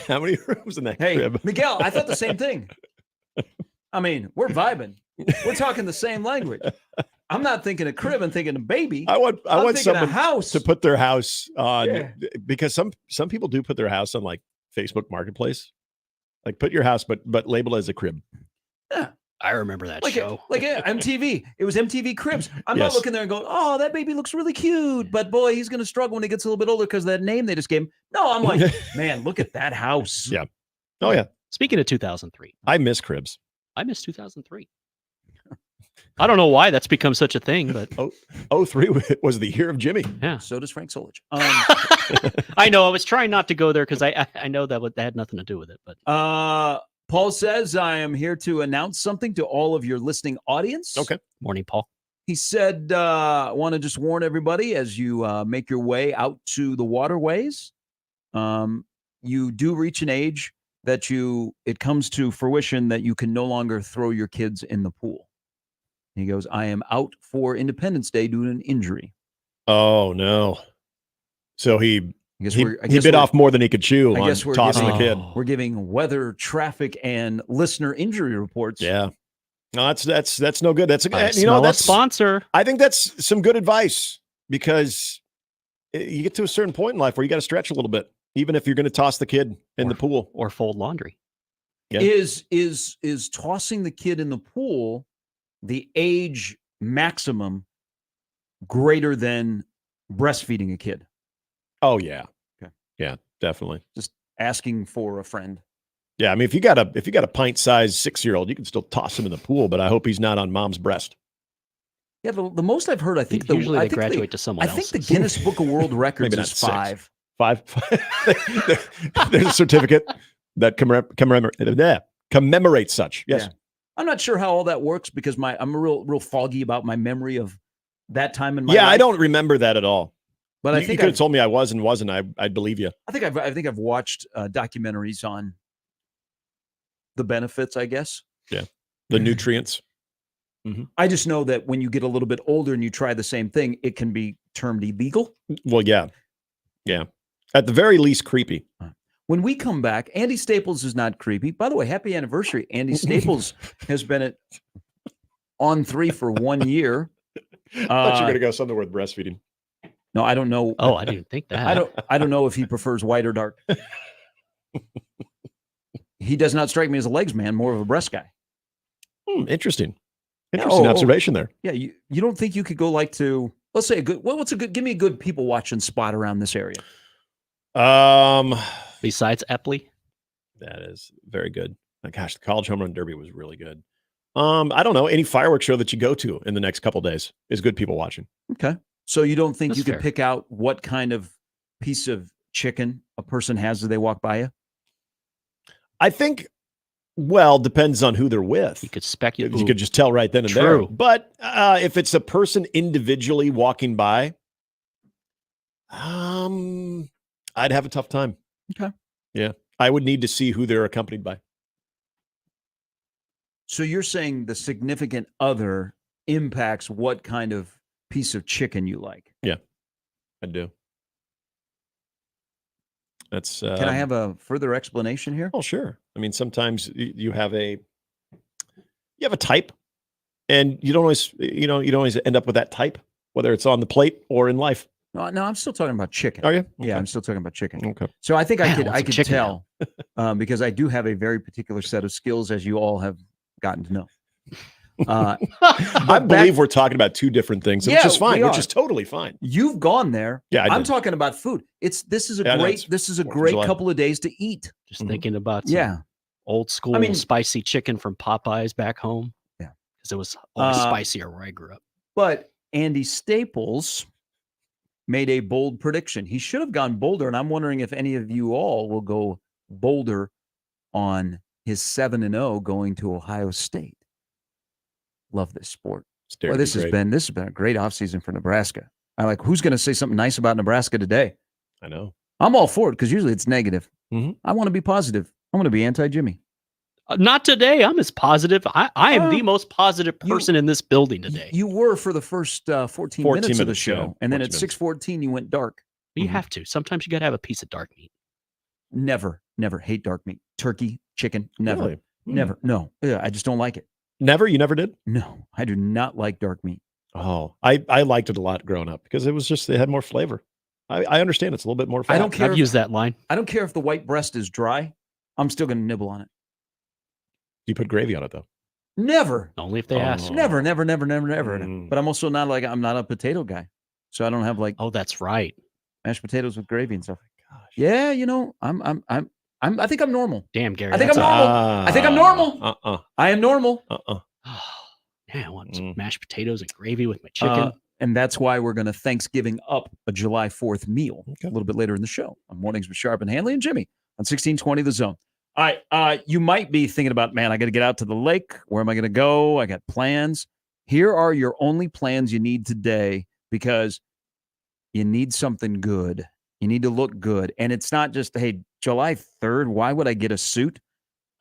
How many rooms in that crib? Miguel, I thought the same thing. I mean, we're vibing. We're talking the same language. I'm not thinking a crib. I'm thinking a baby. I want someone a house to put their house on because some people do put their house on like Facebook Marketplace. Like put your house, but label it as a crib. Yeah. I remember that show. MTV. It was MTV Cribs. I'm not looking there and going, oh, that baby looks really cute. But boy, he's going to struggle when he gets a little bit older because of that name they just gave him. No, I'm like, man, look at that house. Yeah. Oh, yeah. Speaking of 2003. I miss Cribs. I miss 2003. I don't know why that's become such a thing, but 03 was the year of Jimmy. Yeah. So does Frank Solich. I know. I was trying not to go there because I know that had nothing to do with it. But Paul says, I am here to announce something to all of your listening audience. Okay. Morning, Paul. He said, I want to just warn everybody as you make your way out to the waterways, you do reach an age that it comes to fruition that you can no longer throw your kids in the pool. He goes, I am out for Independence Day due to an injury. Oh, no. So he bit off more than he could chew on tossing the kid. We're giving weather, traffic, and listener injury reports. Yeah. No, that's no good. That's I you smell know a that's sponsor. I think that's some good advice because you get to a certain point in life where you got to stretch a little bit, even if you're going to toss the kid in the pool or fold laundry. Yeah. Is tossing the kid in the pool the age maximum greater than breastfeeding a kid? Oh yeah. Okay. Yeah, definitely. Just asking for a friend. Yeah, I mean, if you got a pint-sized 6-year-old, you can still toss him in the pool, but I hope he's not on mom's breast. Yeah, the most I've heard, I think Usually I they think graduate to someone I think else's. the Guinness Book of World Records Maybe not is 6. 5. 5. There's a certificate that commemorates such. Yes. Yeah. I'm not sure how all that works because I'm real foggy about my memory of that time in my life. I don't remember that at all. But I think you could have told me I was and wasn't. I'd believe you. I think I've watched documentaries on the benefits, I guess. Yeah. The nutrients. Mm-hmm. I just know that when you get a little bit older and you try the same thing, it can be termed illegal. Well, yeah. Yeah. At the very least, creepy. When we come back, Andy Staples is not creepy. By the way, happy anniversary. Andy Staples has been at On 3 for 1 year. I thought you were going to go somewhere with breastfeeding. No, I don't know. Oh, I didn't think that. I don't know if he prefers white or dark. He does not strike me as a legs man, more of a breast guy. Interesting. Interesting observation there. Yeah, you don't think you could go to, let's say give me a good people watching spot around this area. Besides Epley? That is very good. My gosh, the College Home Run Derby was really good. I don't know. Any fireworks show that you go to in the next couple days is good people watching. Okay. So you don't think That's you could fair. pick out what kind of piece of chicken a person has as they walk by you? I think, well, depends on who they're with. You could speculate. You could just tell right then and there. True. But if it's a person individually walking by, I'd have a tough time. Okay. Yeah. I would need to see who they're accompanied by. So you're saying the significant other impacts what kind of piece of chicken you like? Yeah, I do. That's. Can I have a further explanation here? Oh, sure. I mean, sometimes you have a type, and you don't always end up with that type, whether it's on the plate or in life. No, I'm still talking about chicken. Are you? Yeah, I'm still talking about chicken. Okay. So I think I Man, I want could some chicken tell because I do have a very particular set of skills, as you all have gotten to know. I believe we're talking about two different things, which is fine, which is totally fine. You've gone there. Yeah, I'm talking about food. This is a great couple of days to eat. Just thinking about some old school spicy chicken from Popeyes back home. Yeah. Because it was always spicier where I grew up. But Andy Staples made a bold prediction. He should have gone bolder, and I'm wondering if any of you all will go bolder on his 7-0 going to Ohio State. Love this sport. Well, this has been a great offseason for Nebraska. Who's going to say something nice about Nebraska today? I know. I'm all for it because usually it's negative. Mm-hmm. I want to be positive. I'm going to be anti-Jimmy. Not today. I'm as positive. I am the most positive person in this building today. You were for the first 14 minutes of the show. And then at 6:14, you went dark. You have to. Sometimes you got to have a piece of dark meat. Never hate dark meat. Turkey, chicken, never. Really? Never. No. Yeah, I just don't like it. Never? You never did? No, I do not like dark meat. Oh, I liked it a lot growing up because it had more flavor. I understand it's a little bit more fat. I don't care. I've used that line. I don't care if the white breast is dry. I'm still going to nibble on it. You put gravy on it though. Never. Only if they ask. Never. But I'm also not I'm not a potato guy, so I don't have Oh, that's right. mashed potatoes with gravy and stuff. Gosh. Yeah, I think I'm normal. Damn, Gary. I think I'm normal. I think I'm normal. I am normal. Man, I want some mashed potatoes and gravy with my chicken. And that's why we're going to Thanksgiving up a July 4th meal a little bit later in the show. On Mornings with Sharp and Handley and Jimmy on 1620 The Zone. All right. You might be thinking about, man, I got to get out to the lake. Where am I going to go? I got plans. Here are your only plans you need today because you need something good. You need to look good. And it's not just, hey, July 3rd, why would I get a suit?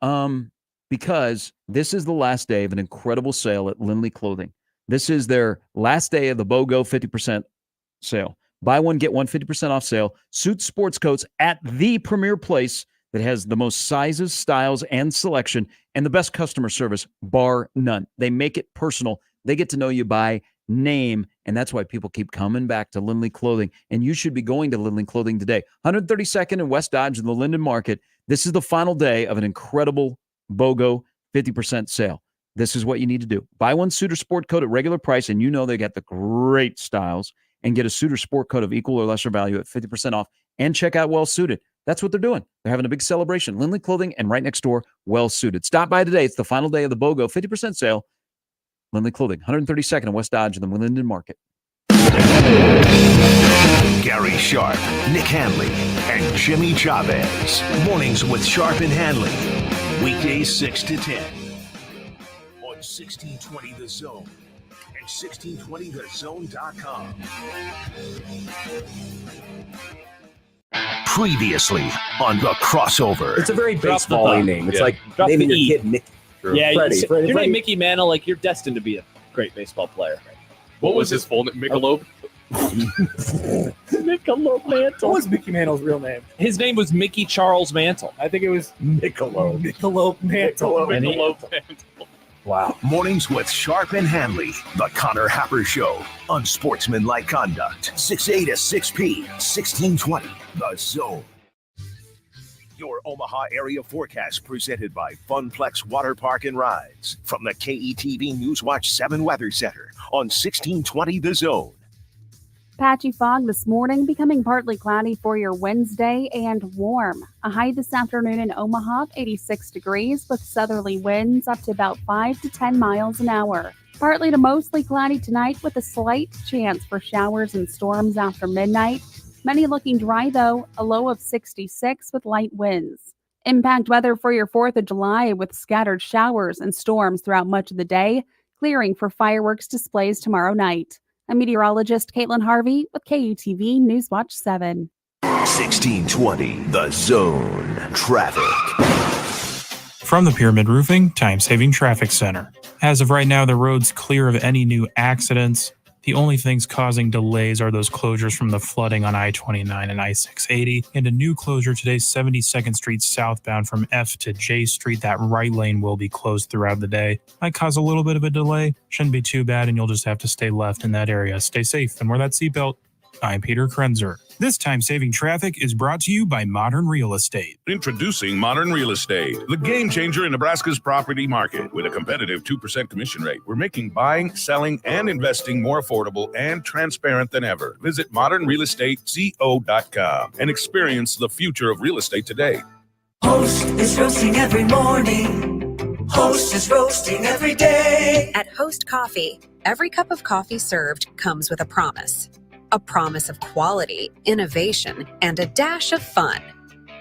Because this is the last day of an incredible sale at Lindley Clothing. This is their last day of the BOGO 50% sale. Buy one, get one 50% off sale. Suits, sports coats at the premier place that has the most sizes, styles, and selection, and the best customer service, bar none. They make it personal. They get to know you by name, and that's why people keep coming back to Lindley Clothing, and you should be going to Lindley Clothing today. 132nd and West Dodge in the Linden Market. This is the final day of an incredible BOGO 50% sale. This is what you need to do. Buy one suit or sport coat at regular price, and you know they got the great styles, and get a suit or sport coat of equal or lesser value at 50% off, and check out Well Suited. That's what they're doing. They're having a big celebration. Lindley Clothing, and right next door, Well Suited. Stop by today. It's the final day of the BOGO 50% sale. Lindley Clothing, 132nd and West Dodge in the Linden Market. Gary Sharp, Nick Handley, and Jimmy Chavez. Mornings with Sharp and Handley. Weekdays 6 to 10. On 1620 The Zone and 1620thezone.com. Previously on The Crossover. It's a very baseball-y name. It's like naming your kid Mickey. Yeah, Freddie. Your name Mickey Mantle, like you're destined to be a great baseball player. What was his full name? Michelob? Michelob Mantle. What was Mickey Mantle's real name? His name was Mickey Charles Mantle. I think it was Michelob. Michelob Mantle. Michelob Mantle. Wow. Mornings with Sharp and Handley. The Connor Happer Show. Unsportsmanlike conduct. 6A to 6P. 1620. The Zone. Your Omaha area forecast presented by Funplex Water Park and Rides from the KETV Newswatch 7 Weather Center on 1620 The Zone. Patchy fog this morning, becoming partly cloudy for your Wednesday and warm. A high this afternoon in Omaha of 86 degrees with southerly winds up to about 5 to 10 miles an hour. Partly to mostly cloudy tonight with a slight chance for showers and storms after midnight. Many looking dry, though, a low of 66 with light winds. Impact weather for your 4th of July with scattered showers and storms throughout much of the day, clearing for fireworks displays tomorrow night. I'm meteorologist Caitlin Harvey with KUTV Newswatch 7. 1620 The Zone. Traffic. From the Pyramid Roofing Time-Saving Traffic Center. As of right now, the road's clear of any new accidents. The only things causing delays are those closures from the flooding on I-29 and I-680, and a new closure today, 72nd Street southbound from F to J Street. That right lane will be closed throughout the day. Might cause a little bit of a delay. Shouldn't be too bad, and you'll just have to stay left in that area. Stay safe and wear that seatbelt. I'm Peter Krenzer. This time-saving traffic is brought to you by Modern Real Estate. Introducing Modern Real Estate, the game changer in Nebraska's property market. With a competitive 2% commission rate, we're making buying, selling, and investing more affordable and transparent than ever. Visit modernrealestateco.com and experience the future of real estate today. Host is roasting every morning. Host is roasting every day. At Host Coffee, every cup of coffee served comes with a promise. A promise of quality, innovation, and a dash of fun,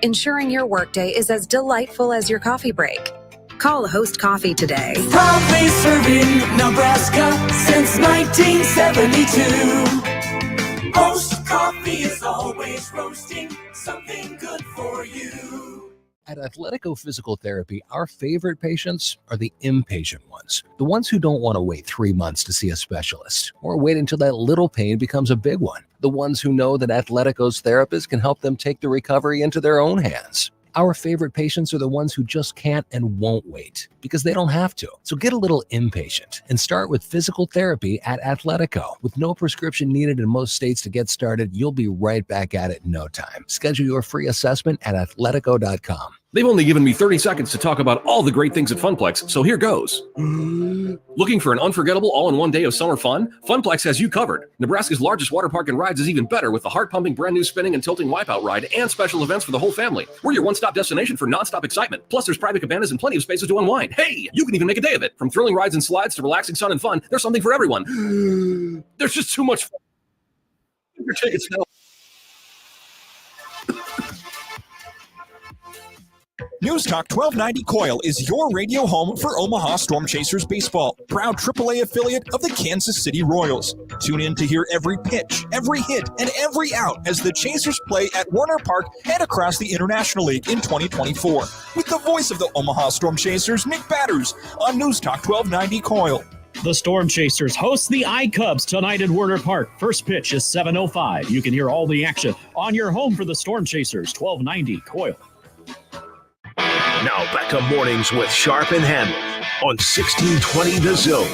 ensuring your workday is as delightful as your coffee break. Call Host Coffee today. Proudly serving Nebraska since 1972. Host Coffee is always roasting something good for you. At Athletico Physical Therapy, our favorite patients are the impatient ones. The ones who don't want to wait 3 months to see a specialist or wait until that little pain becomes a big one. The ones who know that Athletico's therapist can help them take the recovery into their own hands. Our favorite patients are the ones who just can't and won't wait because they don't have to. So get a little impatient and start with physical therapy at Athletico. With no prescription needed in most states to get started, you'll be right back at it in no time. Schedule your free assessment at athletico.com. They've only given me 30 seconds to talk about all the great things at Funplex, so here goes. Looking for an unforgettable all-in-one day of summer fun? Funplex has you covered. Nebraska's largest water park and rides is even better with the heart-pumping brand new spinning and tilting wipeout ride and special events for the whole family. We're your one-stop destination for non-stop excitement. Plus, there's private cabanas and plenty of spaces to unwind. Hey, you can even make a day of it. From thrilling rides and slides to relaxing sun and fun, there's something for everyone. There's just too much fun. Your tickets now. News Talk 1290 Coil is your radio home for Omaha Storm Chasers baseball, proud AAA affiliate of the Kansas City Royals. Tune in to hear every pitch, every hit, and every out as the Chasers play at Warner Park and across the International League in 2024. With the voice of the Omaha Storm Chasers, Nick Batters, on News Talk 1290 Coil. The Storm Chasers host the I-Cubs tonight at Warner Park. First pitch is 7:05. You can hear all the action on your home for the Storm Chasers, 1290 Coil. Now back to Mornings with Sharp and Handley on 1620 The Zone.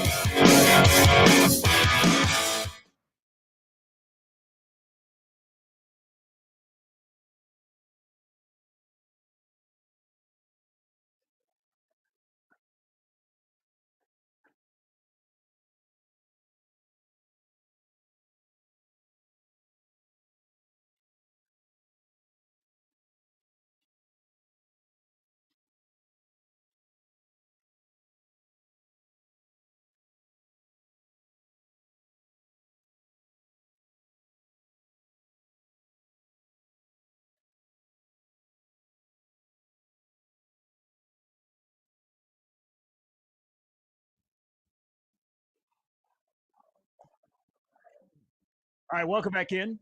All right, welcome back in.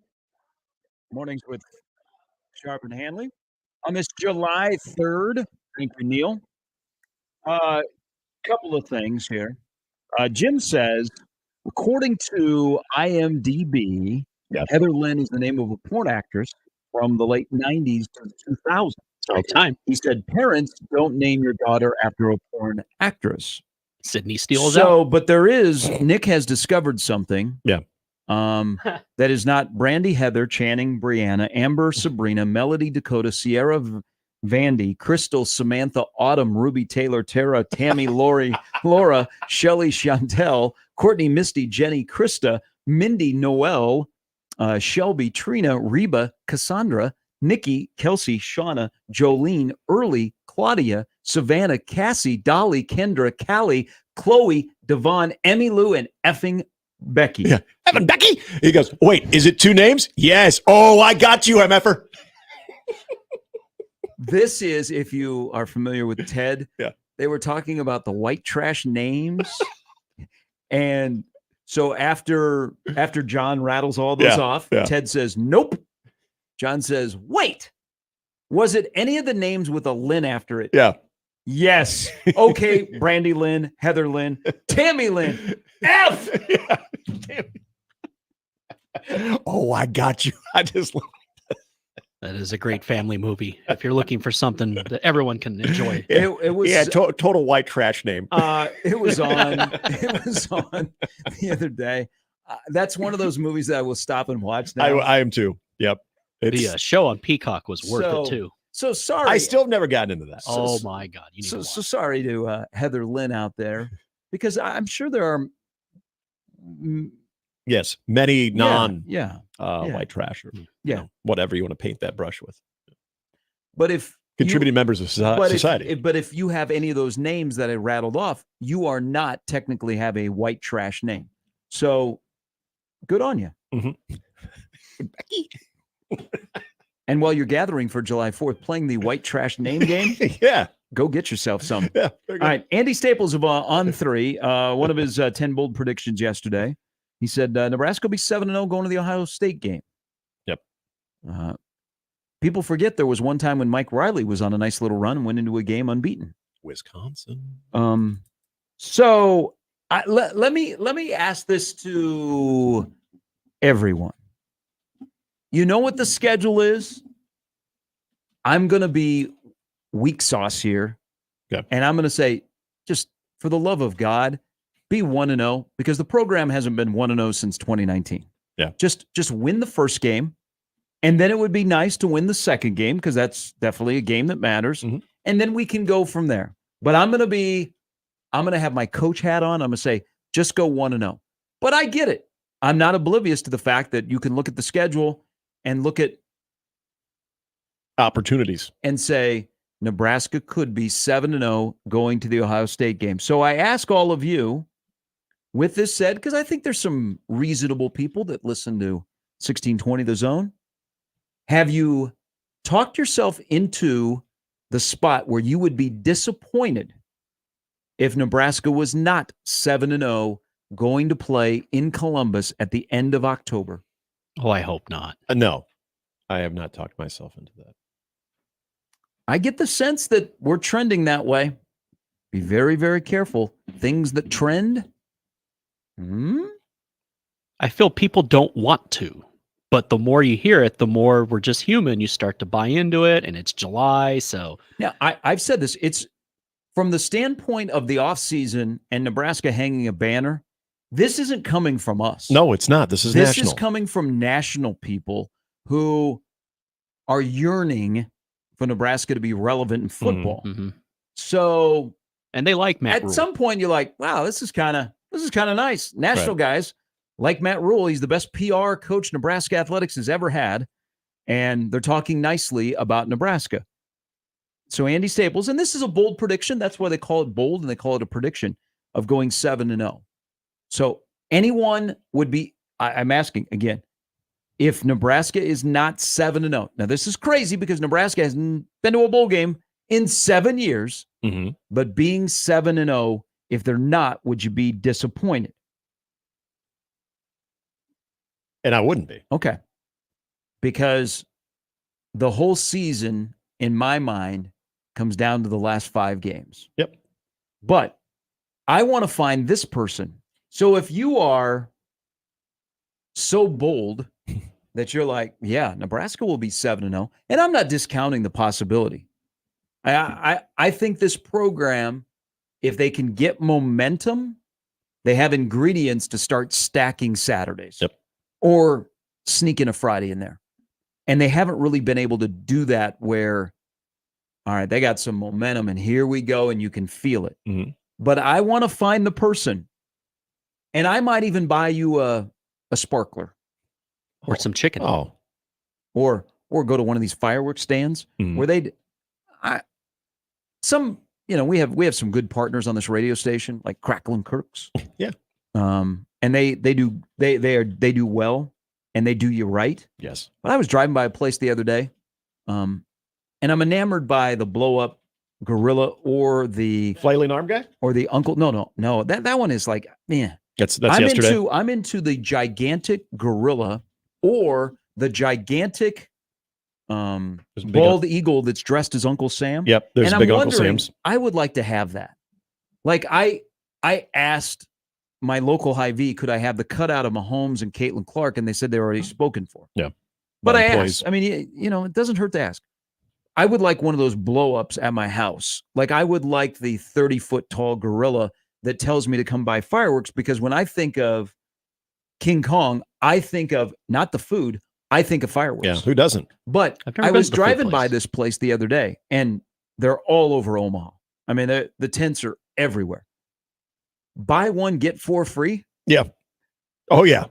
Mornings with Sharp and Handley on this July 3rd. Thank you, Neil. Couple of things here. Jim says, according to IMDb, Heather Lynn is the name of a porn actress from the late 90s to the 2000s. All time. He said, parents don't name your daughter after a porn actress. Sydney Steele is So, out. but there is, Nick has discovered something. Yeah. That is not Brandy, Heather, Channing, Brianna, Amber, Sabrina, Melody, Dakota, Sierra, Vandy, Crystal, Samantha, Autumn, Ruby, Taylor, Tara, Tammy, Lori, Laura, Shelly, Chantel, Courtney, Misty, Jenny, Krista, Mindy, Noelle, Shelby, Trina, Reba, Cassandra, Nikki, Kelsey, Shauna, Jolene, Early, Claudia, Savannah, Cassie, Dolly, Kendra, Callie, Chloe, Devon, Emmy Lou, and effing Becky. Yeah. Evan Becky. He goes, wait, is it two names? Yes. Oh, I got you, MFer. This is, if you are familiar with Ted, they were talking about the white trash names. And so after John rattles all those off, Ted says, nope. John says, wait, was it any of the names with a Lynn after it? Yeah. Yes. Okay, Brandy Lynn, Heather Lynn, Tammy Lynn, F. Oh, I got you. I just That is a great family movie. If you're looking for something that everyone can enjoy. It was total white trash name. It was on the other day. That's one of those movies that I will stop and watch now. I am too. Yep. The show on Peacock was worth it too. So sorry. I still have never gotten into that. Oh my God. You need So, to so sorry to Heather Lynn out there, because I'm sure there are yes, many non white trash or whatever you want to paint that brush with. But if contributing members of society. But if you have any of those names that I rattled off, you are not technically have a white trash name. So good on you. Becky. And while you're gathering for July 4th, playing the white trash name game, go get yourself some. Yeah. All right. Andy Staples of On 3, one of his 10 bold predictions yesterday. He said Nebraska will be 7-0 going to the Ohio State game. Yep. People forget there was one time when Mike Riley was on a nice little run and went into a game unbeaten. Wisconsin. So let me ask this to everyone. You know what the schedule is? I'm going to be weak sauce here. And I'm going to say, just for the love of God, be 1-0, because the program hasn't been 1-0 since 2019. Yeah. Just win the first game. And then it would be nice to win the second game, because that's definitely a game that matters. And then we can go from there. But I'm going to have my coach hat on. I'm going to say, just go 1-0. But I get it. I'm not oblivious to the fact that you can look at the schedule and look at opportunities and say Nebraska could be 7-0 going to the Ohio State game. So I ask all of you, with this said, because I think there's some reasonable people that listen to 1620 The Zone. Have you talked yourself into the spot where you would be disappointed if Nebraska was not 7-0 going to play in Columbus at the end of October? Oh, I hope not. No, I have not talked myself into that. I get the sense that we're trending that way. Be very, very careful. Things that trend. I feel people don't want to. But the more you hear it, the more we're just human. You start to buy into it, and it's July. So now I've said this. It's from the standpoint of the offseason and Nebraska hanging a banner. This isn't coming from us. No, it's not. This is This national. is coming from national people who are yearning for Nebraska to be relevant in football. Mm-hmm. So, and they like Matt at Rule. some point, you're like, wow, this is kind of nice. National Right. guys like Matt Rule. He's the best PR coach Nebraska athletics has ever had, and they're talking nicely about Nebraska. So Andy Staples, and this is a bold prediction. That's why they call it bold, and they call it a prediction of going 7-0. So anyone would be. I'm asking again. If Nebraska is not 7-0, now this is crazy because Nebraska hasn't been to a bowl game in 7 years, but being 7-0, if they're not, would you be disappointed? And I wouldn't be. Okay. Because the whole season, in my mind, comes down to the last 5 games. Yep. But I want to find this person. So if you are so bold that you're like, yeah, Nebraska will be 7-0. And I'm not discounting the possibility. I think this program, if they can get momentum, they have ingredients to start stacking Saturdays. Yep. Or sneaking a Friday in there. And they haven't really been able to do that where, all right, they got some momentum and here we go and you can feel it. Mm-hmm. But I want to find the person. And I might even buy you a sparkler. Or some chicken. Oh. Or go to one of these fireworks stands where we have some good partners on this radio station, like Cracklin' Kirk's. Yeah. And they do well and they do you right. Yes. But I was driving by a place the other day, and I'm enamored by the blow up gorilla or the flailing arm guy or the uncle. No. That one is like, man. That's yesterday. I'm into the gigantic gorilla or the gigantic bald eagle that's dressed as Uncle Sam. Yep, there's and big I'm Uncle wondering, Sam's. I would like to have that. Like I asked my local Hy-Vee, could I have the cutout of Mahomes and Caitlin Clark, and they said they were already spoken for. Yeah, but I asked. I mean, it doesn't hurt to ask. I would like one of those blow-ups at my house. Like I would like the 30-foot tall gorilla that tells me to come buy fireworks, because when I think of King Kong, I think of not the food, I think of fireworks. Yeah, who doesn't? But I was driving by this place the other day, and they're all over Omaha. I mean, the tents are everywhere. Buy one, get 4 free? Yeah. Oh, yeah.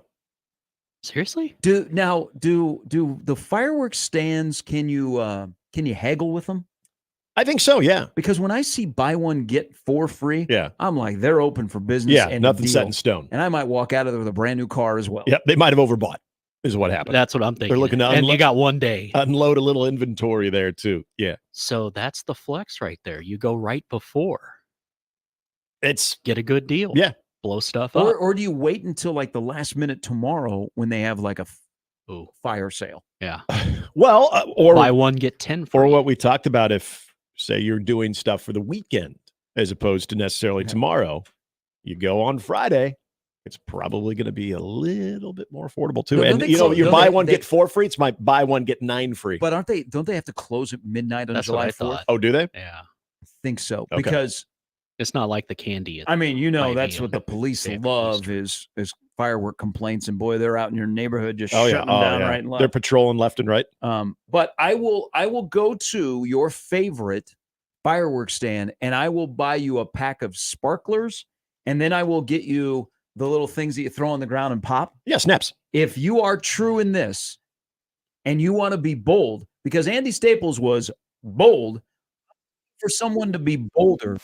Seriously? Do the fireworks stands, can you haggle with them? I think so, yeah. Because when I see buy one, get 4 free, yeah, I'm like, they're open for business. Yeah, and nothing deal. set in stone. And I might walk out of there with a brand new car as well. Yep, they might have overbought, is what happened. That's what I'm thinking. They're looking to and you got one day. Unload a little inventory there, too. Yeah. So that's the flex right there. You go right before. It's get a good deal. Yeah. Blow stuff up. Or do you wait until like the last minute tomorrow when they have like a fire sale? Yeah. Well, or buy one, get 10 free. Or what we talked about, if, say, you're doing stuff for the weekend as opposed to necessarily tomorrow, you go on Friday, it's probably going to be a little bit more affordable, too. And, you buy one, get 4 free. It's my buy one, get 9 free. But don't they have to close at midnight on July 4th? Oh, do they? Yeah. I think so. Okay. Because it's not like the candy. I mean, that's what the police love is firework complaints, and boy, they're out in your neighborhood just shutting them down right and left. They're patrolling left and right. But I will go to your favorite fireworks stand, and I will buy you a pack of sparklers, and then I will get you the little things that you throw on the ground and pop. Yeah, snaps. If you are true in this, and you want to be bold, because Andy Staples was bold, for someone to be bolder,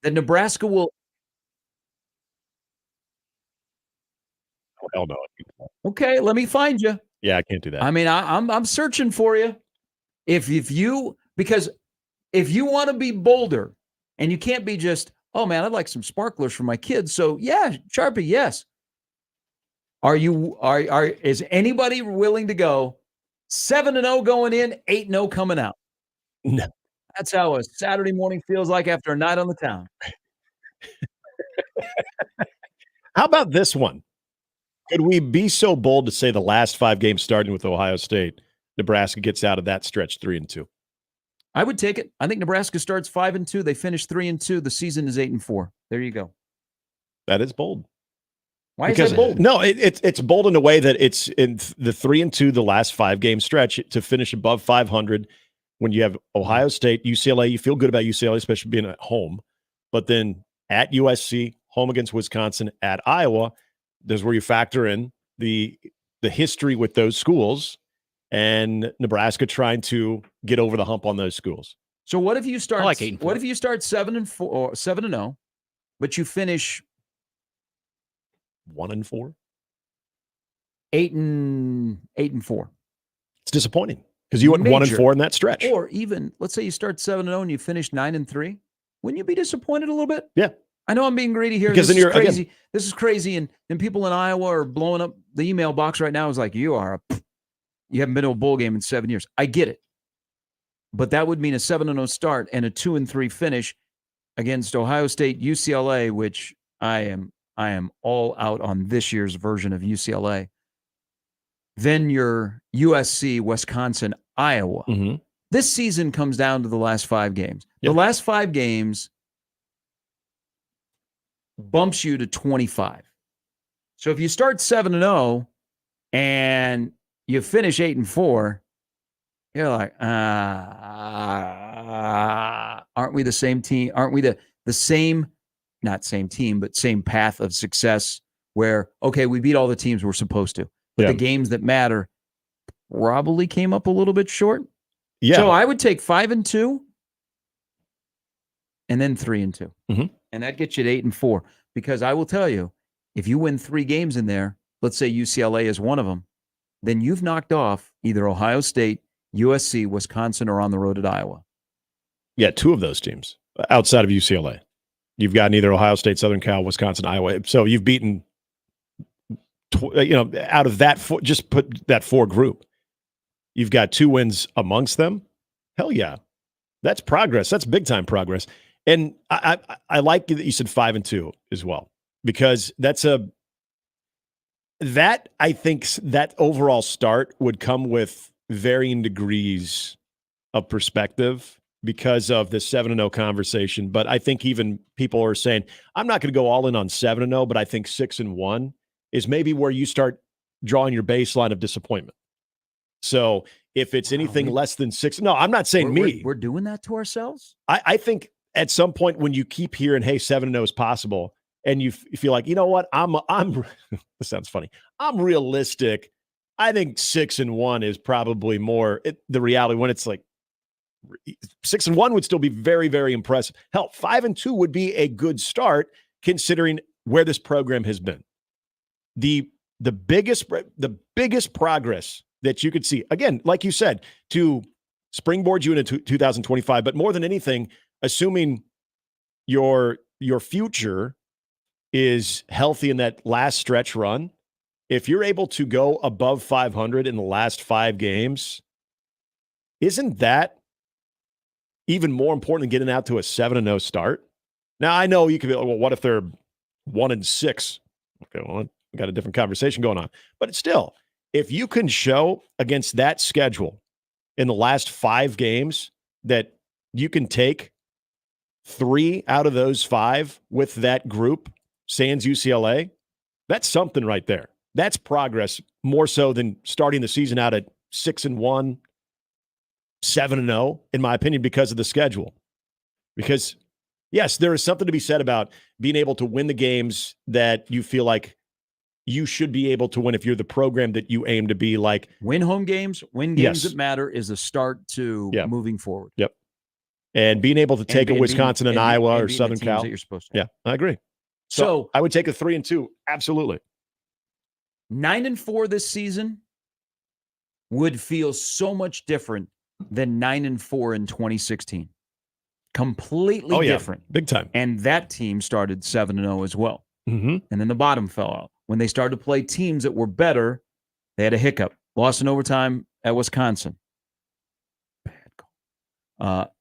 that Nebraska will. Oh, hell no. Okay, let me find you. Yeah, I can't do that. I mean, I'm searching for you. Because if you want to be bolder, and you can't be just, oh man, I'd like some sparklers for my kids. So yeah, Sharpie, yes. Is anybody willing to go 7-0 going in, 8-0 coming out? No. That's how a Saturday morning feels like after a night on the town. How about this one? Could we be so bold to say the last 5 games starting with Ohio State, Nebraska gets out of that stretch 3-2? I would take it. I think Nebraska starts 5-2. They finish 3-2. The season is 8-4. There you go. That is bold. Why is that bold? No, it's bold in a way that it's in the 3-2, the last 5 game stretch to finish above 500. When you have Ohio State, UCLA, you feel good about UCLA, especially being at home. But then at USC, home against Wisconsin, at Iowa, there's where you factor in the history with those schools and Nebraska trying to get over the hump on those schools. So what if you start? I like 8-4. What if you start 7-4 or 7-0, but you finish 1-4, 8-4? It's disappointing because you went 1-4 in that stretch. Or even let's say you start 7-0 and you finish 9-3. Wouldn't you be disappointed a little bit? Yeah. I know I'm being greedy here. Because this then is you're crazy. again, This is crazy, and people in Iowa are blowing up the email box right now. Is like you haven't been to a bowl game in 7 years. I get it, but that would mean a 7-0 start and a 2-3 finish against Ohio State, UCLA, which I am all out on this year's version of UCLA. Then your USC, Wisconsin, Iowa. Mm-hmm. This season comes down to the last 5 games. Yep. The last 5 games bumps you to 25. So if you start 7-0 and you finish 8-4, you're like, aren't we the same team? Aren't we the same, not same team, but same path of success where, okay, we beat all the teams we're supposed to. But the games that matter probably came up a little bit short. Yeah. So I would take 5-2 and then 3-2. Mm-hmm. And that gets you to 8-4. Because I will tell you, if you win 3 games in there, let's say UCLA is one of them, then you've knocked off either Ohio State, USC, Wisconsin, or on the road at Iowa. Yeah, 2 of those teams outside of UCLA. You've gotten either Ohio State, Southern Cal, Wisconsin, Iowa. So you've beaten, out of that, just put that 4 group. You've got 2 wins amongst them. Hell yeah. That's progress. That's big time progress. And I like that you said 5-2 as well, because I think that overall start would come with varying degrees of perspective because of the 7-0 conversation. But I think even people are saying, I'm not going to go all in on 7-0, but I think 6-1 is maybe where you start drawing your baseline of disappointment. So if it's anything less than 6, no, I'm not saying We're doing that to ourselves? I think at some point when you keep hearing, hey, 7-0 is possible, and you feel like, you know what, I'm this sounds funny. I'm realistic. I think 6-1 is probably more the reality when it's like 6-1 would still be very, very impressive. Hell, 5-2 would be a good start considering where this program has been. The biggest progress that you could see, again, like you said, to springboard you into 2025, but more than anything, assuming your future is healthy in that last stretch run, if you're able to go above 500 in the last 5 games, isn't that even more important than getting out to a 7-0 start? Now, I know you could be like, well, what if they're 1-6? Okay, well, we got a different conversation going on. But still, if you can show against that schedule in the last 5 games that you can take 3 out of those 5 with that group, sans UCLA, that's something right there. That's progress more so than starting the season out at 6-1, 7-0, in my opinion, because of the schedule. Because, yes, there is something to be said about being able to win the games that you feel like you should be able to win if you're the program that you aim to be. Like win home games, win games that matter is a start to moving forward. Yep. And being able to take a Wisconsin and Iowa or Southern Cal. That you're supposed to. Yeah, I agree. So I would take a 3-2. Absolutely. 9-4 this season would feel so much different than 9-4 in 2016. Completely different. Big time. And that team started 7-0 as well. Mm-hmm. And then the bottom fell out. When they started to play teams that were better, they had a hiccup. Lost in overtime at Wisconsin. Bad call.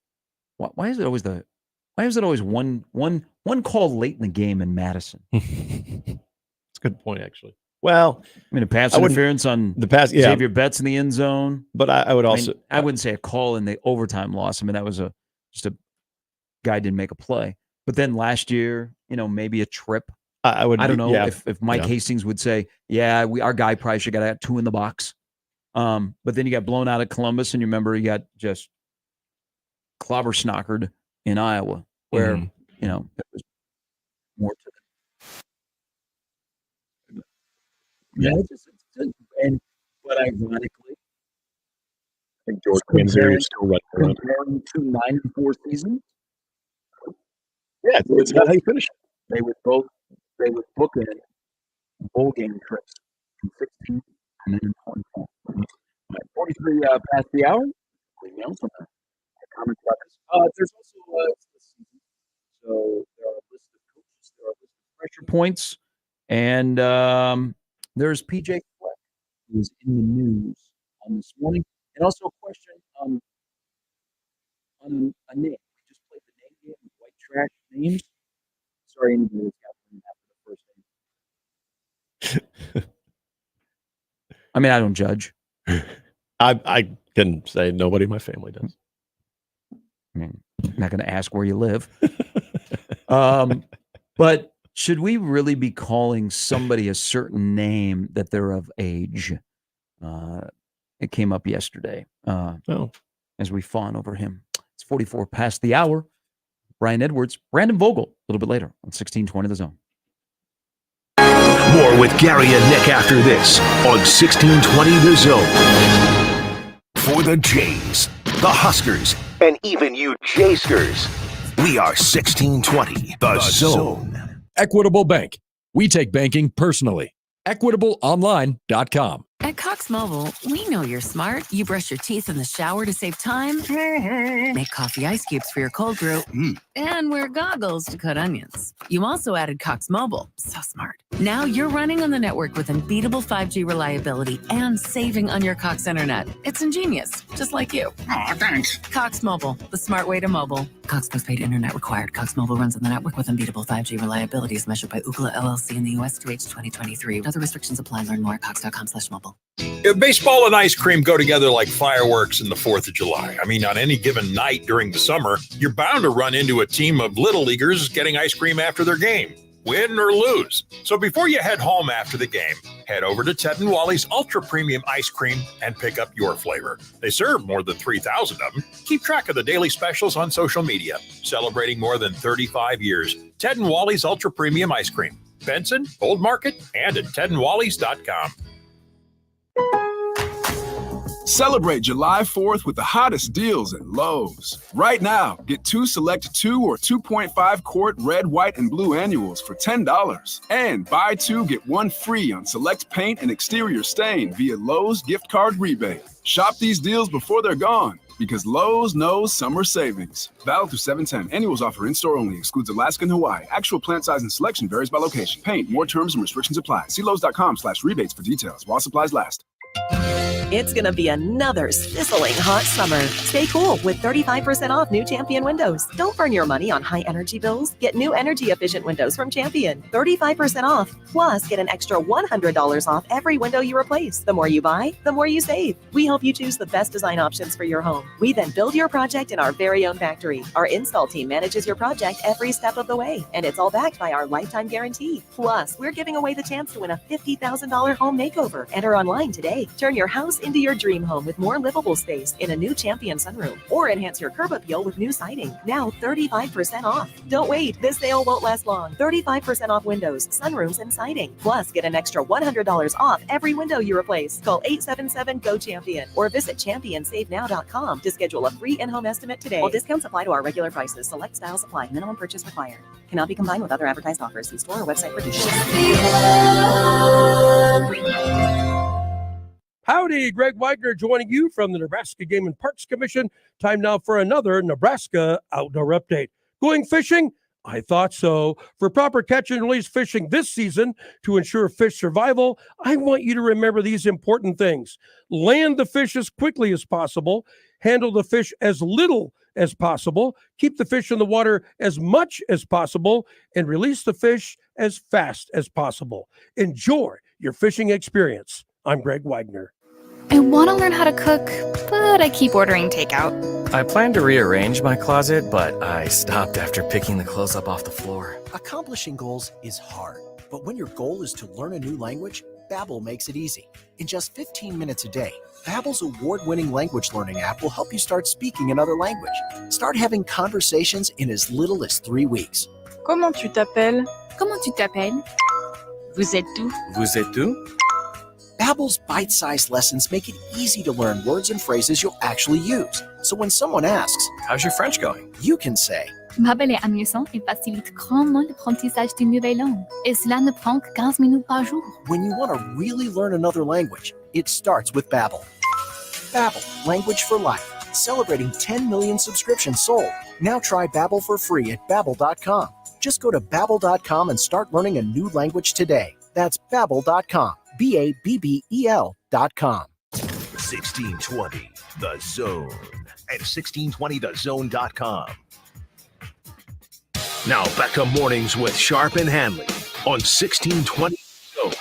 Why is it always one call late in the game in Madison? It's a good point, actually. Well, I mean, a pass I wouldn't- interference on the pass, yeah. Xavier Betts in the end zone. But I would also, I wouldn't say a call in the overtime loss. I mean, that was just a guy didn't make a play. But then last year, maybe a trip. I don't know yeah. if Mike Hastings would say, yeah, our guy probably should have got 2 in the box. But then you got blown out at Columbus, and you remember you got just clobber snockered in Iowa, where it was more to it. Yeah, but ironically, I think George Manzieri is still running around. comparing 2 9-4 seasons. Yeah, it's not how you finish. They would book in bowl game trips from 16 and then 24. 43 past the hour. Anything else on that? Comments about this? There's also the season. So there are a list of coaches, there are a list of pressure points, and there's PJ Fleck, who was in the news on this morning, and also a question on a name. We just played the name game with white trash names. Sorry, anybody that's got them after the first name. I mean, I don't judge. I can say nobody in my family does. I mean, I'm not going to ask where you live. But should we really be calling somebody a certain name that they're of age? It came up yesterday as we fawn over him. It's 44 past the hour. Brian Edwards, Brandon Vogel, a little bit later on 1620 The Zone. More with Gary and Nick after this on 1620 The Zone. For the Jays, the Huskers, and even you Jayskers, we are 1620 The Zone. Equitable Bank. We take banking personally. EquitableOnline.com. At Cox Mobile, we know you're smart. You brush your teeth in the shower to save time, make coffee ice cubes for your cold brew, and wear goggles to cut onions. You also added Cox Mobile. So smart. Now you're running on the network with unbeatable 5G reliability and saving on your Cox internet. It's ingenious, just like you. Aw, thanks. Cox Mobile, the smart way to mobile. Cox postpaid internet required. Cox Mobile runs on the network with unbeatable 5G reliability as measured by Ookla LLC in the U.S. through H 2023. Other restrictions apply. Learn more at cox.com/mobile. If baseball and ice cream go together like fireworks in the 4th of July, I mean, on any given night during the summer, you're bound to run into a team of little leaguers getting ice cream after their game, win or lose. So before you head home after the game, head over to Ted and Wally's Ultra Premium Ice Cream and pick up your flavor. They serve more than 3,000 of them. Keep track of the daily specials on social media. Celebrating more than 35 years. Ted and Wally's Ultra Premium Ice Cream. Benson, Old Market, and at tedandwallys.com. Celebrate July 4th with the hottest deals at Lowe's. Right now, get 2 select 2 or 2.5 quart red, white, and blue annuals for $10. And buy 2, get 1 free on select paint and exterior stain via Lowe's gift card rebate. Shop these deals before they're gone, because Lowe's knows summer savings. Valid through 7/10. Annuals offer in-store only. Excludes Alaska and Hawaii. Actual plant size and selection varies by location. Paint. More terms and restrictions apply. See Lowe's.com/rebates for details while supplies last. It's going to be another sizzling hot summer. Stay cool with 35% off new Champion windows. Don't burn your money on high energy bills. Get new energy efficient windows from Champion. 35% off. Plus, get an extra $100 off every window you replace. The more you buy, the more you save. We help you choose the best design options for your home. We then build your project in our very own factory. Our install team manages your project every step of the way. And it's all backed by our lifetime guarantee. Plus, we're giving away the chance to win a $50,000 home makeover. Enter online today. Turn your house into your dream home with more livable space in a new Champion sunroom, or enhance your curb appeal with new siding. Now 35% off. Don't wait. This sale won't last long. 35% off windows, sunrooms, and siding. Plus, get an extra $100 off every window you replace. Call 877-GO-CHAMPION or visit championsavenow.com to schedule a free in-home estimate today. All discounts apply to our regular prices. Select styles apply. Minimum purchase required. Cannot be combined with other advertised offers. See store or website for details. Howdy, Greg Widener joining you from the Nebraska Game and Parks Commission. Time now for another Nebraska Outdoor Update. Going fishing? I thought so. For proper catch and release fishing this season to ensure fish survival, I want you to remember these important things. Land the fish as quickly as possible. Handle the fish as little as possible. Keep the fish in the water as much as possible. And release the fish as fast as possible. Enjoy your fishing experience. I'm Greg Wagner. I want to learn how to cook, but I keep ordering takeout. I plan to rearrange my closet, but I stopped after picking the clothes up off the floor. Accomplishing goals is hard, but when your goal is to learn a new language, Babbel makes it easy. In just 15 minutes a day, Babbel's award-winning language learning app will help you start speaking another language. Start having conversations in as little as 3 weeks. Comment tu t'appelles? Comment tu t'appelles? Vous êtes où? Vous êtes où? Babbel's bite-sized lessons make it easy to learn words and phrases you'll actually use. So when someone asks, "How's your French going?" you can say, Babbel est amusant et facilite grandement l'apprentissage d'une nouvelle langue. Et cela ne prend que 15 minutes par jour. when you want to really learn another language, it starts with Babbel. Babbel, language for life. Celebrating 10 million subscriptions sold. Now try Babbel for free at Babbel.com. Just go to Babbel.com and start learning a new language today. That's Babbel.com. Babbel.com. 1620 The Zone and 1620thezone.com. Now back to mornings with Sharp and Handley on 1620 The Zone.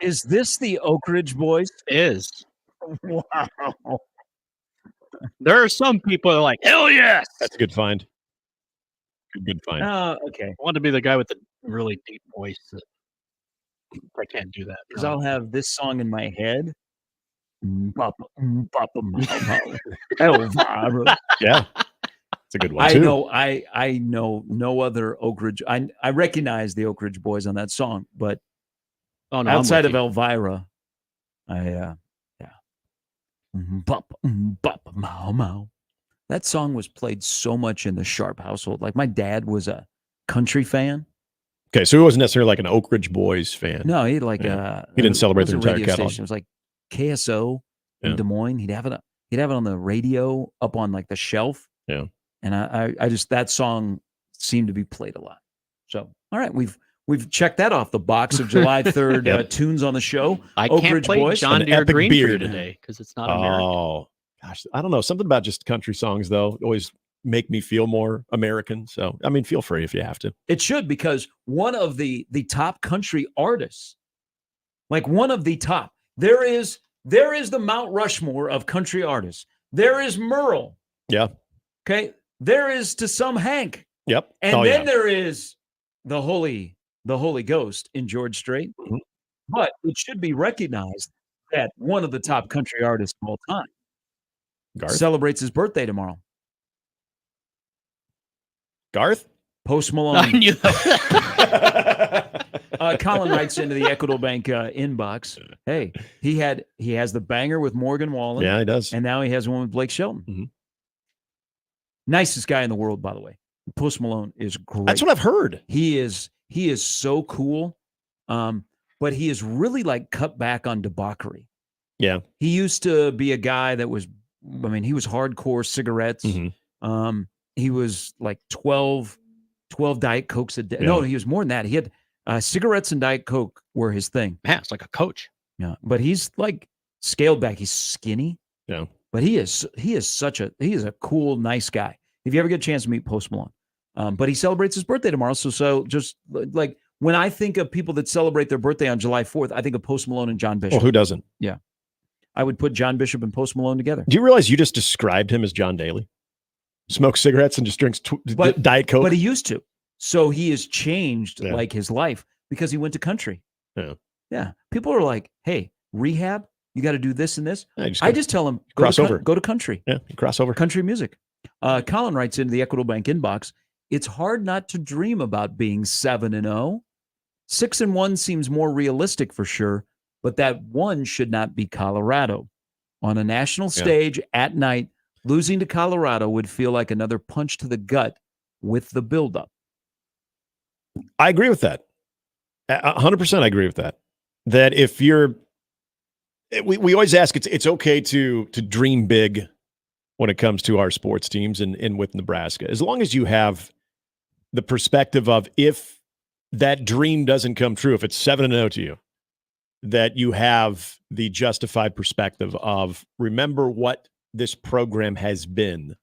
Is this the Oak Ridge Boys? Is. Wow. There are some people that are like, hell yes. That's a good find. Good find. Okay. I want to be the guy with the really deep voice. I can't do that. Because I'll have this song in my head. Elvira. Yeah. It's a good one too. I know no other Oak Ridge. I recognize the Oak Ridge Boys on that song, but outside of Elvira, that song was played so much in the Sharp household. Like my dad was a country fan. Okay, so he wasn't necessarily like an Oak Ridge Boys fan. No, he he didn't celebrate their entire catalog. It was like KSO in Des Moines. He'd have it on the radio up on like the shelf. Yeah. And I just, that song seemed to be played a lot. So, all right, we've checked that off the box of July 3rd tunes on the show. I Oak can't Ridge play Boys. John An Deere epic Green for you beard. today because it's not American. Oh, gosh. I don't know. Something about just country songs, though, always make me feel more American. So, I mean, feel free if you have to. It should, because one of the top country artists, like one of the top, there is the Mount Rushmore of country artists. There is Merle. Yeah. Okay. There is to some Hank. Yep. And then there is the Holy Ghost in George Strait. Mm-hmm. But it should be recognized that one of the top country artists of all time celebrates his birthday tomorrow. Garth? Post Malone. I knew that. Colin writes into the Equitable Bank inbox. Hey, he has the banger with Morgan Wallen. Yeah, he does. And now he has one with Blake Shelton. Mm-hmm. Nicest guy in the world, by the way. Post Malone is great. That's what I've heard. He is so cool. But he is really like cut back on debauchery. Yeah. He used to be a guy that was, he was hardcore cigarettes. Mm-hmm. He was like 12 Diet Cokes a day. Yeah. No, he was more than that. He had cigarettes and Diet Coke were his thing. Man, it's like a coach. Yeah. But he's like scaled back. He's skinny. Yeah. But he is a cool, nice guy. If you ever get a chance to meet Post Malone. But he celebrates his birthday tomorrow. So just like when I think of people that celebrate their birthday on July 4th, I think of Post Malone and John Bishop. Well, who doesn't? Yeah. I would put John Bishop and Post Malone together. Do you realize you just described him as John Daly? Smokes cigarettes and just drinks Diet Coke? But he used to. So he has changed like his life because he went to country. Yeah. Yeah. People are like, hey, rehab, you got to do this and this. Yeah, I just tell them, go to country. Yeah, cross over. Country music. Colin writes into the Equitable Bank inbox, it's hard not to dream about being 7-0. 6-1 seems more realistic for sure, but that one should not be Colorado. On a national stage at night, losing to Colorado would feel like another punch to the gut with the buildup. I agree with that. 100% I agree with that. That if you're, we always ask, it's okay to dream big when it comes to our sports teams and with Nebraska, as long as you have the perspective of if that dream doesn't come true, if it's 7-0 to you, that you have the justified perspective of remember what this program has been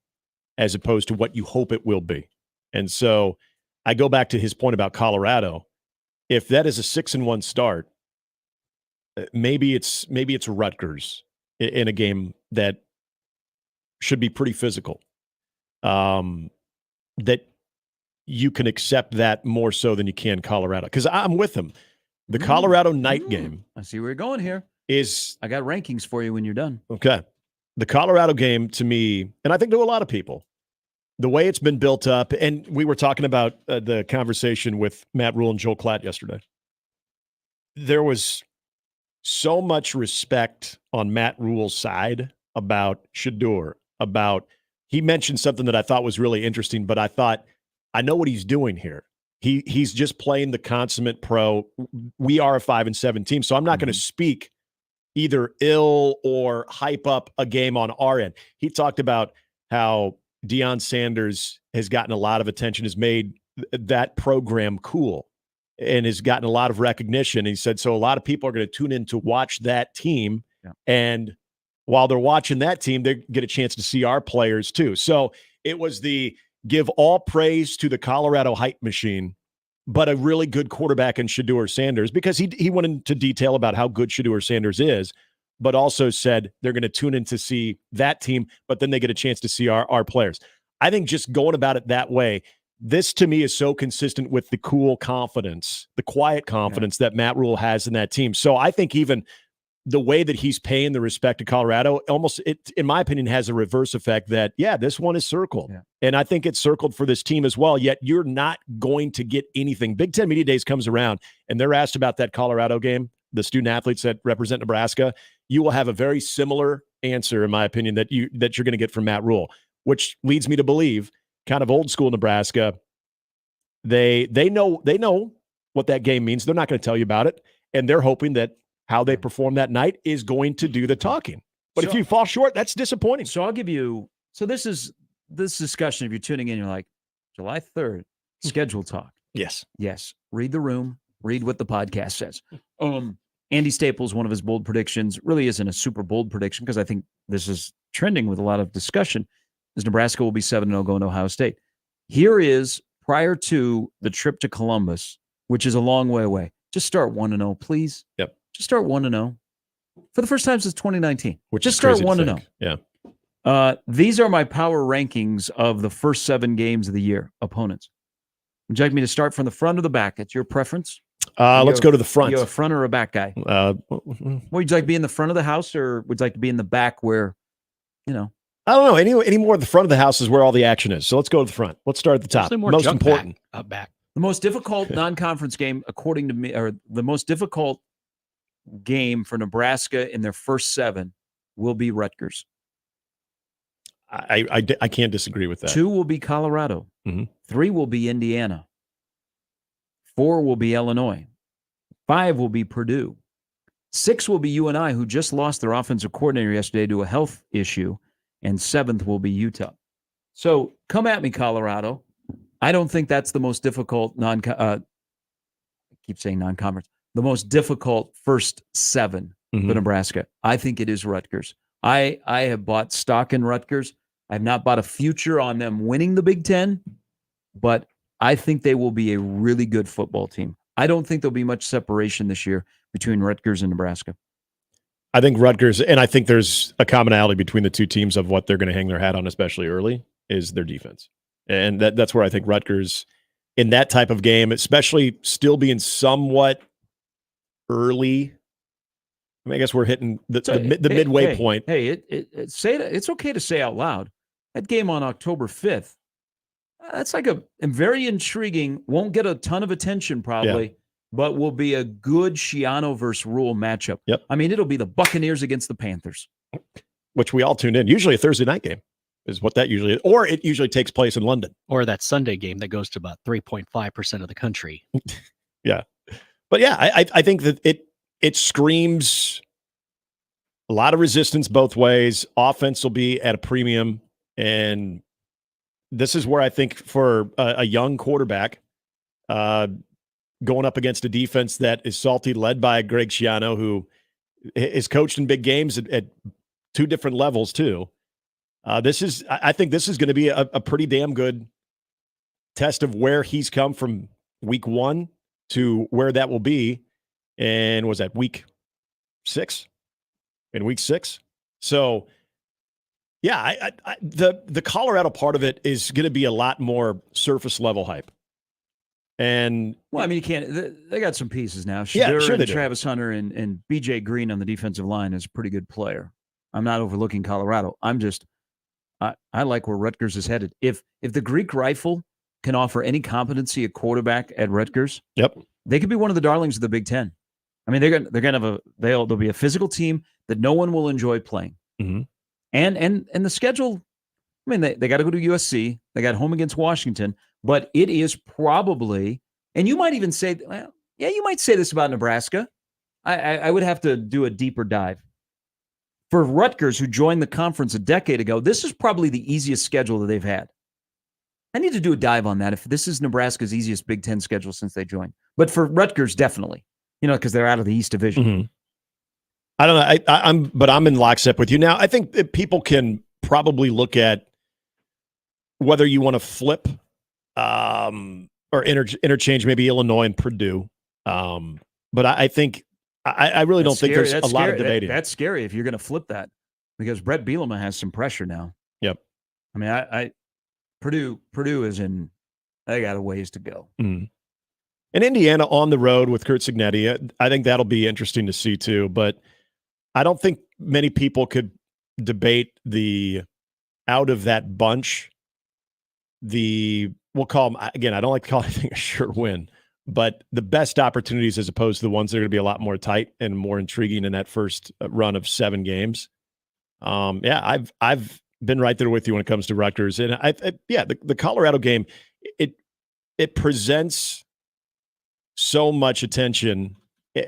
as opposed to what you hope it will be. And so I go back to his point about Colorado. If that is a 6-1 start, maybe it's Rutgers in a game that should be pretty physical. That you can accept that more so than you can Colorado. Because I'm with him. The Colorado night game. I see where you're going here. I got rankings for you when you're done. Okay. The Colorado game, to me, and I think to a lot of people, the way it's been built up, and we were talking about the conversation with Matt Rule and Joel Klatt yesterday. There was so much respect on Matt Rule's side about Shedeur, he mentioned something that I thought was really interesting, but I thought, I know what he's doing here. He's just playing the consummate pro. We are a 5-7 team, so I'm not going to speak either ill or hype up a game on our end. He talked about how Deion Sanders has gotten a lot of attention, has made that program cool, and has gotten a lot of recognition. He said, so a lot of people are going to tune in to watch that team. Yeah. And while they're watching that team, they get a chance to see our players too. So it was the give all praise to the Colorado hype machine, but a really good quarterback in Shedeur Sanders, because he went into detail about how good Shedeur Sanders is, but also said they're going to tune in to see that team, but then they get a chance to see our players. I think just going about it that way, this to me is so consistent with the cool confidence, the quiet confidence that Matt Rule has in that team. So I think even the way that he's paying the respect to Colorado, almost, in my opinion, has a reverse effect that, this one is circled. Yeah. And I think it's circled for this team as well, yet you're not going to get anything. Big Ten Media Days comes around, and they're asked about that Colorado game, the student athletes that represent Nebraska. You will have a very similar answer, in my opinion, that you're going to get from Matt Rule, which leads me to believe, kind of old school Nebraska, they know what that game means. They're not going to tell you about it, and they're hoping that how they perform that night is going to do the talking. But if you fall short, that's disappointing. So I'll give you, this discussion, if you're tuning in, you're like, July 3rd, schedule talk. Yes. Read the room, read what the podcast says. Andy Staples, one of his bold predictions, really isn't a super bold prediction, because I think this is trending with a lot of discussion, is Nebraska will be 7-0 going to Ohio State. Here is, prior to the trip to Columbus, which is a long way away, just start 1-0, please. Yep. Just start 1-0 for the first time since 2019. Which just is start crazy to 1-0. think. Yeah. These are my power rankings of the first 7 games of the year, opponents. Would you like me to start from the front or the back? It's your preference. Let's go to the front. You a front or a back guy? Would you like to be in the front of the house, or would you like to be in the back where, I don't know. Any more at the front of the house is where all the action is. So let's go to the front. Let's start at the top. Most important. Back. The most difficult non-conference game, according to me, or the most difficult game for Nebraska in their first 7 will be Rutgers. I can't disagree with that. 2 will be Colorado. 3 will be Indiana. 4 will be Illinois. 5 will be Purdue. 6 will be UNI, who just lost their offensive coordinator yesterday to a health issue. And 7th will be Utah. So come at me, Colorado. I don't think that's the most difficult I keep saying non-conference. The most difficult first 7 for Nebraska. I think it is Rutgers. I have bought stock in Rutgers. I have not bought a future on them winning the Big Ten, but I think they will be a really good football team. I don't think there'll be much separation this year between Rutgers and Nebraska. I think Rutgers, and I think there's a commonality between the two teams of what they're going to hang their hat on, especially early, is their defense. And that's where I think Rutgers, in that type of game, especially still being somewhat early, I guess we're hitting the midway point. Hey, say that it's okay to say out loud. That game on October 5th, that's like a very intriguing, won't get a ton of attention probably, but will be a good Schiano versus Rule matchup. Yep. I mean, it'll be the Buccaneers against the Panthers. Which we all tuned in. Usually a Thursday night game is what that usually is. Or it usually takes place in London. Or that Sunday game that goes to about 3.5% of the country. Yeah. But yeah, I think that it screams a lot of resistance both ways. Offense will be at a premium. And this is where I think for a young quarterback, going up against a defense that is salty, led by Greg Schiano, who is coached in big games at two different levels too. I think this is going to be a pretty damn good test of where he's come from week 1 to where that will be. And was that week 6? In week 6? So, yeah, the Colorado part of it is going to be a lot more surface level hype. And well, I mean, you can't. They got some pieces now. Yeah, Shadur sure they and do. Travis Hunter and BJ Green on the defensive line is a pretty good player. I'm not overlooking Colorado. I like where Rutgers is headed. If the Greek Rifle can offer any competency at quarterback at Rutgers, yep, they could be one of the darlings of the Big Ten. I mean, they're gonna have they'll be a physical team that no one will enjoy playing. Mm-hmm. And the schedule. I mean, they got to go to USC. They got home against Washington, but it is probably, and you might even say, well, yeah, you might say this about Nebraska. I would have to do a deeper dive. For Rutgers, who joined the conference a decade ago, this is probably the easiest schedule that they've had. I need to do a dive on that if this is Nebraska's easiest Big Ten schedule since they joined. But for Rutgers, definitely, because they're out of the East Division. Mm-hmm. I don't know. I'm in lockstep with you now. I think that people can probably look at whether you want to flip or interchange maybe Illinois and Purdue. But I think I really don't think there's a lot of debating. That's scary if you're going to flip that, because Brett Bielema has some pressure now. Yep. I mean, Purdue is in. They got a ways to go. Mm. And Indiana on the road with Kurt Cignetti, I think that'll be interesting to see too. But I don't think many people could debate the out of that bunch. We'll call them, again, I don't like to call anything a sure win, but the best opportunities as opposed to the ones that are going to be a lot more tight and more intriguing in that first run of 7 games. Yeah, I've been right there with you when it comes to Rutgers. And the Colorado game, it presents so much attention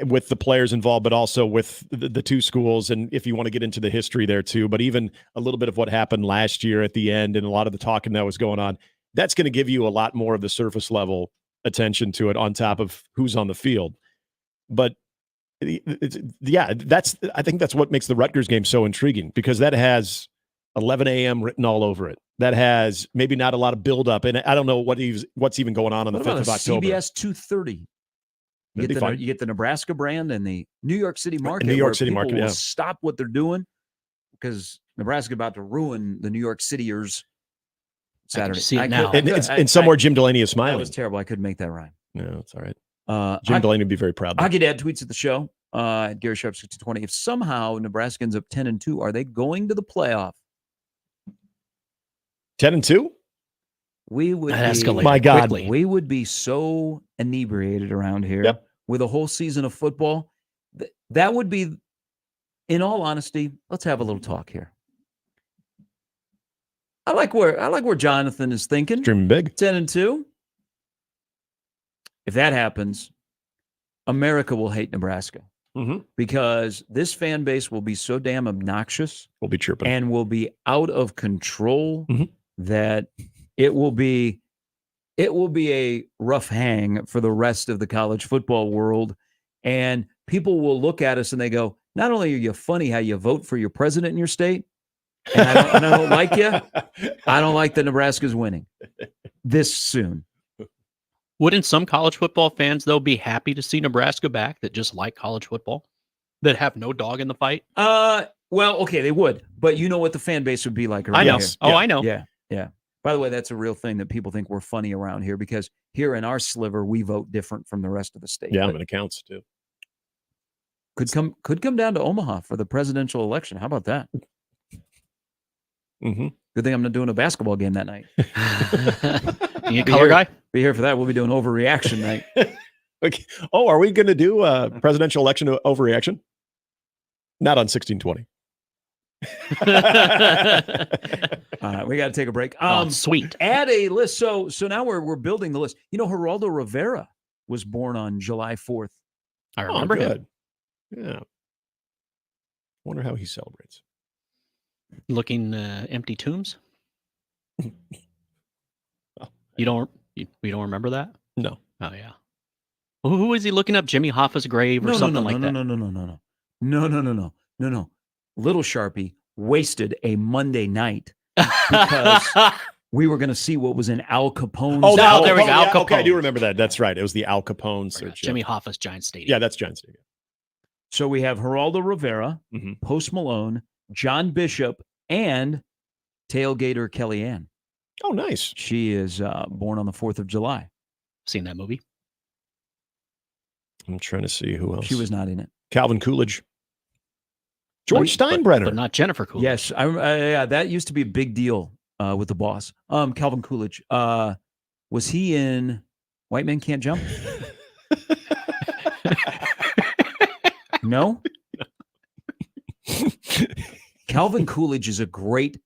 with the players involved, but also with the two schools. And if you want to get into the history there too, but even a little bit of what happened last year at the end and a lot of the talking that was going on, that's going to give you a lot more of the surface level attention to it on top of who's on the field. But I think that's what makes the Rutgers game so intriguing, because that has 11 a.m. written all over it. That has maybe not a lot of buildup. And I don't know what's even going on the 5th of October. CBS 2:30. You get the Nebraska brand and the New York City market. New York City market, will stop what they're doing because Nebraska about to ruin the New York Cityers Saturday. See it now. And somewhere Jim Delaney is smiling. That was terrible. I couldn't make that rhyme. No, it's all right. Jim Delaney would be very proud. Hockey Dad tweets at the show at Gary Sharp 6020. If somehow Nebraska ends up 10-2, are they going to the playoff? 10-2? We would My God. quickly. We would be so inebriated around here with a whole season of football. That would be, in all honesty, let's have a little talk here. I like where Jonathan is thinking. Dreaming big. 10-2. If that happens, America will hate Nebraska. Mm-hmm. Because this fan base will be so damn obnoxious. We'll be chirping. And will be out of control that it will be a rough hang for the rest of the college football world. And people will look at us and they go, not only are you funny how you vote for your president in your state, and I don't like you, I don't like that Nebraska's winning this soon. Wouldn't some college football fans, though, be happy to see Nebraska back that just like college football, that have no dog in the fight? Well, okay, they would. But you know what the fan base would be like around I know. here. I know. Yeah. By the way, that's a real thing that people think we're funny around here, because here in our sliver, we vote different from the rest of the state. Yeah, but it counts too. Could come down to Omaha for the presidential election. How about that? Mm-hmm. Good thing I'm not doing a basketball game that night. You a color guy? Be here for that. We'll be doing overreaction night. Okay. Oh, are we going to do a presidential election overreaction? Not on 1620. We got to take a break. Sweet. Add a list. So now we're building the list. You know, Geraldo Rivera was born on July 4th. I remember him. Yeah. Wonder how he celebrates. Looking empty tombs. You don't remember that? No. Oh yeah. Who is he looking up? Jimmy Hoffa's grave or something like that? No. Little Sharpie wasted a Monday night because we were going to see what was in Al Capone's. Oh, there we go. Al Capone. Okay, I do remember that. That's right. It was the Al Capone search. Jimmy Hoffa's Giant Stadium. Yeah, that's Giant Stadium. So we have Geraldo Rivera, Post Malone, John Bishop, and Tailgater Kellyanne. Oh, nice. She is born on the 4th of July. Seen that movie? I'm trying to see who else. She was not in it. Calvin Coolidge. George Steinbrenner. But not Jennifer Coolidge. Yes, yeah, that used to be a big deal with the boss. Calvin Coolidge. Was he in White Men Can't Jump? No? Calvin Coolidge is a great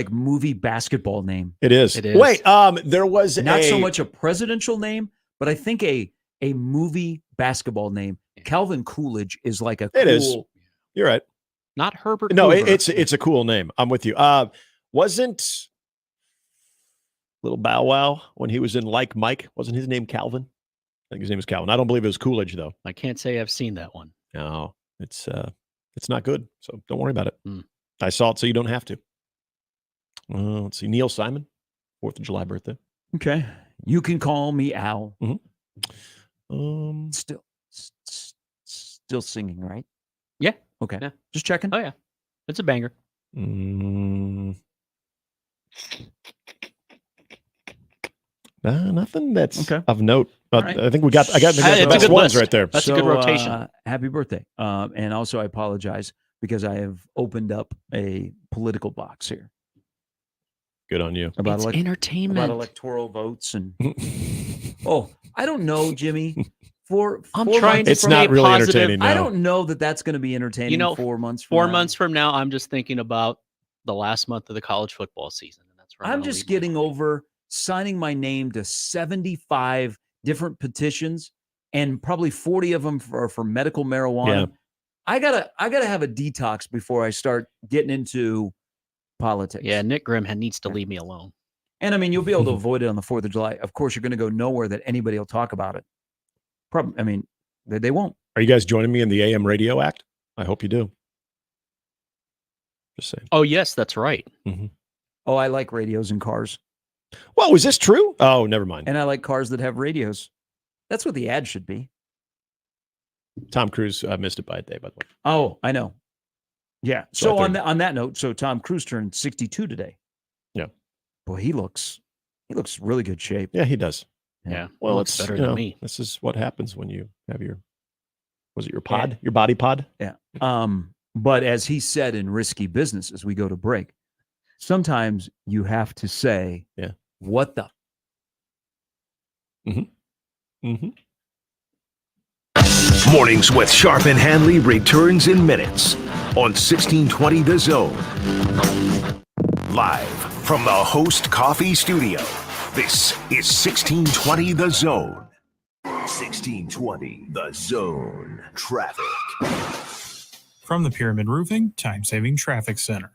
movie basketball name. It is. Wait, there was not so much a presidential name, but I think a movie basketball name. Calvin Coolidge is like a cool. It is. You're right. Not Herbert. No, Hoover. it's a cool name. I'm with you. Wasn't Little Bow Wow when he was in Like Mike? Wasn't his name Calvin? I think his name was Calvin. I don't believe it was Coolidge though. I can't say I've seen that one. No, it's not good. So don't worry about it. I saw it, so you don't have to. Let's see. Neil Simon, 4th of July birthday. Okay, you can call me Al. Still singing, right? Yeah. Okay. Yeah. Just checking. Oh yeah, it's a banger. Nothing that's Okay. of note. But All right. I think I got the It's a best good ones list. right there. That's a good rotation. Happy birthday. And also I apologize because I have opened up a political box here. Good on you. It's entertainment. About electoral votes and I don't know, Jimmy. I'm trying to It's stay not really positive. entertaining. No. I don't know that that's going to be entertaining. You know, 4 months. From 4 now. months from now, I'm just thinking about the last month of the college football season, and that's where I'm gonna just leave getting over signing my name to 75 different petitions, and probably 40 of them for medical marijuana. Yeah. I gotta have a detox before I start getting into politics. Yeah, Nick Grimm needs to leave me alone. And I mean, you'll be able to avoid it on the 4th of July. Of course, you're going to go nowhere that anybody will talk about it. I mean, they won't. Are you guys joining me in the AM Radio Act? I hope you do. Just saying. Oh yes, that's right. Oh, I like radios in cars. Well, was this true? Oh, never mind. And I like cars that have radios. That's what the ad should be. Tom Cruise missed it by a day, by the way. Oh, I know. Yeah. So So I on think- on that note, so Tom Cruise turned 62 today. Yeah. Boy, he looks really good shape. Yeah, he does. Yeah. Well, looks it's better you than know, me. This is what happens when you have your pod, your body pod. Yeah. But as he said in Risky Business, as we go to break, sometimes you have to say, what the? Mornings with Sharp and Handley returns in minutes on 1620 The Zone. Live from the Host Coffee Studio, this is 1620 The Zone. 1620 The Zone. Traffic. From the Pyramid Roofing Time-Saving Traffic Center.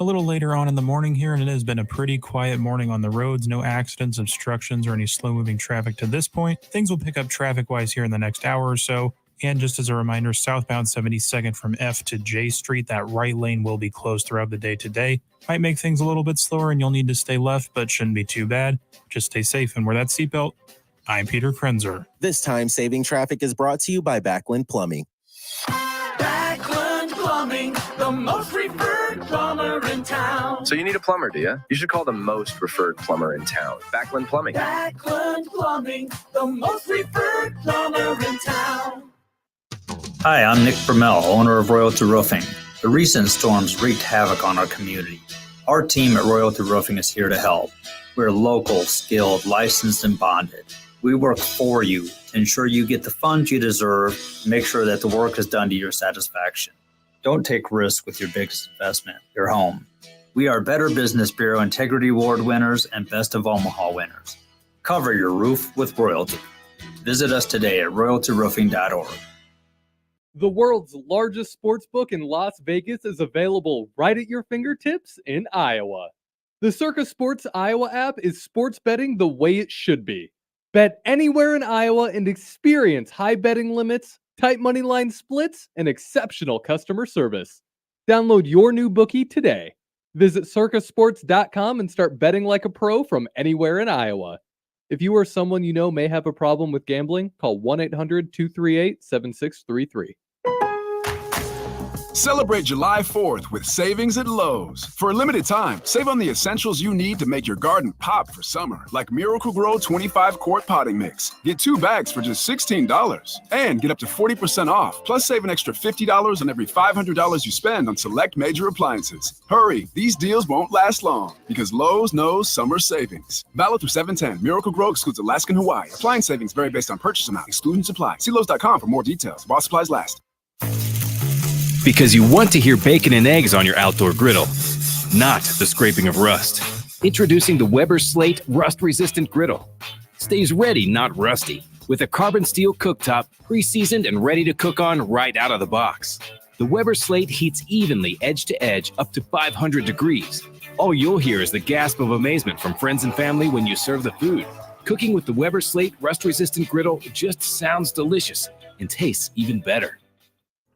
A little later on in the morning here, and it has been a pretty quiet morning on the roads. No accidents, obstructions, or any slow-moving traffic to this point. Things will pick up traffic-wise here in the next hour or so. And just as a reminder, southbound 72nd from F to J Street, that right lane will be closed throughout the day today. Might make things a little bit slower and you'll need to stay left, but shouldn't be too bad. Just stay safe and wear that seatbelt. I'm Peter Krenzer. This time-saving traffic is brought to you by Backlund Plumbing. Backlund Plumbing, the most referred plumber in town. So you need a plumber, do you? You should call the most referred plumber in town, Backlund Plumbing. Backlund Plumbing, the most referred plumber in town. Hi, I'm Nick Brumell, owner of Royalty Roofing. The recent storms wreaked havoc on our community. Our team at Royalty Roofing is here to help. We're local, skilled, licensed, and bonded. We work for you to ensure you get the funds you deserve and make sure that the work is done to your satisfaction. Don't take risks with your biggest investment, your home. We are Better Business Bureau Integrity Award winners and Best of Omaha winners. Cover your roof with Royalty. Visit us today at royaltyroofing.org. The world's largest sports book in Las Vegas is available right at your fingertips in Iowa. The Circa Sports Iowa app is sports betting the way it should be. Bet anywhere in Iowa and experience high betting limits, tight money line splits, and exceptional customer service. Download your new bookie today. Visit circusports.com and start betting like a pro from anywhere in Iowa. If you or someone you know may have a problem with gambling, call 1-800-238-7633. Celebrate July 4th with savings at Lowe's. For a limited time, save on the essentials you need to make your garden pop for summer, like Miracle-Gro 25-quart potting mix. Get 2 bags for just $16 and get up to 40% off, plus save an extra $50 on every $500 you spend on select major appliances. Hurry, these deals won't last long because Lowe's knows summer savings. Valid through 7/10. Miracle-Gro excludes Alaska and Hawaii. Appliance savings vary based on purchase amount, excluding supply. See Lowe's.com for more details. While supplies last. Because you want to hear bacon and eggs on your outdoor griddle, not the scraping of rust. Introducing the Weber Slate Rust-Resistant Griddle. Stays ready, not rusty, with a carbon steel cooktop, pre-seasoned and ready to cook on right out of the box. The Weber Slate heats evenly edge to edge up to 500 degrees. All you'll hear is the gasp of amazement from friends and family when you serve the food. Cooking with the Weber Slate Rust-Resistant Griddle just sounds delicious and tastes even better.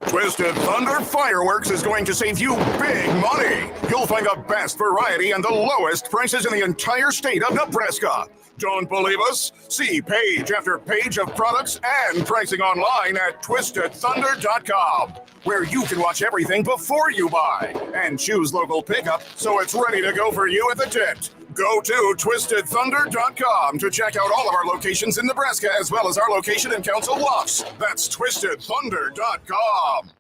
Twisted Thunder Fireworks is going to save you big money. You'll find the best variety and the lowest prices in the entire state of Nebraska. Don't believe us? See page after page of products and pricing online at twistedthunder.com, where you can watch everything before you buy and choose local pickup so it's ready to go for you at the tent. Go to twistedthunder.com to check out all of our locations in Nebraska as well as our location in Council Bluffs. That's twistedthunder.com.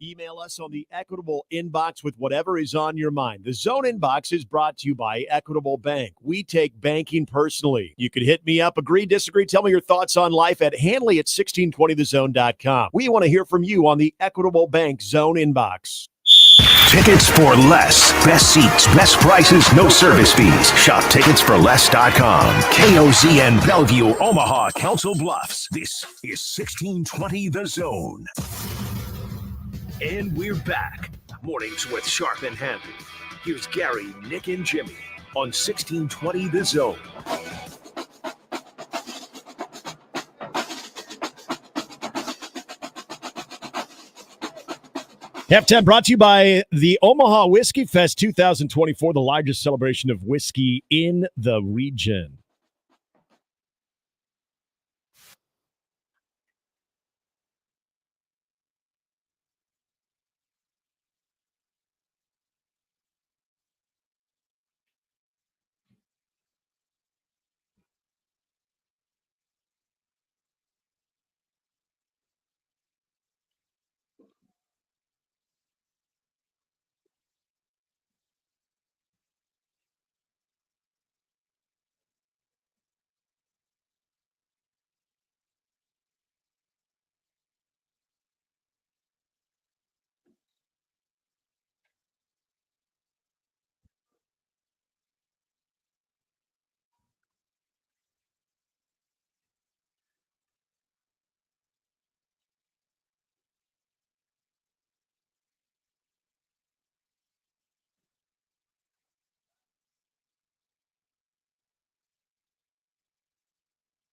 Email us on the Equitable inbox with whatever is on your mind. The Zone inbox is brought to you by Equitable Bank. We take banking personally. You can hit me up, agree, disagree, tell me your thoughts on life at Handley at 1620thezone.com. We want to hear from you on the Equitable Bank Zone inbox. Tickets for less. Best seats, best prices, no service fees. Shop ticketsforless.com. KOZN Bellevue, Omaha, Council Bluffs. This is 1620 The Zone. And we're back. Mornings with Sharp and Handley. Here's Gary, Nick, and Jimmy on 1620 The Zone. Halftime brought to you by the Omaha Whiskey Fest 2024, the largest celebration of whiskey in the region.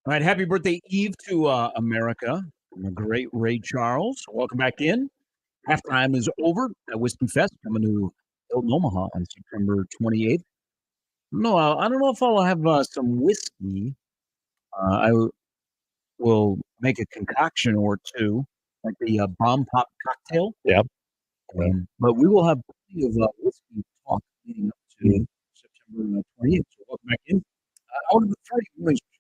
All right, happy birthday Eve to America from the great Ray Charles. Welcome back in. Halftime is over at Whiskey Fest, coming to Hilton, Omaha on September 28th. No, I don't know if I'll have some whiskey. I will make a concoction or two, like the Bomb Pop cocktail. Yep. But we will have plenty of whiskey talk leading up to September 28th. So welcome back in. Out of the 30 mornings, Jimmy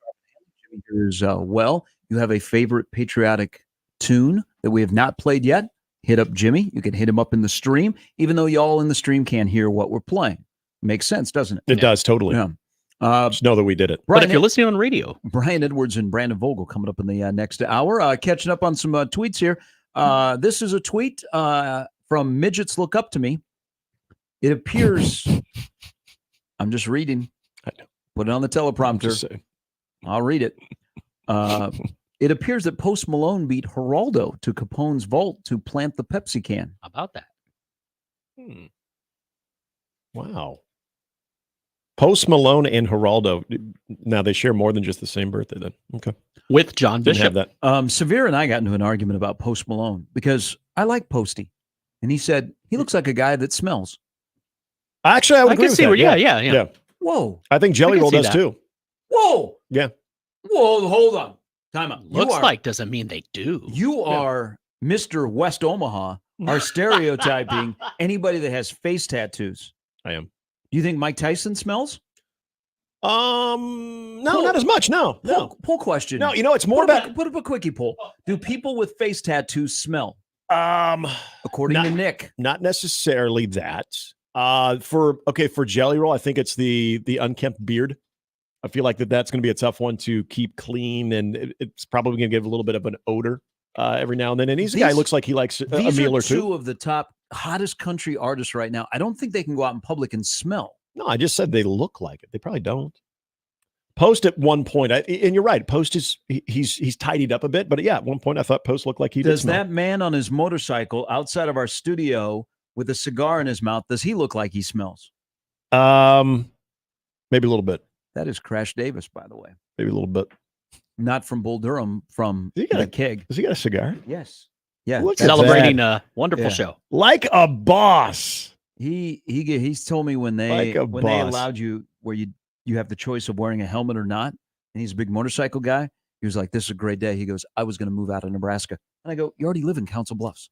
here as well. You have a favorite patriotic tune that we have not played yet? Hit up Jimmy. You can hit him up in the stream, even though y'all in the stream can't hear what we're playing. Makes sense, doesn't it? It does, totally. Yeah. Just know that we did it. But if you're listening on radio, Brian Edwards and Brandon Vogel coming up in the next hour. Catching up on some tweets here. This is a tweet from Midgets Look Up to Me. It appears, I'm just reading. Put it on the teleprompter. I'll read it. It appears that Post Malone beat Geraldo to Capone's vault to plant the Pepsi can. How about that? Wow. Post Malone and Geraldo. Now they share more than just the same birthday. Then okay, with John Didn't have Bishop. that. Severe and I got into an argument about Post Malone because I like Posty, and he said he looks like a guy that smells. Actually, I would agree with that. Yeah. Whoa. I think Jelly I can Roll see does that. too. Whoa. Yeah. Whoa, hold on. Time out. Looks like doesn't mean they do. You are Mr. West Omaha, are stereotyping anybody that has face tattoos. I am. Do you think Mike Tyson smells? No, not as much. No. Poll question. No, it's more about. Put up a quickie poll. Do people with face tattoos smell? According not, to Nick. Not necessarily that. For Jelly Roll, I think it's the unkempt beard. I feel like that's going to be a tough one to keep clean, and it's probably going to give a little bit of an odor every now and then. And he's a guy who looks like he likes a meal or two. These are two of the top hottest country artists right now. I don't think they can go out in public and smell. No, I just said they look like it. They probably don't. Post at one point, and you're right. Post he's tidied up a bit, but yeah, at one point I thought Post looked like he Does did smell. that man on his motorcycle outside of our studio with a cigar in his mouth, does he look like he smells? Maybe a little bit. That is Crash Davis, by the way. Maybe a little bit. Not from Bull Durham, from the keg. Does he got a cigar? Yes. Yeah. Look at Celebrating that. a wonderful show. Like a boss. He's told me when they allowed you where you have the choice of wearing a helmet or not, and he's a big motorcycle guy. He was like, "This is a great day." He goes, "I was going to move out of Nebraska," and I go, "You already live in Council Bluffs."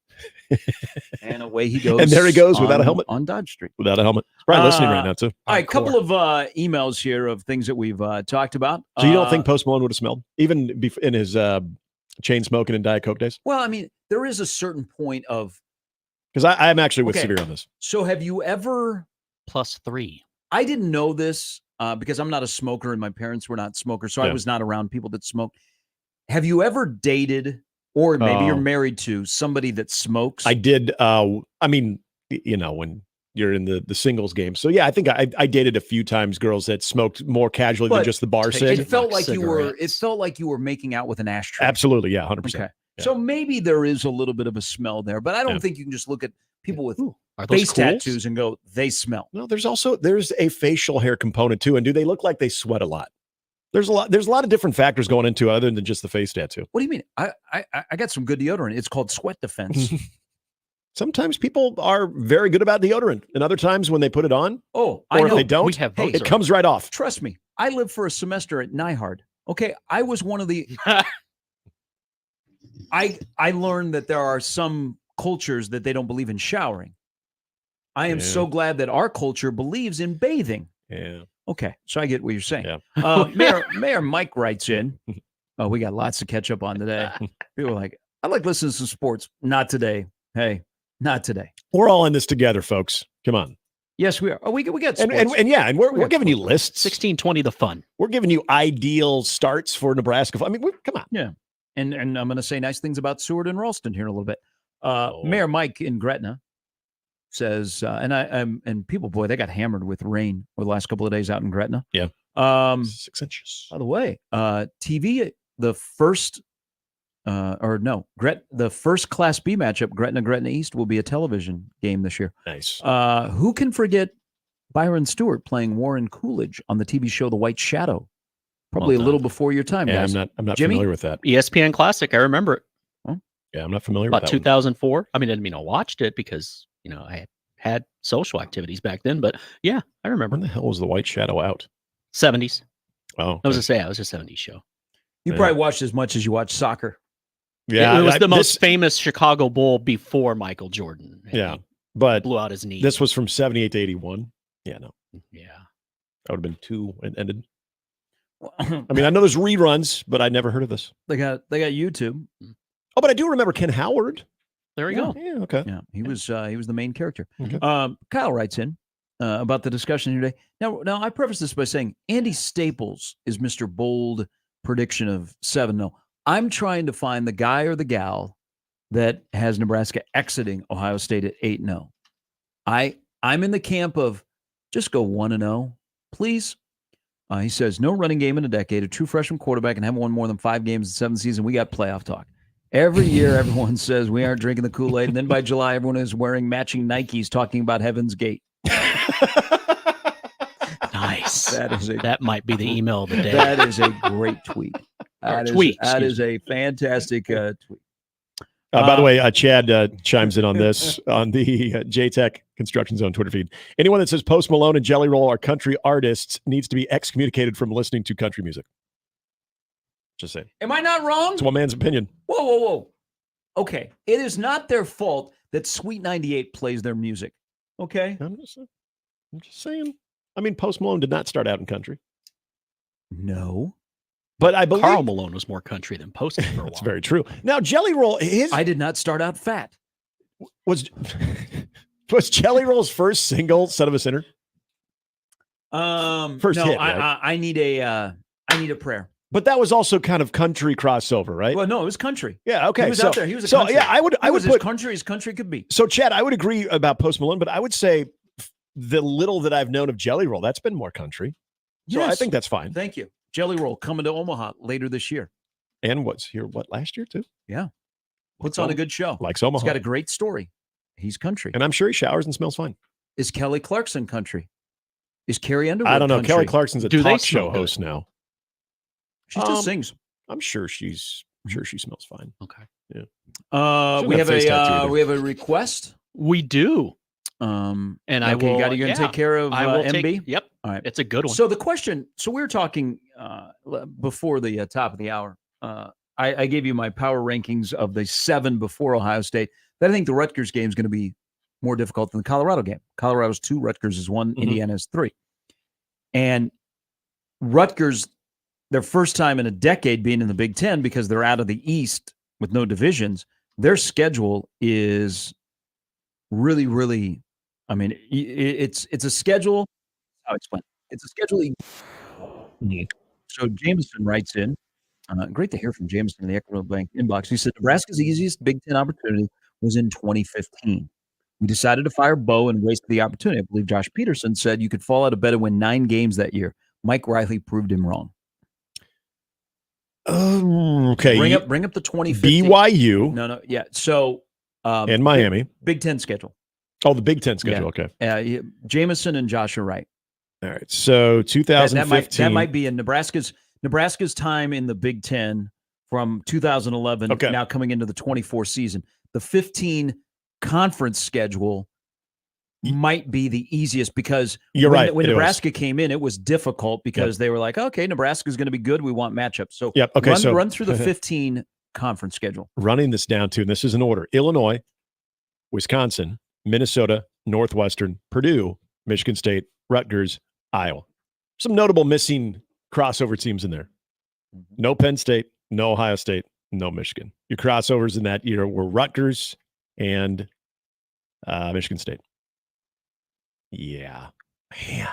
And away he goes. And there he goes without a helmet on Dodge Street. Without a helmet. He's probably listening right now too. All right, couple of emails here of things that we've talked about. So you don't think Post Malone would have smelled even in his chain smoking and Diet Coke days? Well, I mean, there is a certain point of because I'm actually with Severe on this. So have you ever +3? I didn't know this because I'm not a smoker and my parents were not smokers, so I was not around people that smoke. Have you ever dated, or maybe you're married to somebody that smokes? I did. I mean, when you're in the singles game. So yeah, I think I dated a few times girls that smoked more casually than just the bar cig. It felt like you were making out with an ashtray. Absolutely, yeah, 100%. Okay. Yeah. So maybe there is a little bit of a smell there, but I don't think you can just look at people with face tattoos and go, they smell. No, there's a facial hair component too. And do they look like they sweat a lot? There's a lot of different factors going into it other than just the face tattoo. What do you mean? I got some good deodorant. It's called Sweat Defense. Sometimes people are very good about deodorant, and other times when they put it on, or if they don't, it comes right off. Trust me, I lived for a semester at Nyhard. Okay, I was one of the. I learned that there are some cultures that they don't believe in showering. I am so glad that our culture believes in bathing. Yeah. Okay, so I get what you're saying. Yeah. Mayor Mike writes in. Oh, we got lots to catch up on today. People are like, I like listening to sports. Not today. Hey, not today. We're all in this together, folks. Come on. Yes, we are. Oh, we got sports. And we're giving you lists. 16-20, the fun. We're giving you ideal starts for Nebraska. I mean, come on. Yeah. And I'm going to say nice things about Seward and Ralston here in a little bit. Mayor Mike in Gretna says, and people, boy, they got hammered with rain over the last couple of days out in Gretna. Yeah. 6 inches. By the way, TV, the first Class B matchup, Gretna East, will be a television game this year. Nice. Who can forget Byron Stewart playing Warren Coolidge on the TV show The White Shadow? Probably a little before your time, guys. I'm not Jimmy? familiar with that. ESPN Classic, I remember it. Yeah, I'm not familiar with About that 2004. I mean, I didn't mean I watched it because, I had social activities back then, but yeah, I remember. When the hell was The White Shadow out? 70s. Oh. I was going to say, it was a 70s show. You probably watched as much as you watch soccer. Yeah. It was the most famous Chicago Bull before Michael Jordan. Yeah. But blew out his knee. This was from 78 to 81. Yeah, no. Yeah. That would have been 2 and ended. I mean, I know there's reruns, but I never heard of this. They got YouTube. Oh, but I do remember Ken Howard. There we go. Yeah, okay. Yeah, he was the main character. Okay. Kyle writes in about the discussion today. Now I preface this by saying Andy Staples is Mr. Bold prediction of 7-0. I'm trying to find the guy or the gal that has Nebraska exiting Ohio State at 8-0. I'm in the camp of just go 1-0, please. He says, no running game in a decade, a true freshman quarterback, and haven't won more than 5 games in 7 seasons. We got playoff talk. Every year, everyone says we aren't drinking the Kool-Aid. And then by July, everyone is wearing matching Nikes talking about Heaven's Gate. Nice. That might be the email of the day. That is a great tweet. Tweet, That excuse is a fantastic tweet. By the way, Chad chimes in on this on the JTech Construction Zone Twitter feed. Anyone that says Post Malone and Jelly Roll are country artists needs to be excommunicated from listening to country music. Just saying. Am I not wrong? It's one man's opinion. Whoa. Okay. It is not their fault that Sweet 98 plays their music. Okay? I'm just saying. I mean, Post Malone did not start out in country. No. But I believe Karl Malone was more country than Post for a while. That's very true. Now, Jelly Roll, I did not start out fat. Was Jelly Roll's first single "Son of a Sinner"? First no, hit, right? I need a prayer. But that was also kind of country crossover, right? Well, no, it was country. Yeah, okay. He was out there. He was a so country. yeah, I would was put as country as country could be. So, Chad, I would agree about Post Malone, but I would say the little that I've known of Jelly Roll, that's been more country. So I Yes. think that's fine. Thank you. Jelly Roll coming to Omaha later this year. And what's here? What, last year too? Yeah. Puts on a good show. Likes Omaha. He's got a great story. He's country. And I'm sure he showers and smells fine. Is Kelly Clarkson country? Is Carrie Underwood I don't know. country? Kelly Clarkson's a Do they talk show smell good? host now. She still sings. I'm sure she smells fine. Okay. Yeah. We have face tattoo either. we have a request. We do. And I okay, will. you're going to take care of I will MB? Yep. All right. It's a good one. So the question, we were talking before the top of the hour. I gave you my power rankings of the 7 before Ohio State. That I think the Rutgers game is going to be more difficult than the Colorado game. Colorado's 2, Rutgers is 1, Indiana's 3. And Rutgers, their first time in a decade being in the Big Ten because they're out of the East with no divisions, their schedule is really, really, I mean, it's a schedule. How explain? It's a schedule. So Jameson writes in, great to hear from Jameson in the Equitable Bank inbox. He said, Nebraska's easiest Big Ten opportunity was in 2015. We decided to fire Bo and waste the opportunity. I believe Josh Peterson said you could fall out of bed and win 9 games that year. Mike Riley proved him wrong. Okay. Bring up the 2015. BYU. No, yeah. So and Miami. Big Ten schedule. Oh, the Big Ten schedule. Yeah. Okay. Jameson and Josh are right. All right. So 2015. That might be in Nebraska's time in the Big Ten from 2011. Okay. Now coming into the 24 season. The 15 conference schedule might be the easiest because when Nebraska came in, it was difficult because they were like, okay, Nebraska's going to be good. We want matchups. So run through the 15 conference schedule. Running this down to, and this is in order: Illinois, Wisconsin, Minnesota, Northwestern, Purdue, Michigan State, Rutgers, Iowa. Some notable missing crossover teams in there. No Penn State, no Ohio State, no Michigan. Your crossovers in that year were Rutgers and Michigan State. Yeah, man.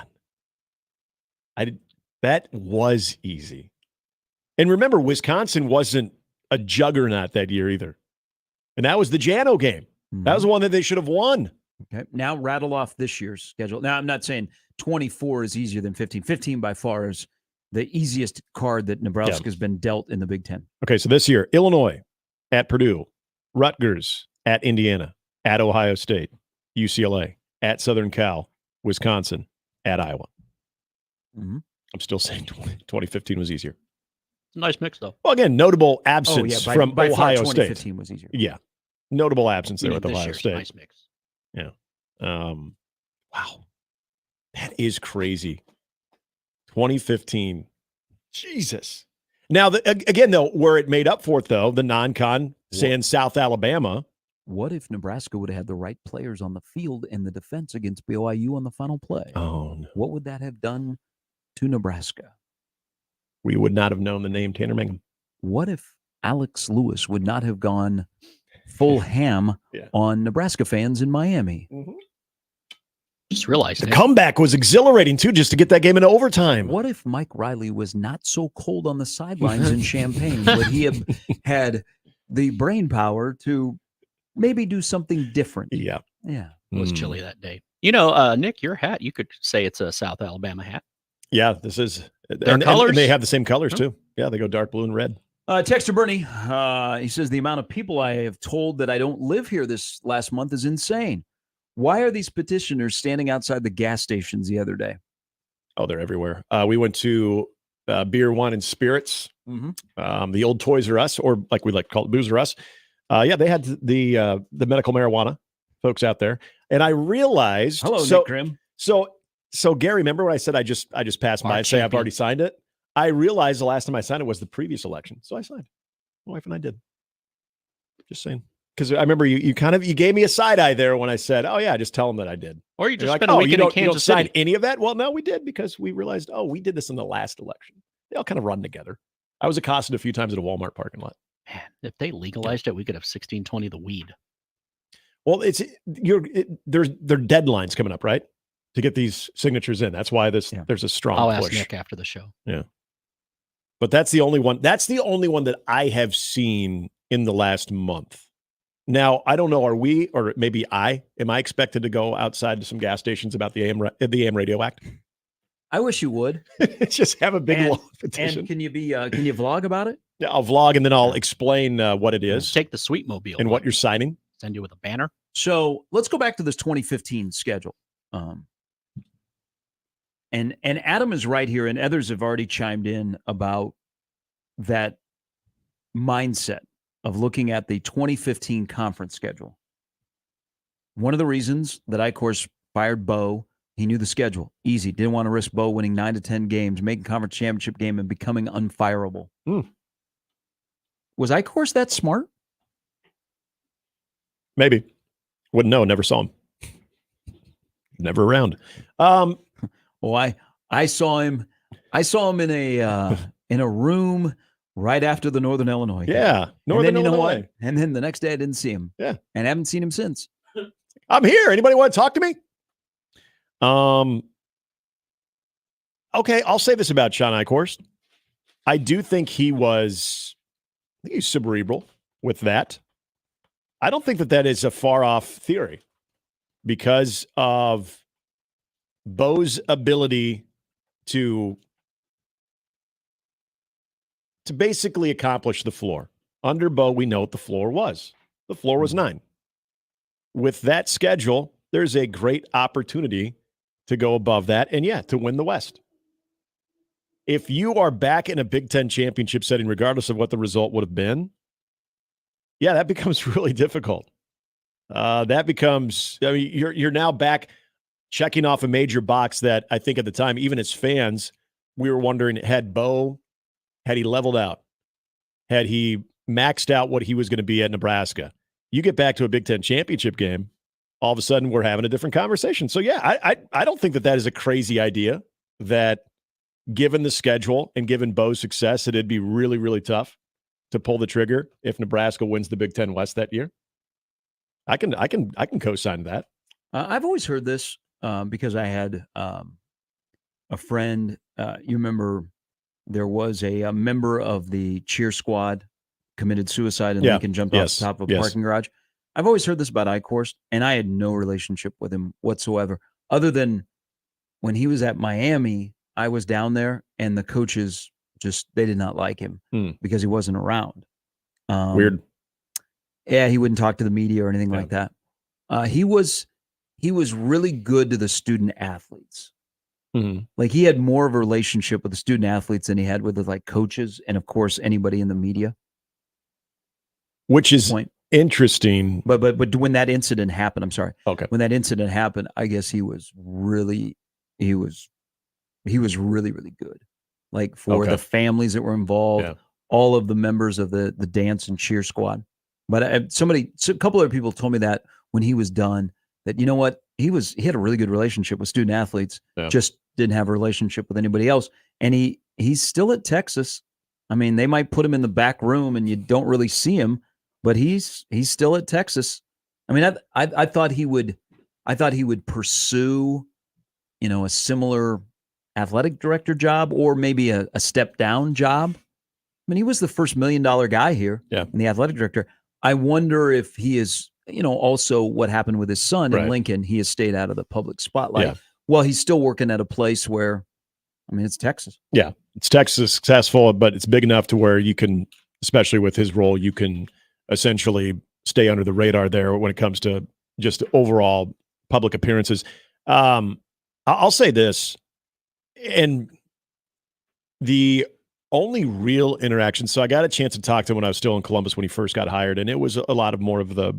That was easy. And remember, Wisconsin wasn't a juggernaut that year either. And that was the Jano game. That was the one that they should have won. Okay. Now rattle off this year's schedule. Now, I'm not saying 24 is easier than 15. 15 by far is the easiest card that Nebraska has been dealt in the Big Ten. Okay, so this year, Illinois at Purdue, Rutgers at Indiana, at Ohio State, UCLA, at Southern Cal, Wisconsin, at Iowa. I'm still saying 2015 was easier. Nice mix, though. Well, again, notable absence from by far, Ohio State. 2015 was easier. Yeah, notable absence there with Ohio State. Nice mix. Yeah. Wow, that is crazy. 2015, Jesus. Now, again, though, where it made up for it, though, the non-con, saying South Alabama. What if Nebraska would have had the right players on the field in the defense against BYU on the final play? Oh, no. What would that have done to Nebraska? We would not have known the name Tanner Mangum. What if Alex Lewis would not have gone full ham on Nebraska fans in Miami? Just realized the comeback was exhilarating, too, just to get that game into overtime. What if Mike Riley was not so cold on the sidelines in Champaign? Would he have had the brain power to maybe do something different? Yeah. Yeah. It was chilly that day. You know, Nick, your hat, you could say it's a South Alabama hat. Yeah, this is. Their colors? And they have the same colors, too. Yeah, they go dark blue and red. Texter Bernie, he says, the amount of people I have told that I don't live here this last month is insane. Why are these petitioners standing outside the gas stations the other day? Oh, they're everywhere. We went to Beer, Wine, and Spirits, the old Toys R Us, or like we like to call it, Boozer Us. Yeah, they had the medical marijuana folks out there, and I realized. Hello, Nick Grimm. So Gary, remember when I said I just passed by and say I've already signed it? I realized the last time I signed it was the previous election, so I signed. My wife and I did. Just saying, because I remember you gave me a side eye there when I said, "Oh yeah, just tell them that I did." Or you just You're spent a weekend in Kansas you don't sign City. any of that? Well, no, we did because we realized, we did this in the last election. They all kind of run together. I was accosted a few times at a Walmart parking lot. Man, if they legalized it, we could have 1620 the weed. Well, there's deadlines coming up, right? To get these signatures in. That's why there's a strong I'll push. ask Nick after the show. Yeah. But that's the only one. That's the only one that I have seen in the last month. Now, I don't know, are we, or maybe am I expected to go outside to some gas stations about the AM Radio Act? I wish you would. Just have a big long petition. And can you vlog about it? Yeah, I'll vlog and then I'll explain what it is. Take the sweet mobile and what you're signing. Send you with a banner. So let's go back to this 2015 schedule. And Adam is right here, and others have already chimed in about that mindset of looking at the 2015 conference schedule. One of the reasons that I, of course, fired Bo, he knew the schedule. Easy. Didn't want to risk Bo winning 9 to 10 games, making conference championship game, and becoming unfireable. Was I, of course, that smart? Maybe. Wouldn't know. Never saw him. Never around. Well, I saw him. I saw him in a room right after the Northern Illinois game. Yeah, Northern Illinois. You know what? And then the next day I didn't see him. Yeah, and haven't seen him since. I'm here. Anybody want to talk to me? Okay, I'll say this about Sean Eichhorst. I do think he's cerebral with that. I don't think that is a far off theory because of Bo's ability to basically accomplish the floor. Under Bo, we know what the floor was. The floor was 9. With that schedule, there's a great opportunity to go above that and, to win the West. If you are back in a Big Ten championship setting, regardless of what the result would have been, that becomes really difficult. You're now back checking off a major box that I think at the time, even as fans, we were wondering, had he leveled out? Had he maxed out what he was going to be at Nebraska? You get back to a Big Ten championship game, all of a sudden we're having a different conversation. So, I don't think that is a crazy idea that given the schedule and given Bo's success, it'd be really, really tough to pull the trigger if Nebraska wins the Big Ten West that year. I can co-sign that. I've always heard this because I had a friend. You remember there was a member of the cheer squad committed suicide in Lincoln, jumped off the top of a parking garage. I've always heard this about Eichhorst, and I had no relationship with him whatsoever, other than when he was at Miami. I was down there, and the coaches they did not like him because he wasn't around. Weird. Yeah, he wouldn't talk to the media or anything like that. He was really good to the student athletes. Like he had more of a relationship with the student athletes than he had with the coaches and of course anybody in the media. Which is interesting. But when that incident happened, I'm sorry. Okay. When that incident happened, I guess he was really really good. Like for the families that were involved, all of the members of the dance and cheer squad. But a couple other people told me that when he was done, that you know what, he had a really good relationship with student athletes, just didn't have a relationship with anybody else. And he's still at Texas. I mean, they might put him in the back room and you don't really see him, but he's still at Texas. I mean, I thought he would pursue, a similar athletic director job or maybe a step down job. I mean, he was the first $1 million guy here in the athletic director. I wonder if he is, also what happened with his son in Lincoln. He has stayed out of the public spotlight. Yeah. Well, he's still working at a place where, it's Texas. Yeah, it's Texas successful, but it's big enough to where you can, especially with his role, you can essentially stay under the radar there when it comes to just overall public appearances. I'll say this. And the only real interaction, so I got a chance to talk to him when I was still in Columbus when he first got hired, and it was a lot of more of the,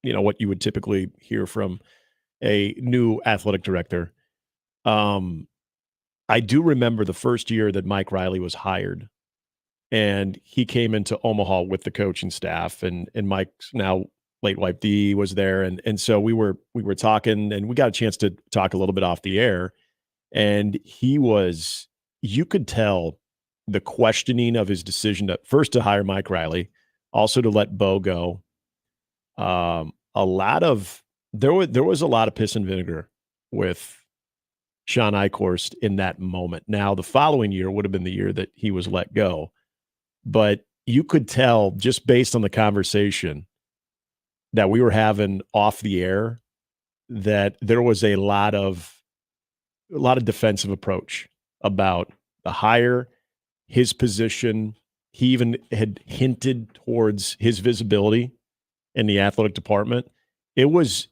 what you would typically hear from a new athletic director. I do remember the first year that Mike Riley was hired, and he came into Omaha with the coaching staff, and Mike's now late wife Dee was there, and so we were talking, and we got a chance to talk a little bit off the air, and you could tell the questioning of his decision to hire Mike Riley, also to let Bo go. There was a lot of piss and vinegar with Sean Eichhorst in that moment. Now, the following year would have been the year that he was let go, but you could tell just based on the conversation that we were having off the air that there was a lot of defensive approach about the hire, his position. He even had hinted towards his visibility in the athletic department. It was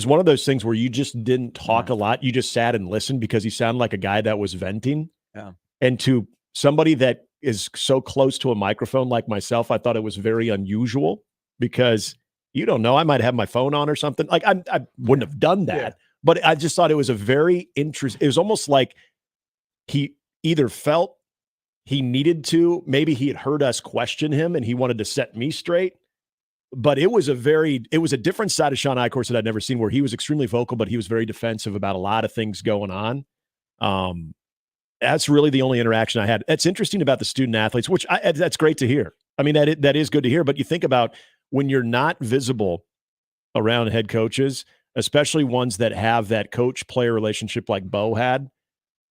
one of those things where you just didn't talk a lot. You just sat and listened because he sounded like a guy that was venting. Yeah. And to somebody that is so close to a microphone like myself, I thought it was very unusual because you don't know. I might have my phone on or something. Like I wouldn't have done that, but I just thought it was a very interesting. It was almost like he either felt he needed to, maybe he had heard us question him and he wanted to set me straight. But it was a different side of Sean Eichhorst that I'd never seen, where he was extremely vocal, but he was very defensive about a lot of things going on. That's really the only interaction I had. That's interesting about the student athletes, which that's great to hear. I mean, that is good to hear. But you think about when you're not visible around head coaches, especially ones that have that coach-player relationship like Bo had,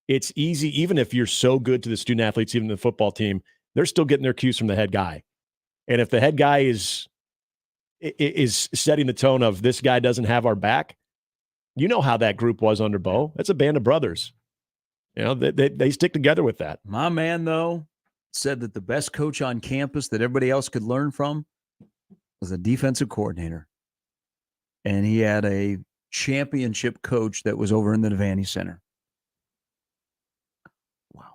it's easy, even if you're so good to the student athletes, even the football team, they're still getting their cues from the head guy. And if the head guy is setting the tone of this guy doesn't have our back, you know how that group was under Bo. That's a band of brothers. They stick together with that. My man, though, said that the best coach on campus that everybody else could learn from was a defensive coordinator. And he had a championship coach that was over in the Devaney Center. Wow.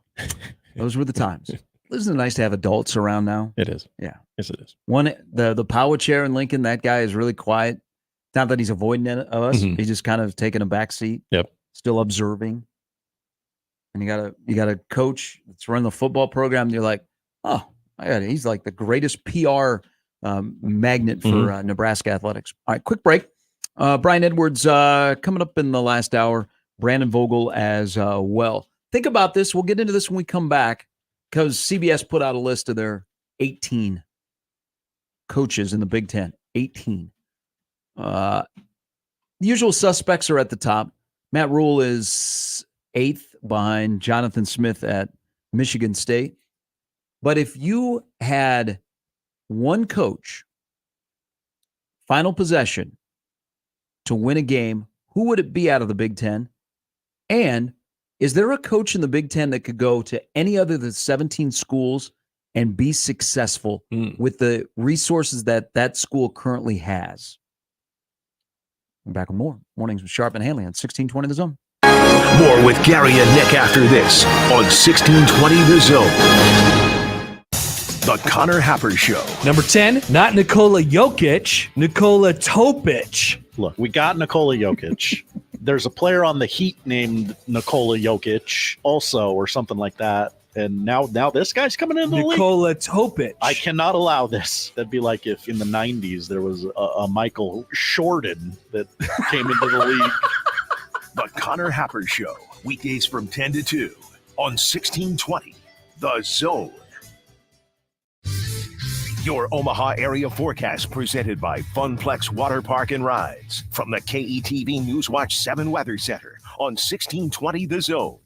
Those were the times. Isn't it nice to have adults around now? It is. Yeah. Yes, it is. The power chair in Lincoln, that guy is really quiet. Not that he's avoiding us. Mm-hmm. He's just kind of taking a back seat. Yep. Still observing. And you got a coach that's running the football program. And you're like, oh, he's like the greatest PR magnet for Nebraska athletics. All right, quick break. Brian Edwards coming up in the last hour. Brandon Vogel as well. Think about this. We'll get into this when we come back, because CBS put out a list of their 18 coaches in the Big Ten. 18. The usual suspects are at the top. Matt Rule is 8th behind Jonathan Smith at Michigan State. But if you had one coach, final possession, to win a game, who would it be out of the Big Ten? And is there a coach in the Big Ten that could go to any other of the 17 schools and be successful with the resources that school currently has? We're back with more. Mornings with Sharp and Handley on 1620 The Zone. More with Gary and Nick after this on 1620 The Zone. The Connor Happer Show. Number 10, not Nikola Jokic, Nikola Topic. Look, we got Nikola Jokic. There's a player on the Heat named Nikola Jokic also, or something like that. And now this guy's coming into the league. Nikola Topic. I cannot allow this. That'd be like if in the 90s there was a Michael Jordan that came into the league. The Connor Happer Show, weekdays from 10 to 2 on 1620 The Zone. Your Omaha area forecast presented by Funplex Water Park and Rides from the KETV Newswatch 7 Weather Center on 1620 The Zone.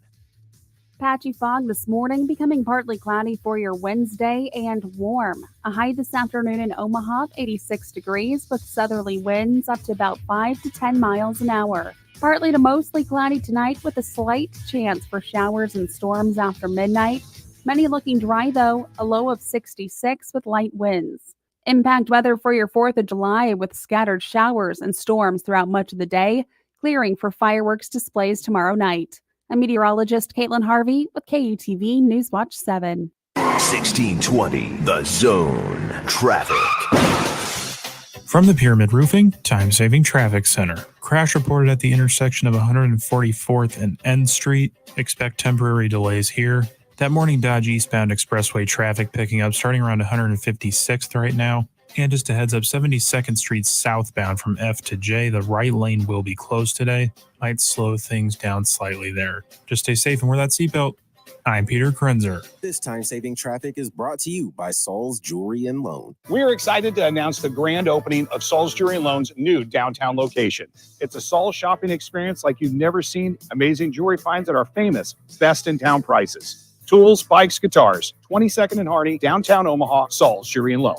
Patchy fog this morning, becoming partly cloudy for your Wednesday and warm. A high this afternoon in Omaha of 86 degrees with southerly winds up to about 5 to 10 miles an hour. Partly to mostly cloudy tonight with a slight chance for showers and storms after midnight. Many looking dry, though, a low of 66 with light winds. Impact weather for your 4th of July with scattered showers and storms throughout much of the day, clearing for fireworks displays tomorrow night. I'm meteorologist Caitlin Harvey with KUTV Newswatch 7. 1620 The Zone Traffic. From the Pyramid Roofing Time-Saving Traffic Center. Crash reported at the intersection of 144th and N Street. Expect temporary delays here. That morning Dodge eastbound expressway traffic picking up starting around 156th right now. And just a heads up, 72nd Street southbound from F to J, the right lane will be closed today. Might slow things down slightly there. Just stay safe and wear that seatbelt. I'm Peter Krenzer. This time-saving traffic is brought to you by Saul's Jewelry and Loan. We're excited to announce the grand opening of Saul's Jewelry and Loan's new downtown location. It's a Saul's shopping experience like you've never seen. Amazing jewelry finds at our famous best in town prices. Tools, bikes, guitars. 22nd and Hardy, downtown Omaha, Saul's Jewelry and Loan.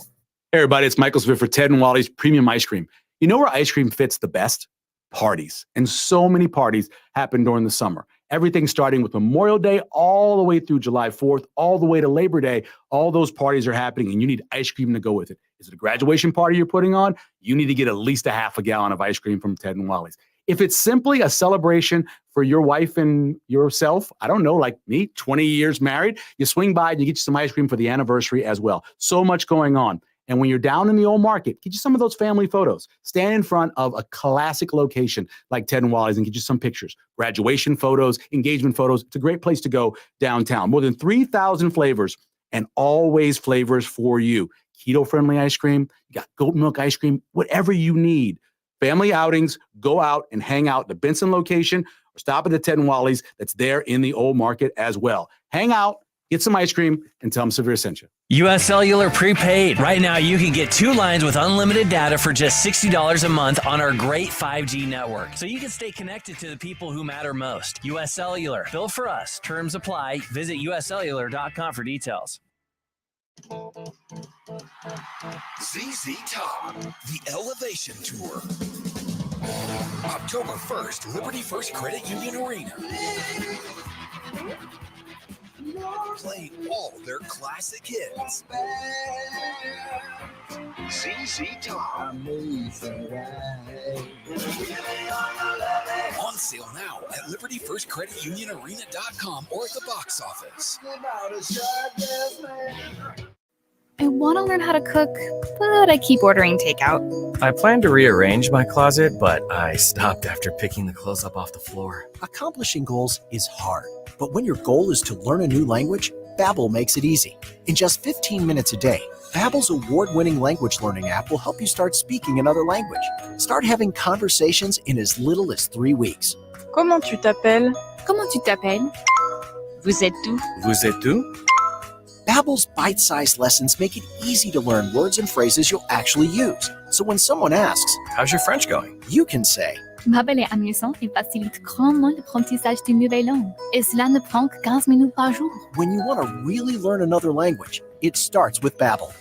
Hey everybody, it's Michael Smith for Ted and Wally's Premium Ice Cream. You know where ice cream fits the best? Parties. And so many parties happen during the summer. Everything starting with Memorial Day all the way through July 4th, all the way to Labor Day. All those parties are happening and you need ice cream to go with it. Is it a graduation party you're putting on? You need to get at least a half a gallon of ice cream from Ted and Wally's. If it's simply a celebration for your wife and yourself, I don't know, like me, 20 years married, you swing by and you get you some ice cream for the anniversary as well. So much going on. And when you're down in the old market, get you some of those family photos. Stand in front of a classic location like Ted and Wally's and get you some pictures. Graduation photos, engagement photos. It's a great place to go downtown. More than 3,000 flavors and always flavors for you. Keto-friendly ice cream, you got goat milk ice cream, whatever you need. Family outings, go out and hang out at the Benson location or stop at the Ted and Wally's that's there in the old market as well. Hang out, get some ice cream, and tell them Severe sent you. US Cellular Prepaid. Right now, you can get 2 lines with unlimited data for just $60 a month on our great 5G network. So you can stay connected to the people who matter most. US Cellular. Built for us. Terms apply. Visit uscellular.com for details. ZZ Top, the Elevation Tour. October 1st, Liberty First Credit Union Arena. Playing all their classic hits. ZZ Top. On sale now at LibertyFirstCreditUnionArena.com or at the box office. I want to learn how to cook, but I keep ordering takeout. I plan to rearrange my closet, but I stopped after picking the clothes up off the floor. Accomplishing goals is hard, but when your goal is to learn a new language, Babbel makes it easy. In just 15 minutes a day, Babbel's award-winning language learning app will help you start speaking another language. Start having conversations in as little as 3 weeks. Comment tu t'appelles? Comment tu t'appelles? Vous êtes où? Vous êtes où? Babbel's bite-sized lessons make it easy to learn words and phrases you'll actually use. So when someone asks, "How's your French going?" you can say, Babbel est amusant et facilite grandement l'apprentissage d'une nouvelle langue. Et cela ne prend que 15 minutes par jour. when you want to really learn another language, it starts with Babbel.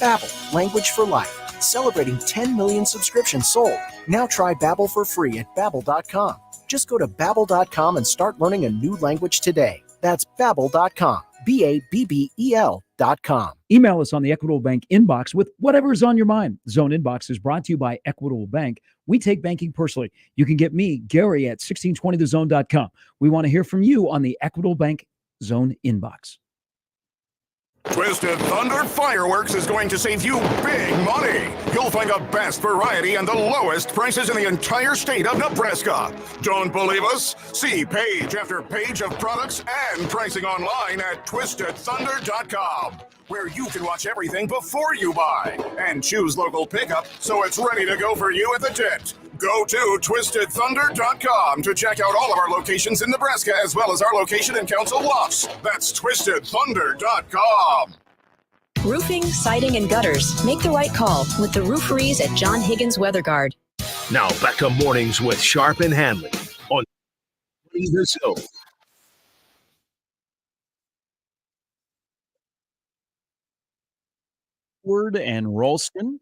Babbel, language for life. Celebrating 10 million subscriptions sold. Now try Babbel for free at Babbel.com. Just go to Babbel.com and start learning a new language today. That's Babbel.com. Babbel.com. Email us on the Equitable Bank inbox with whatever's on your mind. Zone Inbox is brought to you by Equitable Bank. We take banking personally. You can get me, Gary, at 1620thezone.com. We want to hear from you on the Equitable Bank Zone Inbox. Twisted Thunder Fireworks is going to save you big money. You'll find the best variety and the lowest prices in the entire state of Nebraska. Don't believe us? See page after page of products and pricing online at twistedthunder.com, where you can watch everything before you buy and choose local pickup so it's ready to go for you at the tent. Go to twistedthunder.com to check out all of our locations in Nebraska as well as our location in Council Bluffs. That's twistedthunder.com. Roofing, siding, and gutters. Make the right call with the rooferees at John Higgins Weather Guard. Now back to mornings with Sharp and Handley on The Zone. Word and Ralston,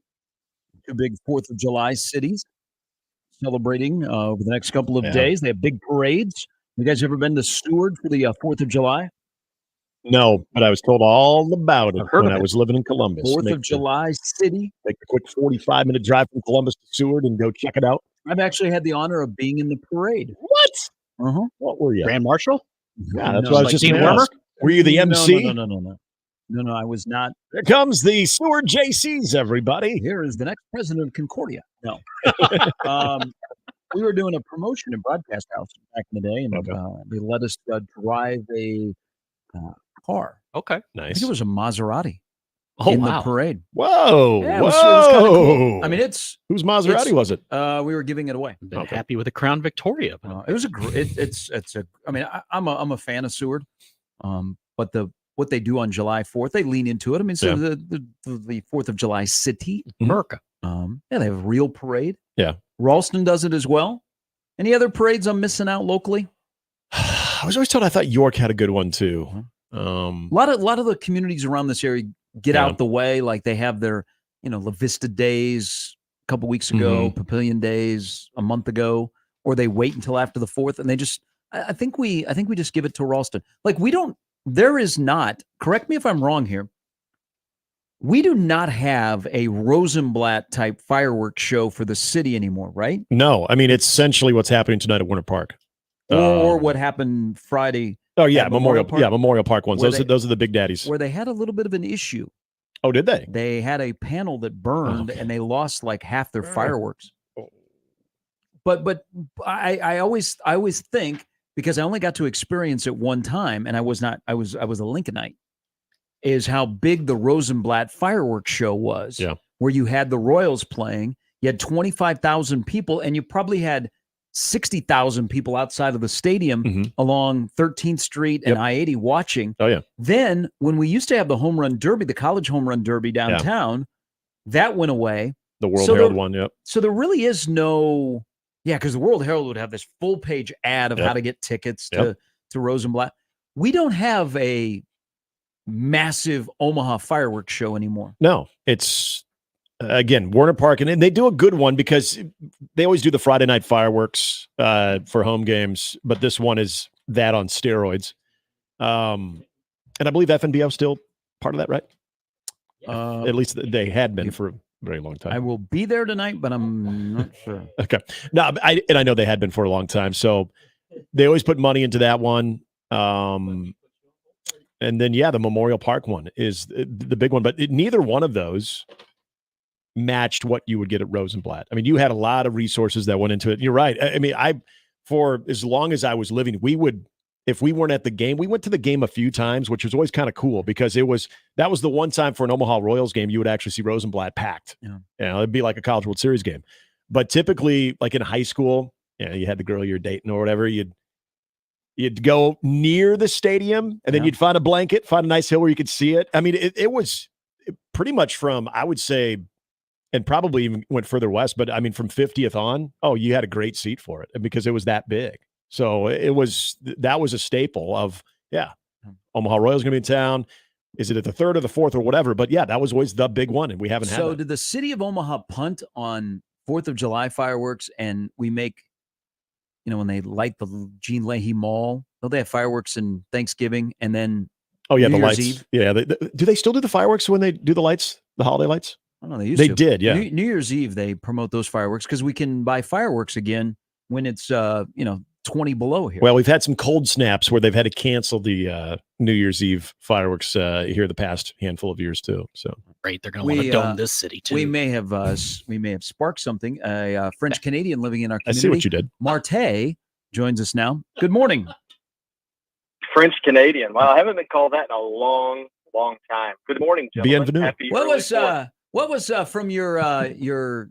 two big 4th of July cities, celebrating over the next couple of days. They have big parades. You guys ever been to Seward for the 4th of July? No, but I was told all about it when I was living in Columbus. 4th of July city. Take a quick 45-minute drive from Columbus to Seward and go check it out. I've actually had the honor of being in the parade. What? What were you? Grand Marshal? Yeah, that's what I was just Dean going to Wormer? ask. Were you the MC? No, I was not. There comes the Seward JCs, everybody. Here is the next president of Concordia. No. We were doing a promotion in Broadcast House back in the day, and they let us drive a car. Okay. I Nice. think it was a Maserati Oh, in wow. the parade. Whoa. Yeah, it was kind of cool. I mean, Whose Maserati was it? We were giving it away. Been happy with the Crown Victoria. It was it's a. I mean, I'm a fan of Seward, but what they do on July 4th, they lean into it. I mean, so the 4th of July city, America. Yeah, they have a real parade. Yeah. Ralston does it as well. Any other parades I'm missing out locally? I was always told I thought York had a good one too. A lot of the communities around this area get out the way. Like they have their, La Vista Days a couple weeks ago, Papillion Days a month ago, or they wait until after the 4th, and they just. I think we just give it to Ralston. Like we don't. There is not. Correct me if I'm wrong here. We do not have a Rosenblatt type fireworks show for the city anymore, right? No, I mean it's essentially what's happening tonight at Winter Park, or what happened Friday. Oh yeah, at Memorial Park. Yeah, Memorial Park ones. Where Those are the big daddies. Where they had a little bit of an issue. Oh, did they? They had a panel that burned, and they lost like half their fireworks. But I always think, because I only got to experience it one time, and I was a Lincolnite, is how big the Rosenblatt fireworks show was. Yeah. Where you had the Royals playing, you had 25,000 people, and you probably had 60,000 people outside of the stadium along 13th Street and I-80 watching. Oh, yeah. Then when we used to have the home run derby, the college home run derby downtown, that went away. The World Herald one, yep. So there really is no, because the World Herald would have this full page ad of how to get tickets to Rosenblatt. We don't have a massive Omaha fireworks show anymore. No, it's again Warner Park, and they do a good one because they always do the Friday night fireworks for home games, but this one is that on steroids. And I believe FNBO is still part of that, right? At least they had been for a very long time. I will be there tonight, but I'm not sure. Okay, no, I know they had been for a long time, so they always put money into that one. And then, the Memorial Park one is the big one, but neither one of those matched what you would get at Rosenblatt. I mean, you had a lot of resources that went into it. You're right. I mean, for as long as I was living, if we weren't at the game, we went to the game a few times, which was always kind of cool because that was the one time for an Omaha Royals game you would actually see Rosenblatt packed. Yeah. It'd be like a College World Series game. But typically, like in high school, you had the girl you're dating or whatever, You'd go near the stadium, and then you'd find a blanket, find a nice hill where you could see it. I mean, it was pretty much from, I would say, and probably even went further west, but I mean, from 50th on, you had a great seat for it because it was that big. So that was a staple of, Omaha Royals going to be in town. Is it at the 3rd or the 4th or whatever? But that was always the big one, and we haven't had So that. did the city of Omaha punt on 4th of July fireworks, and we make, when they light the Gene Leahy Mall, they have fireworks in Thanksgiving and then the New Year's lights. Eve. Yeah. Do they still do the fireworks when they do the lights, the holiday lights? I don't know. They used to. They did, yeah. New Year's Eve, they promote those fireworks because we can buy fireworks again when it's, 20 below here. Well, we've had some cold snaps where they've had to cancel the New Year's Eve fireworks here the past handful of years too. So great, they're going to want to dome this city too. We may have sparked something. A French Canadian living in our community. I see what you did. Marte joins us now. Good morning. French Canadian. Well, I haven't been called that in a long, long time. Good morning, gentlemen. Bienvenue. Happy What early was from your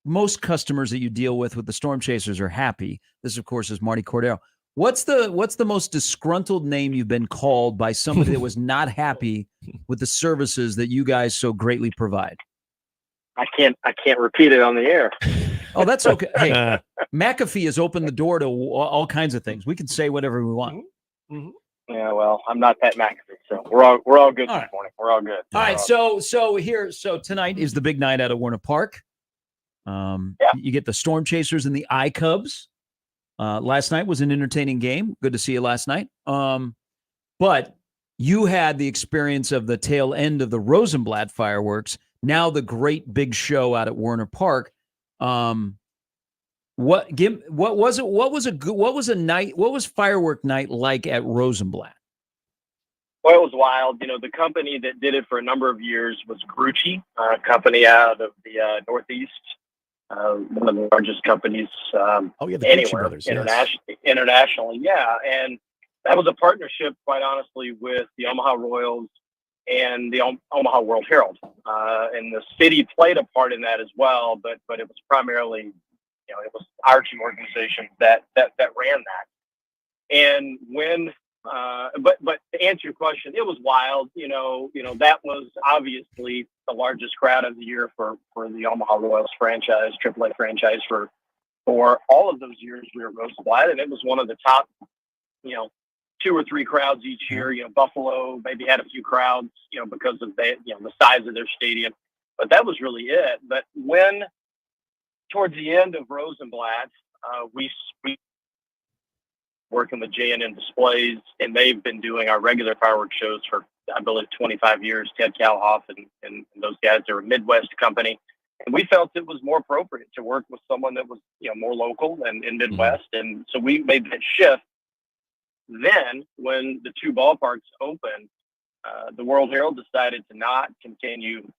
most customers that you deal with the Storm Chasers are happy? This, of course, is Marty Cordero. What's the most disgruntled name you've been called by somebody that was not happy with the services that you guys so greatly provide? I can't repeat it on the air. Oh, that's okay. Hey, McAfee has opened the door to all kinds of things. We can say whatever we want. Yeah, well, I'm not that McAfee, so we're all good this morning. We're all good. All right, so tonight is the big night out at Warner Park. You get the Storm Chasers and the iCubs. Last night was an entertaining game. Good to see you last night. But you had the experience of the tail end of the Rosenblatt fireworks. Now the great big show out at Warner Park. What was it? What was firework night like at Rosenblatt? Well, it was wild. The company that did it for a number of years was Grucci, a company out of the Northeast, one of the largest companies the Gucci anywhere brothers, yes. internationally. Yeah, and that was a partnership, quite honestly, with the Omaha Royals and the Omaha World Herald, and the city played a part in that as well. But it was primarily, it was our two organizations that ran that. And when but to answer your question, it was wild. That was obviously the largest crowd of the year for the Omaha Royals franchise, AAA franchise for all of those years we were Rosenblatt, and it was one of the top, 2 or 3 crowds each year. Buffalo maybe had a few crowds, because of the size of their stadium, but that was really it. But when towards the end of Rosenblatt, we working with J&N Displays, and they've been doing our regular fireworks shows for, I believe, 25 years. Ted Kalhoff and those guys, they're a Midwest company. And we felt it was more appropriate to work with someone that was, more local and Midwest. And so we made that shift. Then when the 2 ballparks opened, the World Herald decided to not continue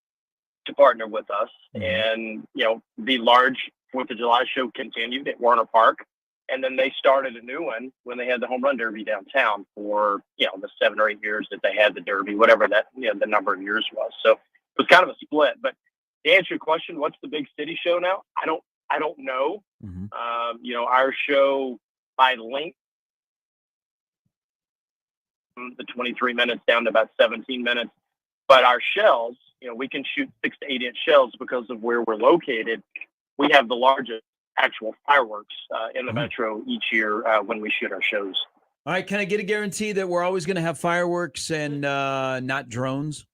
to partner with us. And, the large 4th of July show continued at Warner Park. And then they started a new one when they had the Home Run Derby downtown for, the 7 or 8 years that they had the Derby, whatever that, the number of years was. So it was kind of a split. But to answer your question, what's the big city show now? I don't know. Our show by length, the 23 minutes down to about 17 minutes. But our shells, we can shoot 6 to 8 inch shells because of where we're located. We have the largest actual fireworks in the metro each year when we shoot our shows. All right, can I get a guarantee that we're always going to have fireworks and not drones?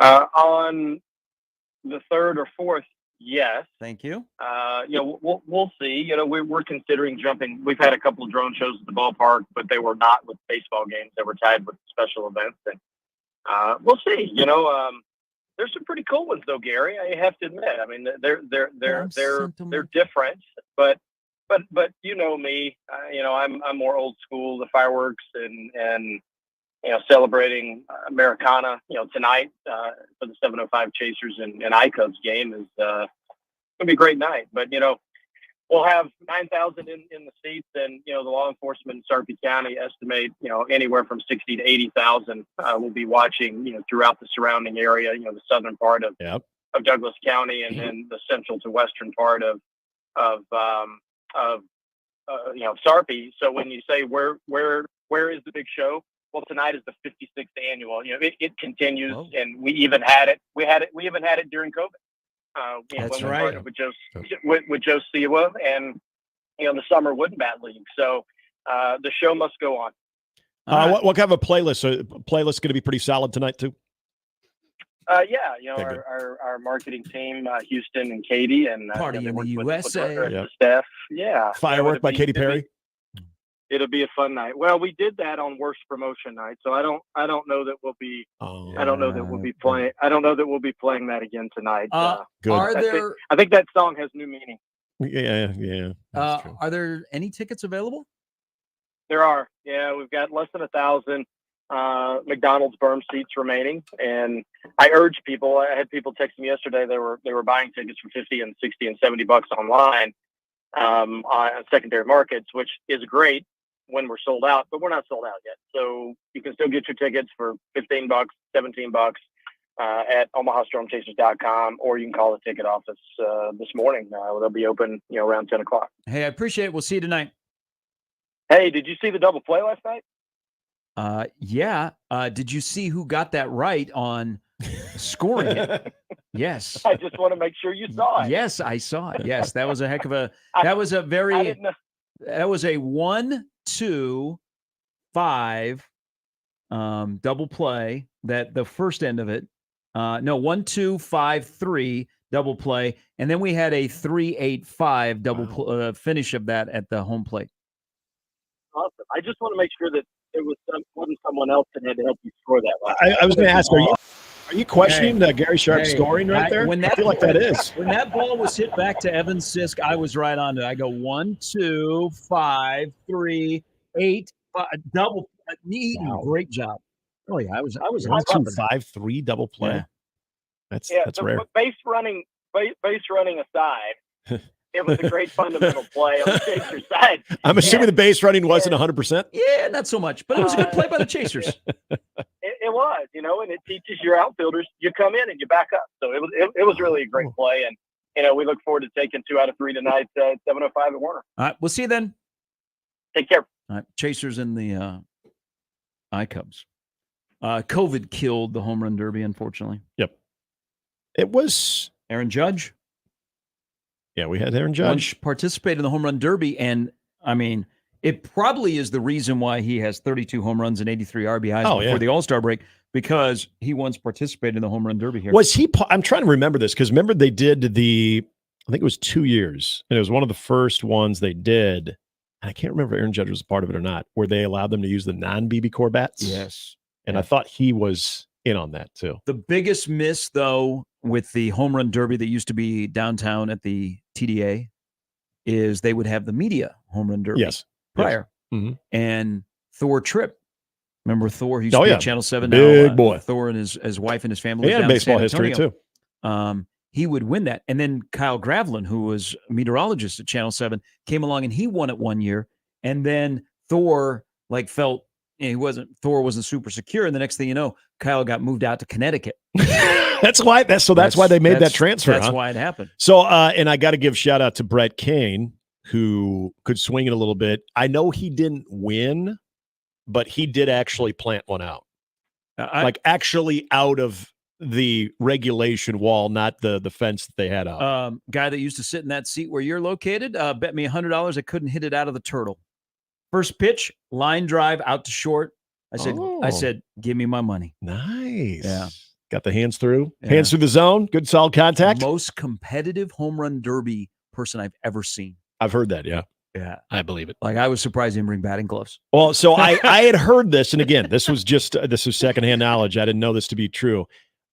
On the 3rd or 4th, yes. Thank you. We'll see. We're considering jumping. We've had a couple of drone shows at the ballpark, but they were not with baseball games. They were tied with special events, and we'll see. There's some pretty cool ones though, Gary. I have to admit. I mean, they're different, but you know me. I'm more old school. The fireworks and celebrating Americana. Tonight for the 705 Chasers and ICubs game is gonna be a great night. But we'll have 9,000 in the seats, and the law enforcement in Sarpy County estimate anywhere from 60 to 80,000 will be watching throughout the surrounding area, the southern part of Douglas County, and then the central to western part of Sarpy. So when you say where is the big show? Well, tonight is the 56th annual. It continues, and we even had it. We even had it during COVID. That's when we right. partnered with Joe Siwa and the Summer Wooden Bat League. So the show must go on. What kind of a playlist? So playlist going to be pretty solid tonight too. Our marketing team, Houston and Katie, and Party in the USA. The staff. Yeah, Firework by Katy Perry. It'll be a fun night. Well, we did that on Worst Promotion Night, so I don't know that we'll be. I don't know that we'll be playing. I don't know that we'll be playing that again tonight. Good. I think that song has new meaning. Yeah. Are there any tickets available? There are. Yeah, we've got less than 1,000 McDonald's berm seats remaining, and I urge people. I had people text me yesterday. They were buying tickets for $50 and $60 and $70 online on secondary markets, which is great when we're sold out, but we're not sold out yet. So you can still get your tickets for $15, $17 at OmahaStormChasers.com, or you can call the ticket office this morning. They'll be open, around 10 o'clock. Hey, I appreciate it. We'll see you tonight. Hey, did you see the double play last night? Yeah. Did you see who got that right on scoring it? Yes. I just want to make sure you saw it. Yes, I saw it. Yes, that was a heck of a. That was a very. That was a 1, 2, 5 double play. That the first end of it. No, 1, 2, 5, 3 double play, and then we had a 3, 8, 5 double finish of that at the home plate. Awesome. I just want to make sure that it wasn't someone else that had to help you score that. I was going to ask, Are you questioning Gary Sharp's scoring right there? I feel like that is. When that ball was hit back to Evan Sisk, I was right on it. I go 1, 2, 5, 3, 8, 5, double. Neat. Wow. Great job. Oh yeah, I was 1, 2, 5, 3 double play. Yeah. That's the rare. Base running aside, it was a great fundamental play on the Chasers side. I'm assuming the base running wasn't 100%. Yeah, not so much, but it was a good play by the Chasers. It was, and it teaches your outfielders you come in and you back up. So it was really a great play, and we look forward to taking 2 out of 3 tonight at 7:05 at Warner. All right, we'll see you then. Take care. All right, Chasers and the iCubs. COVID killed the home run derby, unfortunately. Yep. It was Aaron Judge. Yeah, we had Aaron Judge participate in the home run derby, and I mean, it probably is the reason why he has 32 home runs and 83 RBIs before the All-Star break, because he once participated in the home run derby here. Was he? I'm trying to remember this because remember they did I think it was 2 years, and it was one of the first ones they did. I can't remember if Aaron Judge was a part of it or not, where they allowed them to use the non-BB core bats. Yes. And I thought he was in on that too. The biggest miss, though, with the home run derby that used to be downtown at the TDA is they would have the media home run derby prior. Yes. Mm-hmm. And Thor Tripp. Remember Thor? He used to be at Channel 7 Big now. boy. Thor and his wife and his family. He had down in baseball San history Antonio. too. He would win that. And then Kyle Gravlin, who was a meteorologist at Channel 7, came along and he won it one year. And then Thor felt Thor wasn't super secure. And the next thing you know, Kyle got moved out to Connecticut. That's why they made that transfer. That's why it happened. So, and I got to give shout out to Brett Kane, who could swing it a little bit. I know he didn't win, but he did actually plant one out. Actually out of the regulation wall, not the fence that they had up. Guy that used to sit in that seat where you're located, bet me $100 I couldn't hit it out of the turtle. First pitch, line drive out to short. I said, give me my money. Nice. Yeah. Got the hands through the zone. Good solid contact. Most competitive home run derby person I've ever seen. I've heard that. Yeah. Yeah. I believe it. I was surprised he didn't bring batting gloves. Well, so I had heard this. And again, this was secondhand knowledge. I didn't know this to be true.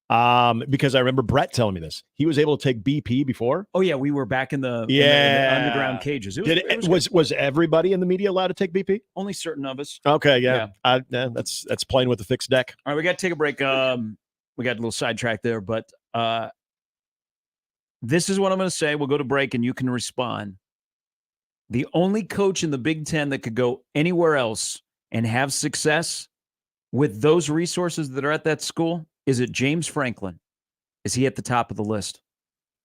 Because I remember Brett telling me this. He was able to take BP before. Oh yeah, we were back in the underground cages. Was everybody in the media allowed to take BP? Only certain of us. Okay, yeah. That's playing with the fixed deck. All right, we got to take a break. We got a little sidetracked there, but this is what I'm going to say. We'll go to break, and you can respond. The only coach in the Big Ten that could go anywhere else and have success with those resources that are at that school. Is it James Franklin? Is he at the top of the list?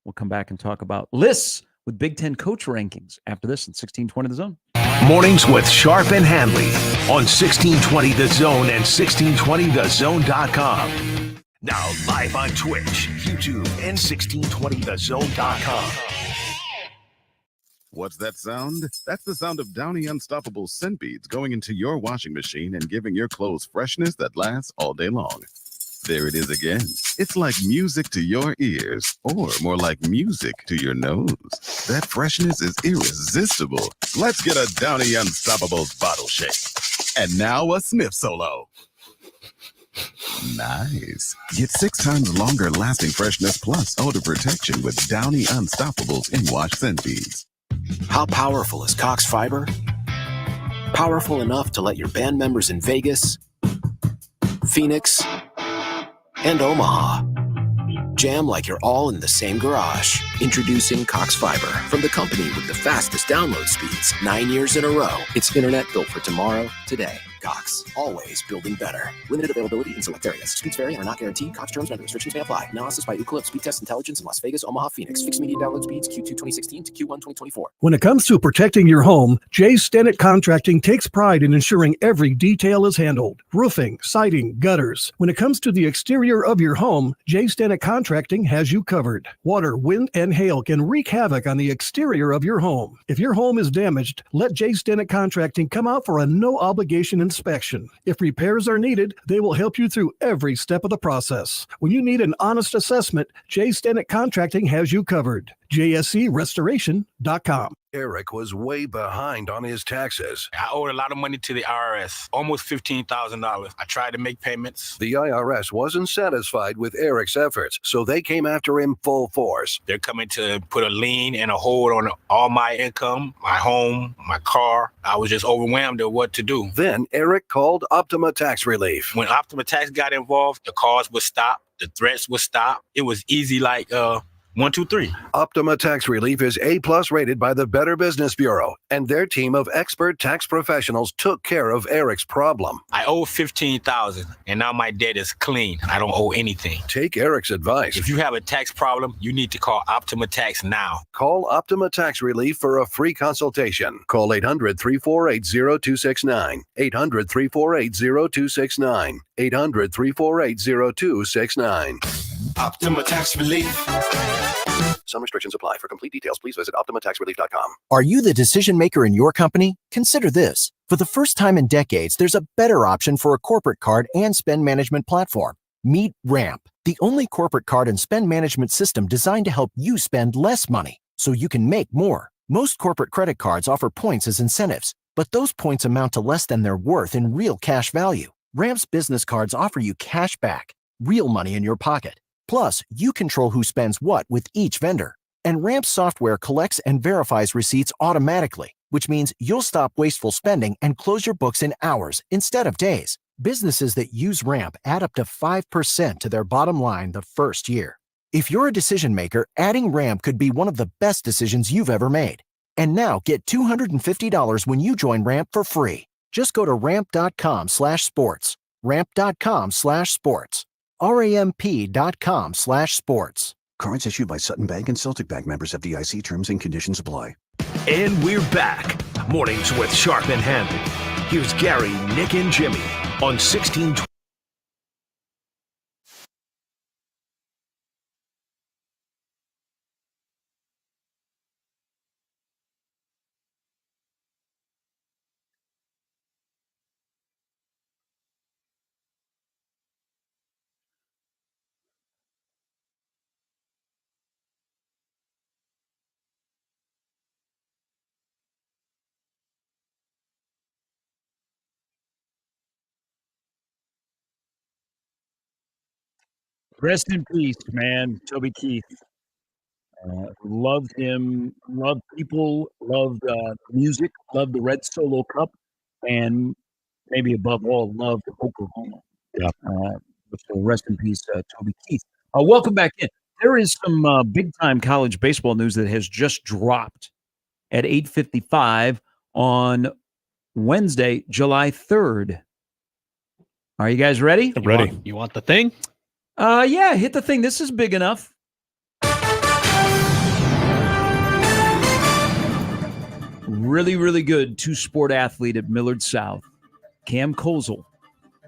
We'll come back and talk about lists with Big Ten coach rankings after this in 1620 The Zone. Mornings with Sharp and Handley on 1620 The Zone and 1620thezone.com. Now live on Twitch, YouTube, and 1620thezone.com. What's that sound? That's the sound of Downy Unstoppable scent beads going into your washing machine and giving your clothes freshness that lasts all day long. There it is again. It's like music to your ears, or more like music to your nose. That freshness is irresistible. Let's get a Downy Unstoppables bottle shake. And now a sniff solo. Nice. Get 6 times longer lasting freshness plus odor protection with Downy Unstoppables in-wash scent beads. How powerful is Cox Fiber? Powerful enough to let your band members in Vegas, Phoenix, and Omaha jam like you're all in the same garage. Introducing Cox Fiber from the company with the fastest download speeds 9 years in a row. It's internet built for tomorrow, today. Cox, always building better. Limited availability in select areas. Speeds vary and are not guaranteed. Cox terms and other restrictions may apply. Analysis by Ookla Speed Test Intelligence in Las Vegas, Omaha, Phoenix. Fixed median download speeds Q2 2016 to Q1 2024. When it comes to protecting your home, Jay Stennett Contracting takes pride in ensuring every detail is handled. Roofing, siding, gutters. When it comes to the exterior of your home, Jay Stennett Contracting has you covered. Water, wind, and hail can wreak havoc on the exterior of your home. If your home is damaged, let Jay Stennett Contracting come out for a no-obligation inspection. If repairs are needed, they will help you through every step of the process. When you need an honest assessment, Jay Stennett Contracting has you covered. JSCrestoration.com. Eric was way behind on his taxes. I owed a lot of money to the IRS, almost $15,000. I tried to make payments. The IRS wasn't satisfied with Eric's efforts, so they came after him full force. They're coming to put a lien and a hold on all my income, my home, my car. I was just overwhelmed at what to do. Then Eric called Optima Tax Relief. When Optima Tax got involved, the calls would stop, the threats would stop. It was easy like 1, 2, 3. Optima Tax Relief is A+ rated by the Better Business Bureau, and their team of expert tax professionals took care of Eric's problem. I owe $15,000, and now my debt is clean. I don't owe anything. Take Eric's advice. If you have a tax problem, you need to call Optima Tax now. Call Optima Tax Relief for a free consultation. Call 800-348-0269. 800-348-0269. 800-348-0269. Optima Tax Relief. Some restrictions apply. For complete details, please visit OptimaTaxRelief.com. Are you the decision maker in your company? Consider this. For the first time in decades, there's a better option for a corporate card and spend management platform. Meet Ramp, the only corporate card and spend management system designed to help you spend less money so you can make more. Most corporate credit cards offer points as incentives, but those points amount to less than their worth in real cash value. Ramp's business cards offer you cash back, real money in your pocket. Plus, you control who spends what with each vendor. And Ramp software collects and verifies receipts automatically, which means you'll stop wasteful spending and close your books in hours instead of days. Businesses that use Ramp add up to 5% to their bottom line the first year. If you're a decision maker, adding Ramp could be one of the best decisions you've ever made. And now get $250 when you join Ramp for free. Just go to ramp.com/sports. Ramp.com/sports. ramp.com/sports. Cards issued by Sutton Bank and Celtic Bank, members of FDIC. Terms and conditions apply. And we're back. Mornings with Sharp and Handley. Here's Gary, Nick, and Jimmy on 1620. Rest in peace, man. Toby Keith. Loved him, loved people, loved music, loved the Red Solo Cup, and maybe above all, loved Oklahoma. Yeah. So rest in peace, Toby Keith. Welcome back in. There is some big-time college baseball news that has just dropped at 8:55 on Wednesday, July 3rd. Are you guys ready? I'm ready. You want the thing? Yeah, hit the thing. This is big enough. Really, really good two-sport athlete at Millard South. Cam Kozel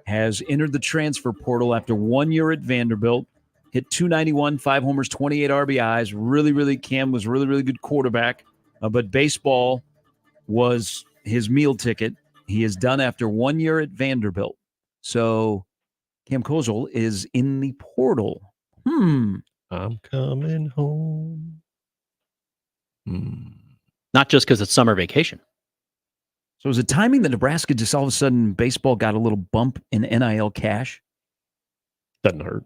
has entered the transfer portal after 1 year at Vanderbilt. Hit .291, 5 homers, 28 RBIs. Really, Cam was really good quarterback. But baseball was his meal ticket. He is done after 1 year at Vanderbilt. So Cam Kozel is in the portal. I'm coming home. Not just because it's summer vacation. So is it timing that Nebraska just all of a sudden baseball got a little bump in NIL cash? Doesn't hurt.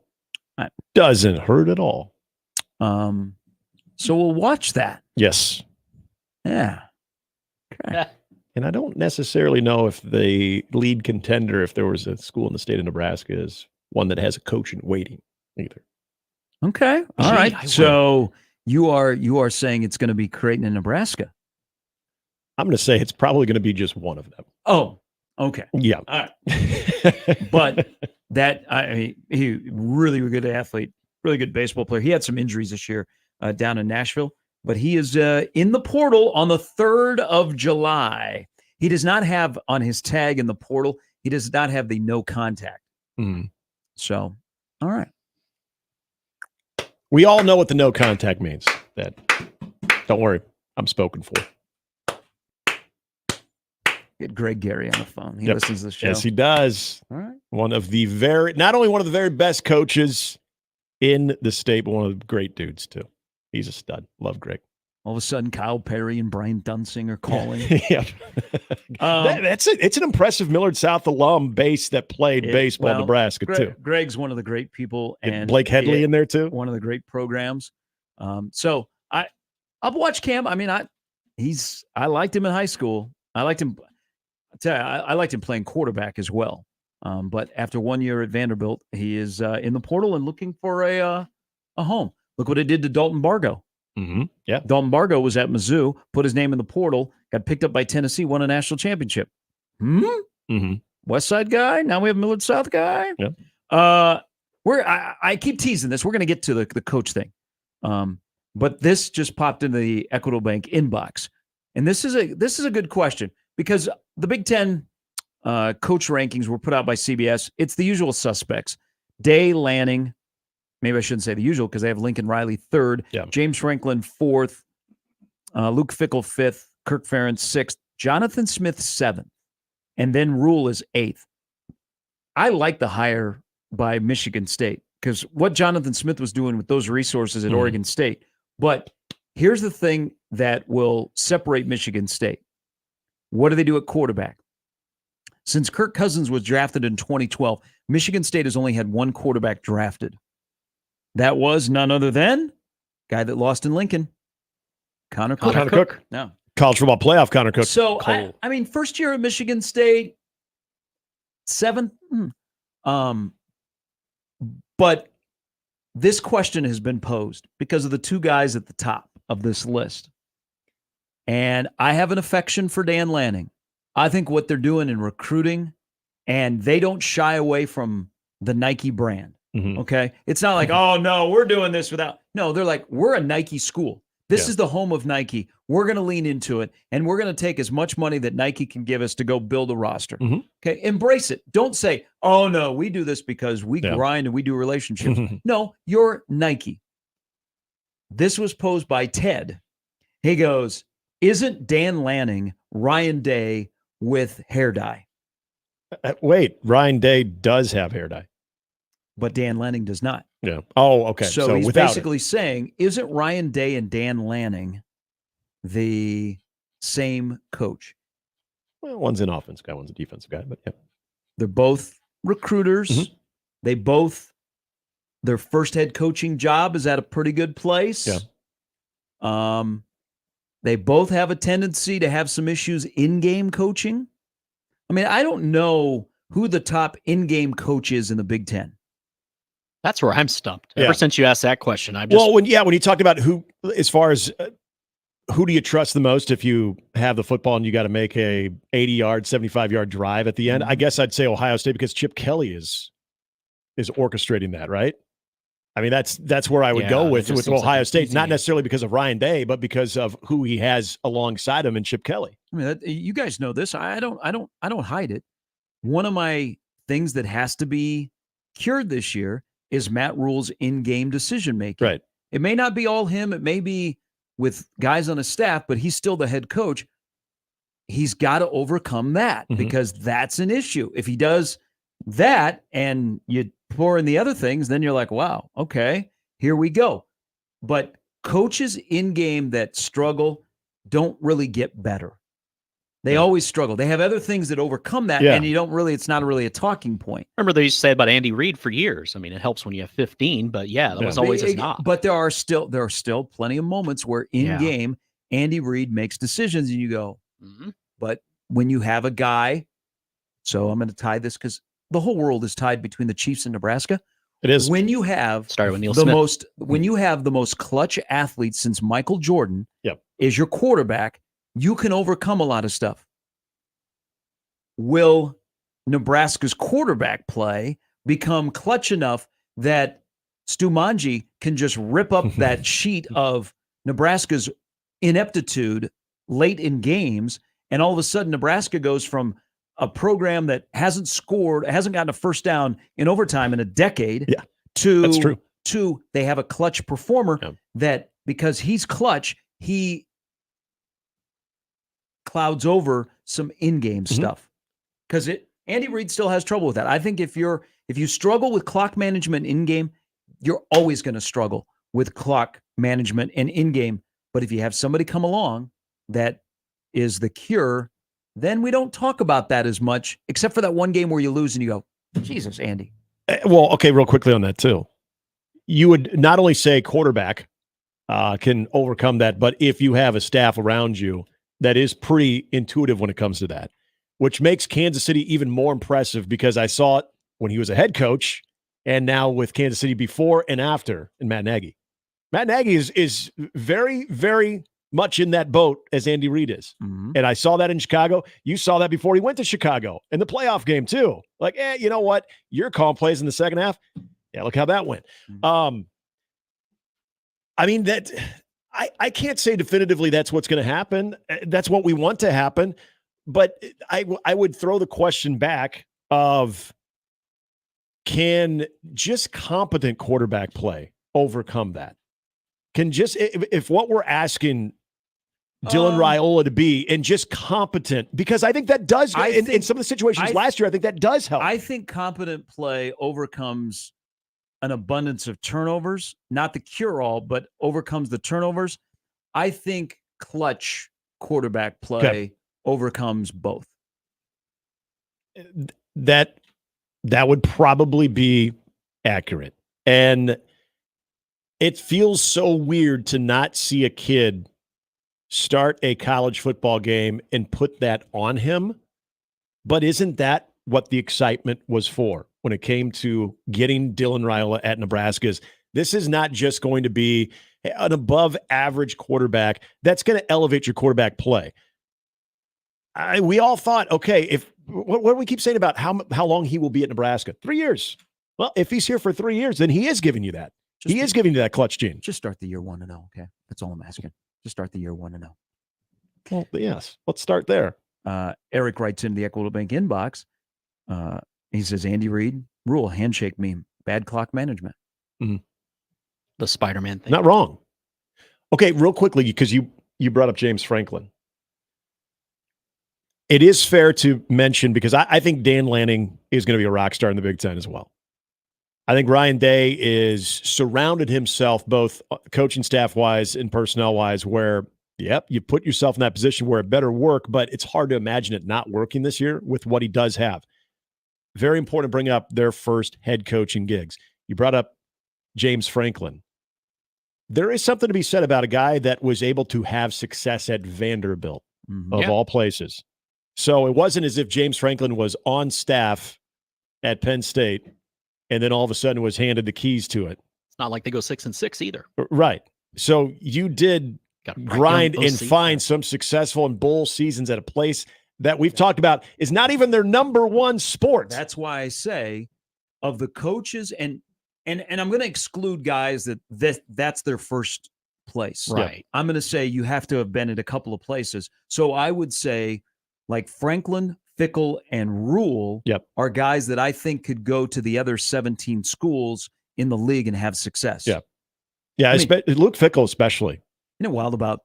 Doesn't hurt at all. So we'll watch that. Yes. Yeah. Okay. And I don't necessarily know if the lead contender, if there was a school in the state of Nebraska, is one that has a coach in waiting either. Okay. All right. So you are saying it's going to be Creighton in Nebraska. I'm going to say it's probably going to be just one of them. Oh, okay. Yeah. All right. But he really good athlete, really good baseball player. He had some injuries this year down in Nashville, but he is in the portal on the 3rd of July. He does not have on his tag in the portal, he does not have the no contact. So, all right. We all know what the no contact means. That, don't worry, I'm spoken for. Get Greg Gary on the phone. He listens to the show. Yes, he does. All right. Not only one of the very best coaches in the state, but one of the great dudes too. He's a stud. Love Greg. All of a sudden, Kyle Perry and Brian Dunsing are calling. Yeah. It's an impressive Millard South alum base that played baseball in Nebraska, too. Greg's one of the great people. And Blake Headley in there, too. One of the great programs. So I'll watch Cam. I mean, I liked him in high school. I liked him. I liked him playing quarterback as well. But after 1 year at Vanderbilt, he is in the portal and looking for a home. Look what it did to Dalton Bargo. Mm-hmm. Yeah. Dalton Bargo was at Mizzou, put his name in the portal, got picked up by Tennessee, won a national championship. Mm-hmm. West Side guy. Now we have Millard South guy. Yeah. I keep teasing this. We're going to get to the coach thing. But this just popped into the Equitable Bank inbox. And this is a good question because the Big Ten coach rankings were put out by CBS. It's the usual suspects. Day, Lanning, maybe I shouldn't say the usual because they have Lincoln Riley third, James Franklin fourth, Luke Fickell fifth, Kirk Ferentz sixth, Jonathan Smith seventh, and then Rule is eighth. I like the hire by Michigan State because what Jonathan Smith was doing with those resources at Oregon State. But here's the thing that will separate Michigan State. What do they do at quarterback? Since Kirk Cousins was drafted in 2012, Michigan State has only had one quarterback drafted. That was none other than guy that lost in Lincoln, Connor Cook. No. College football playoff Connor Cook. So, I mean, first year at Michigan State, seventh. But this question has been posed because of the two guys at the top of this list. And I have an affection for Dan Lanning. I think what they're doing in recruiting, and they don't shy away from the Nike brand. Okay. It's not like, oh no, we're doing this without. No, they're like, we're a Nike school. This is the home of Nike. We're going to lean into it, and we're going to take as much money that Nike can give us to go build a roster. Okay. Embrace it. Don't say, oh no, we do this because we grind and we do relationships. No, you're Nike. This was posed by Ted. He goes, isn't Dan Lanning Ryan Day with hair dye? Wait, Ryan Day does have hair dye. But Dan Lanning does not. Yeah. Oh, okay. So he's basically saying, isn't Ryan Day and Dan Lanning the same coach? Well, one's an offensive guy, one's a defensive guy, but yeah. They're both recruiters. They both, their first head coaching job is at a pretty good place. Yeah. They both have a tendency to have some issues in-game coaching. I mean, I don't know who the top in-game coach is in the Big Ten. That's where I'm stumped. Ever since you asked that question, when you talked about who, as far as who do you trust the most if you have the football and you got to make a 80-yard, 75-yard drive at the end, I guess I'd say Ohio State because Chip Kelly is orchestrating that, right? I mean, that's where I would go with Ohio State, not necessarily because of Ryan Day, but because of who he has alongside him in Chip Kelly. I mean, you guys know this. I don't hide it. One of my things that has to be cured this year is Matt Rule's in-game decision-making. Right. It may not be all him. It may be with guys on his staff, but he's still the head coach. He's got to overcome that because that's an issue. If he does that and you pour in the other things, then you're like, wow, okay, here we go. But coaches in-game that struggle don't really get better. They always struggle. They have other things that overcome that, and it's not really a talking point. Remember they used to say about Andy Reid for years. I mean, it helps when you have 15, but that was always his knob. But there are still plenty of moments where in-game Andy Reid makes decisions and you go, but when you have a guy, so I'm going to tie this because the whole world is tied between the Chiefs and Nebraska. It is. When you have when you have the most clutch athletes since Michael Jordan is your quarterback, you can overcome a lot of stuff. Will Nebraska's quarterback play become clutch enough that Stu Manji can just rip up that sheet of Nebraska's ineptitude late in games, and all of a sudden Nebraska goes from a program that hasn't gotten a first down in overtime in a decade to they have a clutch performer that because he's clutch, he clouds over some in-game stuff. Because Andy Reid still has trouble with that. I think if you struggle with clock management in-game, you're always going to struggle with clock management and in-game. But if you have somebody come along that is the cure, then we don't talk about that as much, except for that one game where you lose and you go, Jesus, Andy. Well, okay, real quickly on that too. You would not only say quarterback can overcome that, but if you have a staff around you that is pretty intuitive when it comes to that, which makes Kansas City even more impressive because I saw it when he was a head coach and now with Kansas City before and after in Matt Nagy. Matt Nagy is very, very much in that boat as Andy Reid is. Mm-hmm. And I saw that in Chicago. You saw that before he went to Chicago in the playoff game too. Like, you know what? You're calling plays in the second half. Yeah, look how that went. I mean, that I can't say definitively that's what's going to happen. That's what we want to happen. But I would throw the question back of, can just competent quarterback play overcome that? Can just, if what we're asking Dylan Raiola to be, and just competent, because I think that does, in some of the situations last year, I think that does help. I think competent play overcomes an abundance of turnovers, not the cure-all, but overcomes the turnovers. I think clutch quarterback play overcomes both. That would probably be accurate. And it feels so weird to not see a kid start a college football game and put that on him. But isn't that what the excitement was for when it came to getting Dylan Raiola at Nebraska's? This is not just going to be an above average quarterback that's going to elevate your quarterback play. We all thought, okay, if what do we keep saying about how long he will be at Nebraska? 3 years. Well, if he's here for 3 years, then he is giving you that. He is giving you that clutch gene. Just start the year 1-0, okay? That's all I'm asking. Just start the year 1-0. Well, yes. Let's start there. Eric writes in the Equitable Bank inbox. He says, Andy Reid, rule, handshake meme, bad clock management. Mm-hmm. The Spider-Man thing. Not wrong. Okay, real quickly, because you brought up James Franklin. It is fair to mention, because I think Dan Lanning is going to be a rock star in the Big Ten as well. I think Ryan Day is surrounded himself, both coaching staff-wise and personnel-wise, where, you put yourself in that position where it better work, but it's hard to imagine it not working this year with what he does have. Very important to bring up their first head coaching gigs. You brought up James Franklin. There is something to be said about a guy that was able to have success at Vanderbilt, of all places. So it wasn't as if James Franklin was on staff at Penn State and then all of a sudden was handed the keys to it. It's not like they go 6-6 either. Right. So you did grind and find some successful and bowl seasons at a place that we've talked about is not even their number one sport. That's why I say, of the coaches, and I'm going to exclude guys that's their first place. Right. I'm going to say you have to have been at a couple of places. So I would say, like Franklin, Fickle, and Rule are guys that I think could go to the other 17 schools in the league and have success. Yeah, Luke Fickle especially. You know, wild about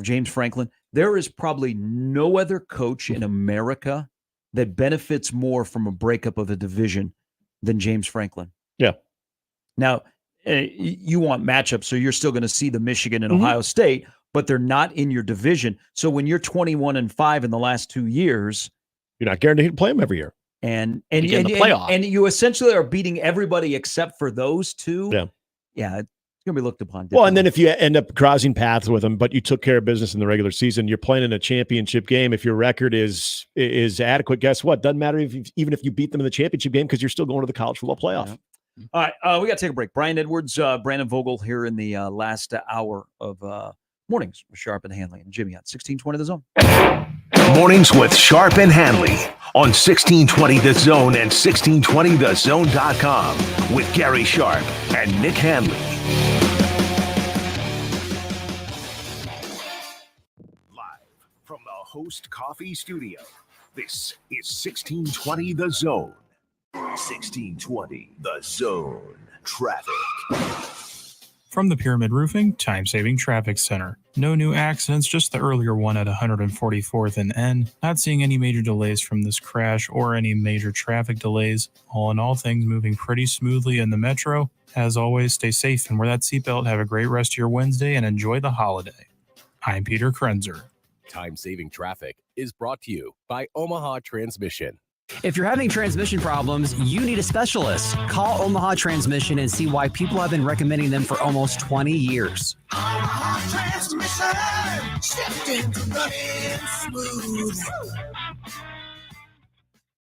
James Franklin. There is probably no other coach in America that benefits more from a breakup of a division than James Franklin. Yeah. Now, you want matchups, so you're still going to see the Michigan and Ohio State, but they're not in your division. So when you're 21-5 in the last 2 years, you're not guaranteed to play them every year. And in the playoff. And you essentially are beating everybody except for those two. Yeah, it's going to be looked upon differently. Well, and then if you end up crossing paths with them, but you took care of business in the regular season, you're playing in a championship game. If your record is adequate, guess what? Doesn't matter even if you beat them in the championship game, because you're still going to the college football playoff. Yeah. All right, we got to take a break. Brian Edwards, Brandon Vogel here in the last hour of Mornings with Sharp and Handley and Jimmy on 1620 The Zone. Mornings with Sharp and Handley on 1620 The Zone and 1620thezone.com with Gary Sharp and Nick Handley. Live from the Host Coffee Studio, this is 1620 The Zone. 1620 The Zone. Traffic. From the Pyramid Roofing Time-Saving Traffic Center. No new accidents, just the earlier one at 144th and N. Not seeing any major delays from this crash or any major traffic delays. All in all, things moving pretty smoothly in the metro. As always, stay safe and wear that seatbelt. Have a great rest of your Wednesday and enjoy the holiday. I'm Peter Krenzer. Time-Saving Traffic is brought to you by Omaha Transmission. If you're having transmission problems, you need a specialist. Call Omaha Transmission and see why people have been recommending them for almost 20 years. Omaha Transmission, shifting to running smooth.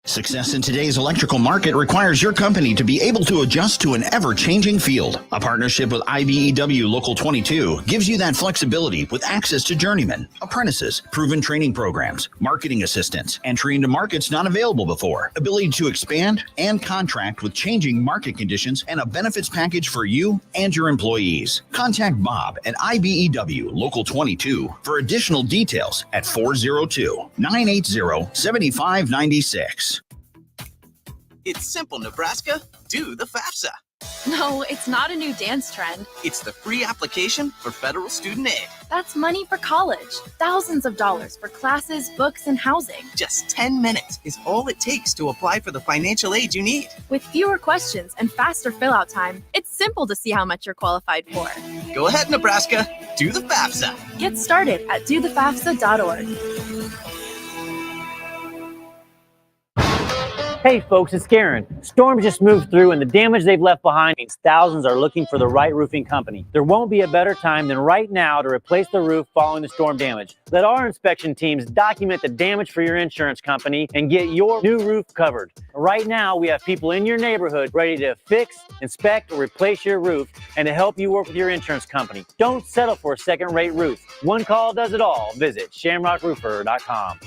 Success in today's electrical market requires your company to be able to adjust to an ever-changing field. A partnership with IBEW Local 22 gives you that flexibility with access to journeymen, apprentices, proven training programs, marketing assistance, entry into markets not available before, ability to expand and contract with changing market conditions, and a benefits package for you and your employees. Contact Bob at IBEW Local 22 for additional details at 402-980-7596. It's simple, Nebraska. Do the FAFSA. No, it's not a new dance trend. It's the free application for federal student aid. That's money for college. Thousands of dollars for classes, books, and housing. Just 10 minutes is all it takes to apply for the financial aid you need. With fewer questions and faster fill-out time, it's simple to see how much you're qualified for. Go ahead, Nebraska. Do the FAFSA. Get started at dothefafsa.org. Hey folks, it's Karen. Storms just moved through and the damage they've left behind means thousands are looking for the right roofing company. There won't be a better time than right now to replace the roof following the storm damage. Let our inspection teams document the damage for your insurance company and get your new roof covered. Right now, we have people in your neighborhood ready to fix, inspect, or replace your roof and to help you work with your insurance company. Don't settle for a second-rate roof. One call does it all. Visit shamrockroofer.com.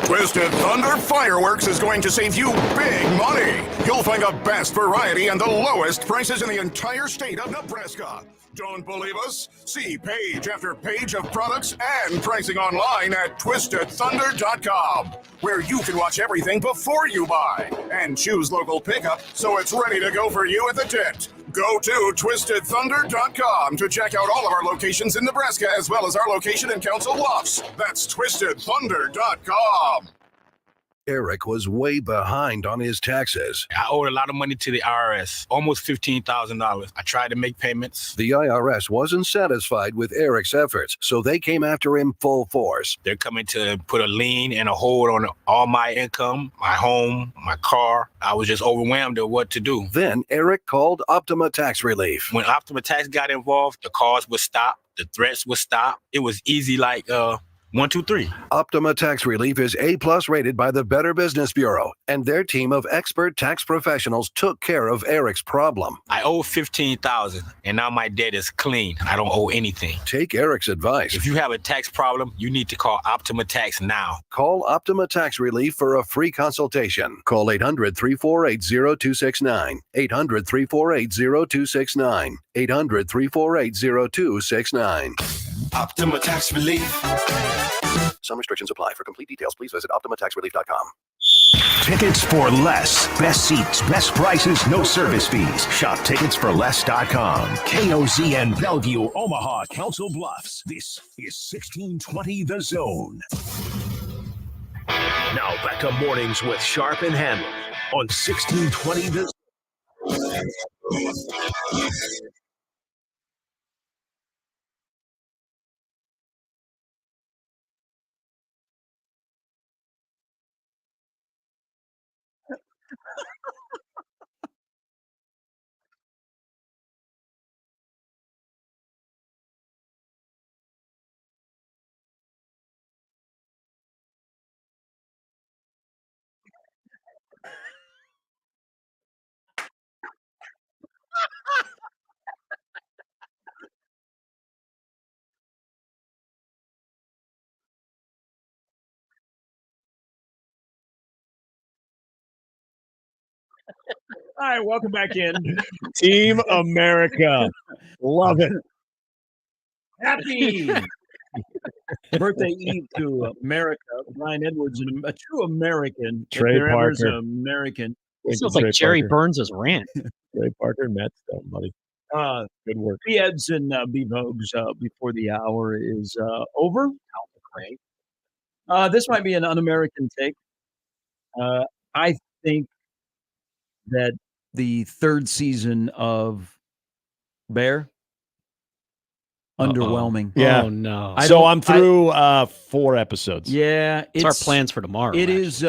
Twisted Thunder Fireworks is going to save you big money. You'll find the best variety and the lowest prices in the entire state of Nebraska. Don't believe us? See page after page of products and pricing online at twistedthunder.com, where you can watch everything before you buy and choose local pickup so it's ready to go for you at the tent. Go to twistedthunder.com to check out all of our locations in Nebraska as well as our location in Council Bluffs. That's twistedthunder.com. Eric was way behind on his taxes. I owed a lot of money to the IRS, almost $15,000. I tried to make payments. The IRS wasn't satisfied with Eric's efforts, so they came after him full force. They're coming to put a lien and a hold on all my income, my home, my car. I was just overwhelmed at what to do. Then Eric called Optima Tax Relief. When Optima Tax got involved, the calls would stop, the threats would stop. It was easy like 1, 2, 3. Optima Tax Relief is A+ rated by the Better Business Bureau, and their team of expert tax professionals took care of Eric's problem. I owe $15,000, and now my debt is clean. I don't owe anything. Take Eric's advice. If you have a tax problem, you need to call Optima Tax now. Call Optima Tax Relief for a free consultation. Call 800-348-0269. 800-348-0269. 800-348-0269. Optima Tax Relief. Some restrictions apply. For complete details, please visit OptimaTaxRelief.com. Tickets for less. Best seats, best prices, no service fees. Shop ticketsforless.com. KOZN Bellevue, Omaha, Council Bluffs. This is 1620 The Zone. Now back to mornings with Sharp and Handley on 1620 The Zone. All right, welcome back in. Team America. Love it. Happy birthday Eve to America, Brian Edwards, a true American. Trey if there ever is Parker. an American. Sounds like Jerry Burns' rant. Ray Parker and Matt Stone, buddy. Good work. The Eds and B-Vogues before the hour is over. This might be an un-American take. I think that the third season of Bear, underwhelming. Yeah. Oh, no. So I'm through 4 episodes. Yeah. It's our plans for tomorrow. It is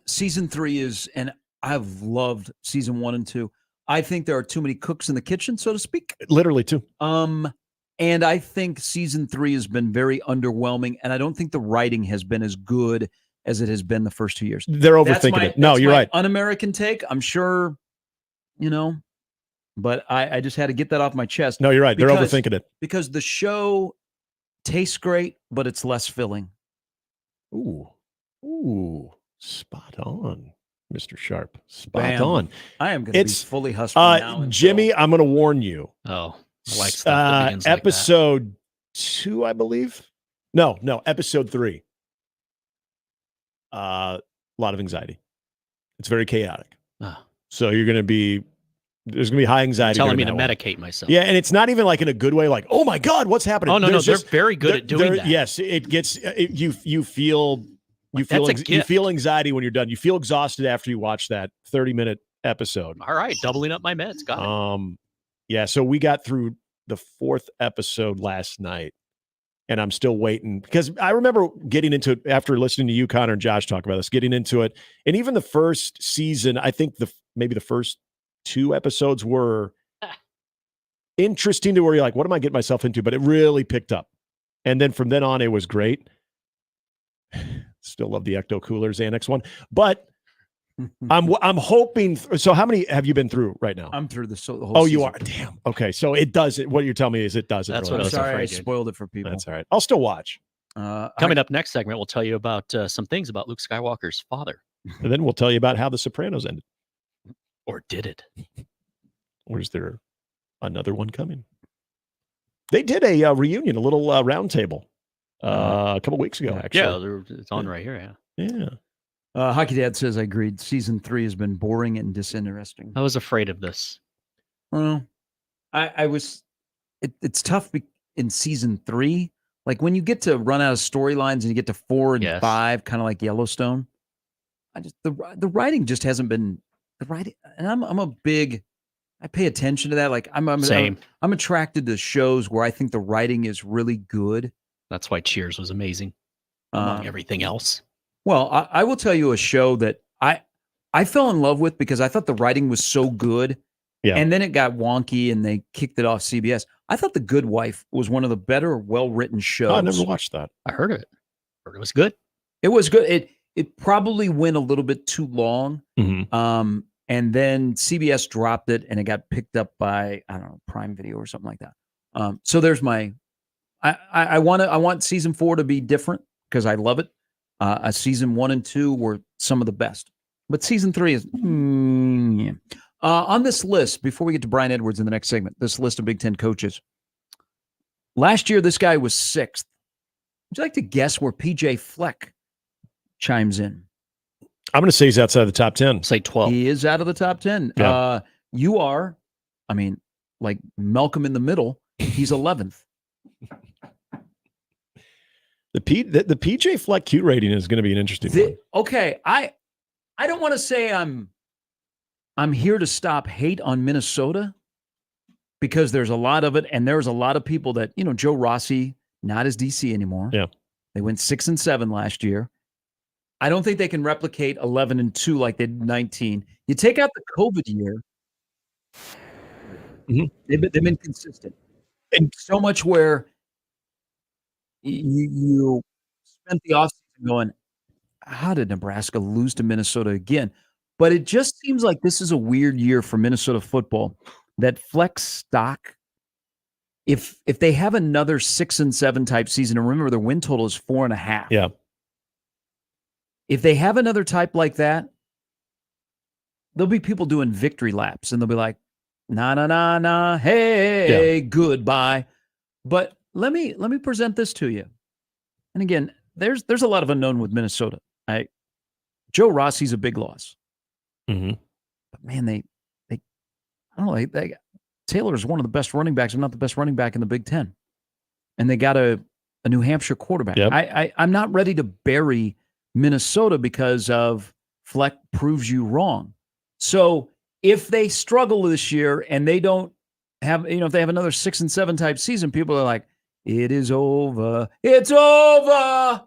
season 3 is, and I've loved season 1 and 2. I think there are too many cooks in the kitchen, so to speak. Literally too. And I think season 3 has been very underwhelming, and I don't think the writing has been as good as it has been the first 2 years. They're overthinking it. No, you're right. Un-American take. I'm sure, but I just had to get that off my chest. No, you're right. They're overthinking it. Because the show tastes great, but it's less filling. Ooh, spot on, Mr. Sharp. Spot Bam. on. I am going to be fully husky now. Jimmy, I'm going to warn you. Oh, I like stuff that begins like episode 2, I believe. No, episode 3. A lot of anxiety. It's very chaotic. So there's going to be high anxiety. Telling me to one. medicate myself. Yeah, and it's not even like in a good way, like, oh my God, what's happening? Oh, no, they're very good at doing that. Yes, it gets, you feel anxiety when you're done. You feel exhausted after you watch that 30-minute episode. All right, doubling up my meds. Got it. Yeah, so we got through the 4th episode last night, and I'm still waiting because I remember getting into it after listening to you, Connor, and Josh talk about this, getting into it. And even the first season, I think maybe the first 2 episodes were interesting to where you're like, what am I getting myself into? But it really picked up. And then from then on, it was great. Still love the Ecto Coolers Annex one. But I'm hoping. So how many have you been through right now? I'm through the whole Oh, season. you are? Damn. Okay. So it does it. What you're telling me is it does it. That's really. what I was Sorry, I afraid. spoiled it for people. That's all right. I'll still watch. Coming up next segment, we'll tell you about some things about Luke Skywalker's father. And then we'll tell you about how The Sopranos ended. Or did it? Or is there another one coming? They did a reunion, a little round table a couple weeks ago, actually. Yeah, it's on right here. Yeah. Hockey Dad says I agreed. Season 3 has been boring and disinteresting. I was afraid of this. Well, I was. It's tough in season 3. Like when you get to run out of storylines and you get to 4 and 5, kind of like Yellowstone. The writing just hasn't been the writing, and I'm a big. I pay attention to that. Like I'm attracted to shows where I think the writing is really good. That's why Cheers was amazing. Among everything else. Well, I will tell you a show that I fell in love with because I thought the writing was so good. Yeah. And then it got wonky and they kicked it off CBS. I thought The Good Wife was one of the better, well-written shows. Oh, I never watched that. I heard it. Heard it was good. It was good. It probably went a little bit too long. Mm-hmm. And then CBS dropped it and it got picked up by, I don't know, Prime Video or something like that. So there's my I want season 4 to be different because I love it. Season 1 and 2 were some of the best, but season 3 is yeah. On this list. Before we get to Brian Edwards in the next segment, this list of Big Ten coaches. Last year, this guy was 6th. Would you like to guess where PJ Fleck chimes in? I'm going to say he's outside the top 10. Say 12. He is out of the top 10. Yeah. You are, like Malcolm in the middle. He's 11th. The PJ Fleck Q rating is going to be an interesting one. Okay, I don't want to say I'm here to stop hate on Minnesota because there's a lot of it, and there's a lot of people that Joe Rossi not as DC anymore. Yeah, they went 6-7 last year. I don't think they can replicate 11-2 like they did 19. You take out the COVID year, they've been consistent, and so much where you spent the offseason going, how did Nebraska lose to Minnesota again? But it just seems like this is a weird year for Minnesota football. That Flex stock, if they have another 6-7 type season, and remember their win total is 4.5. Yeah. If they have another type like that, there'll be people doing victory laps, and they'll be like, nah, hey, goodbye. But let me present this to you. And again, there's a lot of unknown with Minnesota. Joe Rossi's a big loss. Mm-hmm. But man, I don't know. Taylor is one of the best running backs, if not the best running back in the Big Ten. And they got a New Hampshire quarterback. Yep. I'm not ready to bury Minnesota because of Fleck proves you wrong. So if they struggle this year and they don't have, if they have another 6-7 type season, people are like, it is over. It's over.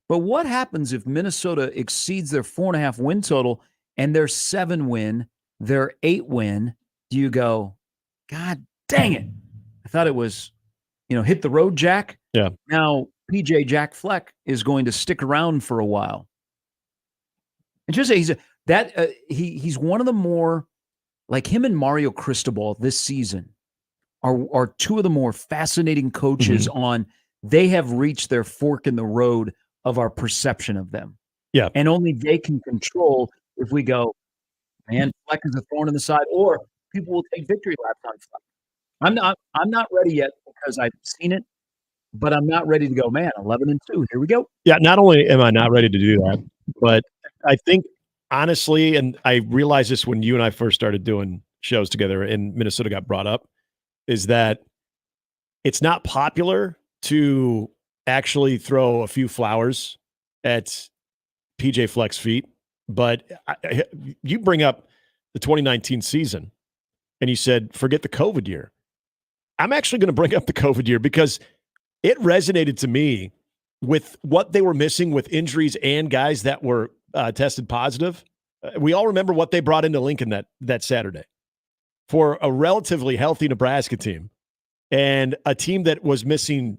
But what happens if Minnesota exceeds their 4.5 win total and their 7 win, their 8 win? Do you go, God dang it. I thought it was, hit the road, Jack. Yeah. Now PJ Jack Fleck is going to stick around for a while. And just say he's one of the more, like him and Mario Cristobal this season are two of the more fascinating coaches on, they have reached their fork in the road of our perception of them. Yeah. And only they can control if we go, man, Fleck is a thorn in the side, or people will take victory laps on Fleck. I'm not ready yet because I've seen it, but I'm not ready to go, man, 11-2. Here we go. Yeah, not only am I not ready to do that, but I think honestly, and I realized this when you and I first started doing shows together and Minnesota got brought up, is that it's not popular to actually throw a few flowers at PJ Fleck's feet. But you bring up the 2019 season and you said, forget the COVID year. I'm actually going to bring up the COVID year because it resonated to me with what they were missing with injuries and guys that were tested positive. We all remember what they brought into Lincoln that Saturday for a relatively healthy Nebraska team and a team that was missing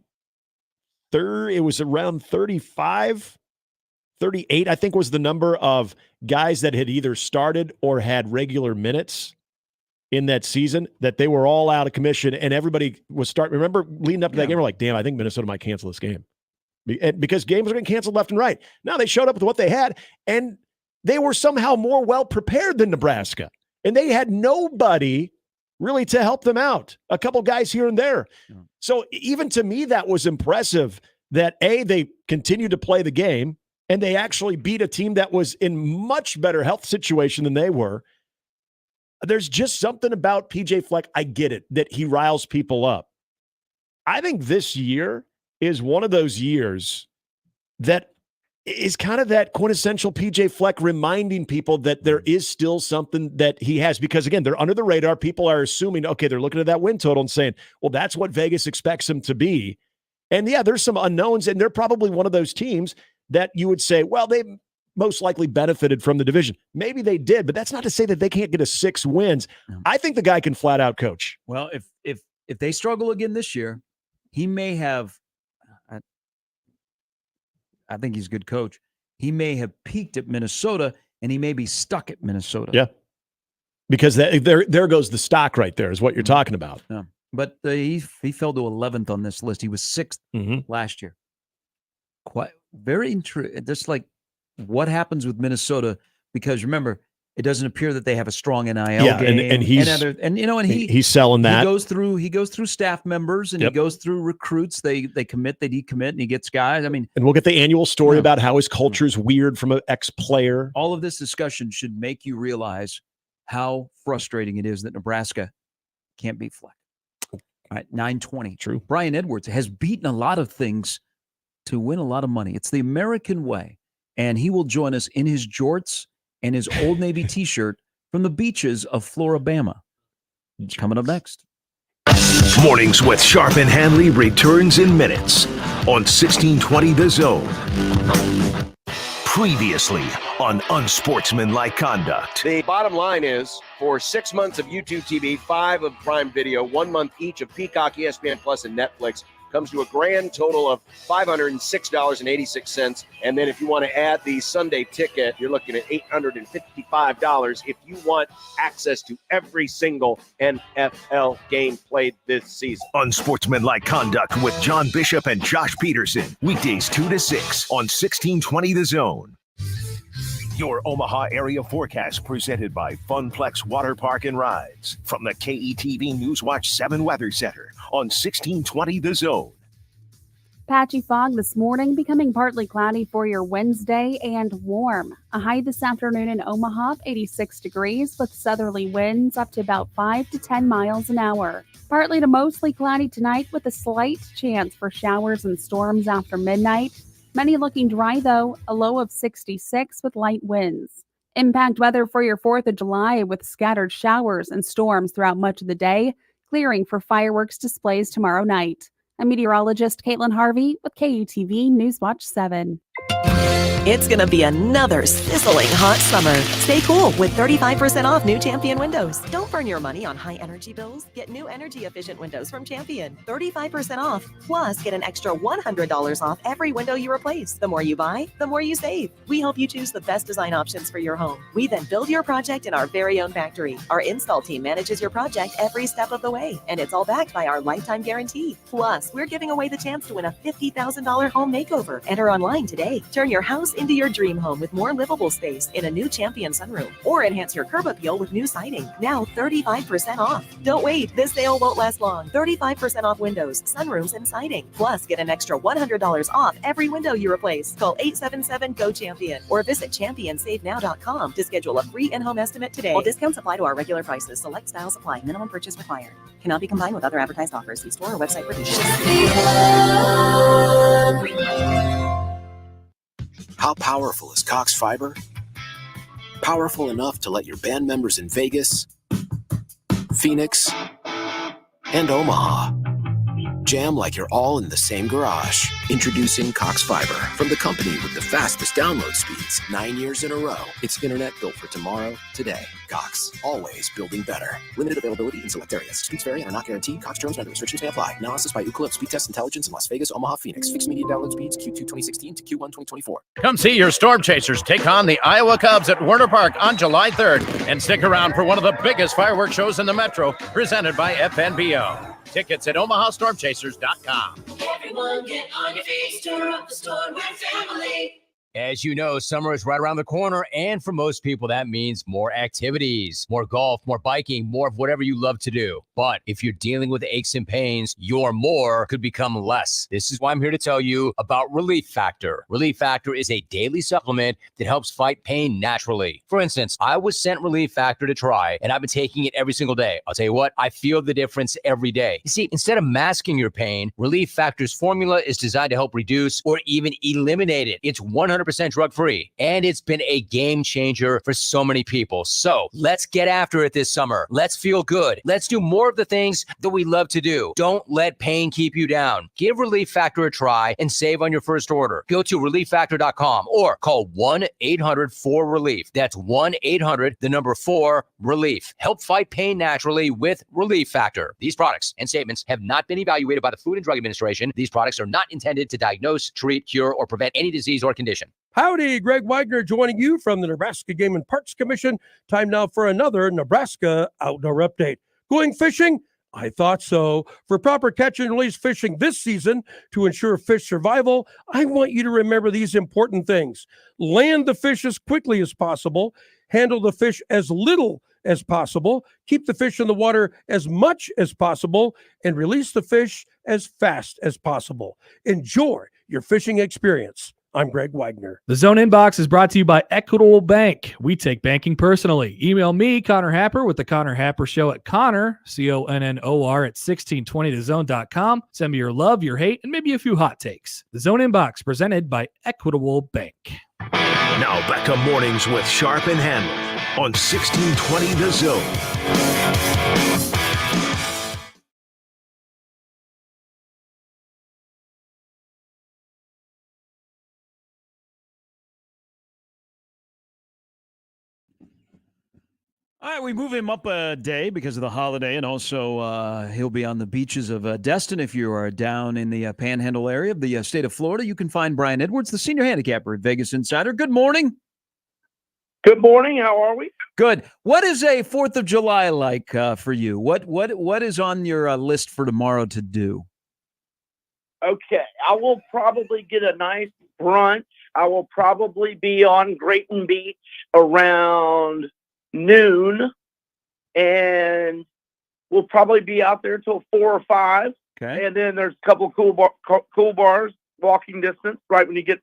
it was around 35, 38, I think was the number of guys that had either started or had regular minutes in that season, that they were all out of commission and everybody was remember leading up to that game, we're like, damn, I think Minnesota might cancel this game because games are getting canceled left and right. Now they showed up with what they had and they were somehow more well prepared than Nebraska and they had nobody really to help them out. A couple guys here and there. Yeah. So even to me, that was impressive that they continued to play the game and they actually beat a team that was in much better health situation than they were. There's just something about PJ Fleck. I get it, that he riles people up. I think this year is one of those years that is kind of that quintessential PJ Fleck reminding people that there is still something that he has, because again, they're under the radar. People are assuming, okay, they're looking at that win total and saying, well, that's what Vegas expects him to be. And yeah, there's some unknowns and they're probably one of those teams that you would say, well, they most likely benefited from the division. Maybe they did, but that's not to say that they can't get 6 wins. I think the guy can flat out coach. Well, if they struggle again this year, he may have, I think he's a good coach. He may have peaked at Minnesota and he may be stuck at Minnesota. Yeah. Because there goes the stock right there is what you're talking about. Yeah. But he fell to 11th on this list. He was 6th last year. Quite very interesting. Just like what happens with Minnesota, because remember, it doesn't appear that they have a strong NIL game. And he's selling that. He goes through staff members and he goes through recruits. They commit, they decommit, and he gets guys. I mean, and we'll get the annual story about how his culture is weird from an ex-player. All of this discussion should make you realize how frustrating it is that Nebraska can't beat Fleck. All right, 920. True. Brian Edwards has beaten a lot of things to win a lot of money. It's the American way. And he will join us in his jorts and his Old Navy t-shirt from the beaches of Floribama. Coming up next. Mornings with Sharp and Handley returns in minutes on 1620 The Zone. Previously on Unsportsmanlike Conduct. The bottom line is, for 6 months of YouTube TV, 5 of Prime Video, 1 month each of Peacock, ESPN Plus, and Netflix, comes to a grand total of $506.86. And then if you want to add the Sunday ticket, you're looking at $855 if you want access to every single NFL game played this season. Unsportsmanlike Conduct with John Bishop and Josh Peterson. Weekdays 2 to 6 on 1620 The Zone. Your Omaha area forecast presented by Funplex Water Park and Rides from the KETV Newswatch 7 Weather Center on 1620 The Zone. Patchy fog this morning, becoming partly cloudy for your Wednesday and warm. A high this afternoon in Omaha, 86 degrees, with southerly winds up to about 5 to 10 miles an hour. Partly to mostly cloudy tonight with a slight chance for showers and storms after midnight. Many looking dry though, a low of 66 with light winds. Impact weather for your 4th of July with scattered showers and storms throughout much of the day, clearing for fireworks displays tomorrow night. I'm meteorologist Caitlin Harvey with KUTV Newswatch 7. It's going to be another sizzling hot summer. Stay cool with 35% off new Champion windows. Don't burn your money on high energy bills. Get new energy efficient windows from Champion. 35% off. Plus, get an extra $100 off every window you replace. The more you buy, the more you save. We help you choose the best design options for your home. We then build your project in our very own factory. Our install team manages your project every step of the way, and it's all backed by our lifetime guarantee. Plus, we're giving away the chance to win a $50,000 home makeover. Enter online today. Turn your house into your dream home with more livable space in a new Champion sunroom, or enhance your curb appeal with new siding. Now 35% off. Don't wait. This sale won't last long. 35% off windows, sunrooms, and siding. Plus, get an extra $100 off every window you replace. Call 877-GO-CHAMPION or visit championsavenow.com to schedule a free in-home estimate today. All discounts apply to our regular prices. Select styles apply. Minimum purchase required. Cannot be combined with other advertised offers. See store or website for details. How powerful is Cox Fiber? Powerful enough to let your band members in Vegas, Phoenix, and Omaha jam like you're all in the same garage. Introducing Cox Fiber from the company with the fastest download speeds 9 years in a row. It's internet built for tomorrow, today. Cox, always building better. Limited availability in select areas. Speeds vary and are not guaranteed. Cox terms and other restrictions may apply. Analysis by Ookla Speed Test Intelligence in Las Vegas, Omaha, Phoenix. Fixed median download speeds Q2 2016 to Q1 2024. Come see your Storm Chasers take on the Iowa Cubs at Werner Park on July 3rd. And stick around for one of the biggest fireworks shows in the Metro, presented by FNBO. Tickets at OmahaStormChasers.com. Everyone get on your feet, stir up the storm with family. As you know, summer is right around the corner, and for most people, that means more activities, more golf, more biking, more of whatever you love to do. But if you're dealing with aches and pains, your more could become less. This is why I'm here to tell you about Relief Factor. Relief Factor is a daily supplement that helps fight pain naturally. For instance, I was sent Relief Factor to try, and I've been taking it every single day. I'll tell you what, I feel the difference every day. You see, instead of masking your pain, Relief Factor's formula is designed to help reduce or even eliminate it. It's 100% drug-free, and it's been a game changer for so many people. So let's get after it this summer. Let's feel good. Let's do more of the things that we love to do. Don't let pain keep you down. Give Relief Factor a try and save on your first order. Go to relieffactor.com or call 1-800-4RELIEF. That's 1-800-4-RELIEF. Help fight pain naturally with Relief Factor. These products and statements have not been evaluated by the Food and Drug Administration. These products are not intended to diagnose, treat, cure, or prevent any disease or condition. Howdy, Greg Wagner joining you from the Nebraska Game and Parks Commission. Time now for another Nebraska Outdoor Update. Going fishing? I thought so. For proper catch and release fishing this season to ensure fish survival, I want you to remember these important things. Land the fish as quickly as possible. Handle the fish as little as possible. Keep the fish in the water as much as possible. And release the fish as fast as possible. Enjoy your fishing experience. I'm Greg Wagner. The Zone Inbox is brought to you by Equitable Bank. We take banking personally. Email me, Connor Happer, with the Connor Happer Show at Connor, CONNOR, at 1620thezone.com. Send me your love, your hate, and maybe a few hot takes. The Zone Inbox, presented by Equitable Bank. Now back to mornings with Sharp and Handley on 1620 The Zone. All right, we move him up a day because of the holiday, and also he'll be on the beaches of Destin. If you are down in the Panhandle area of the state of Florida, you can find Brian Edwards, the senior handicapper at Vegas Insider. Good morning. Good morning. How are we? Good. What is a 4th of July like for you? What is on your list for tomorrow to do? Okay, I will probably get a nice brunch. I will probably be on Grayton Beach around noon, and we'll probably be out there till 4 or 5. Okay. And then there's a couple of cool bars, walking distance, right when you get,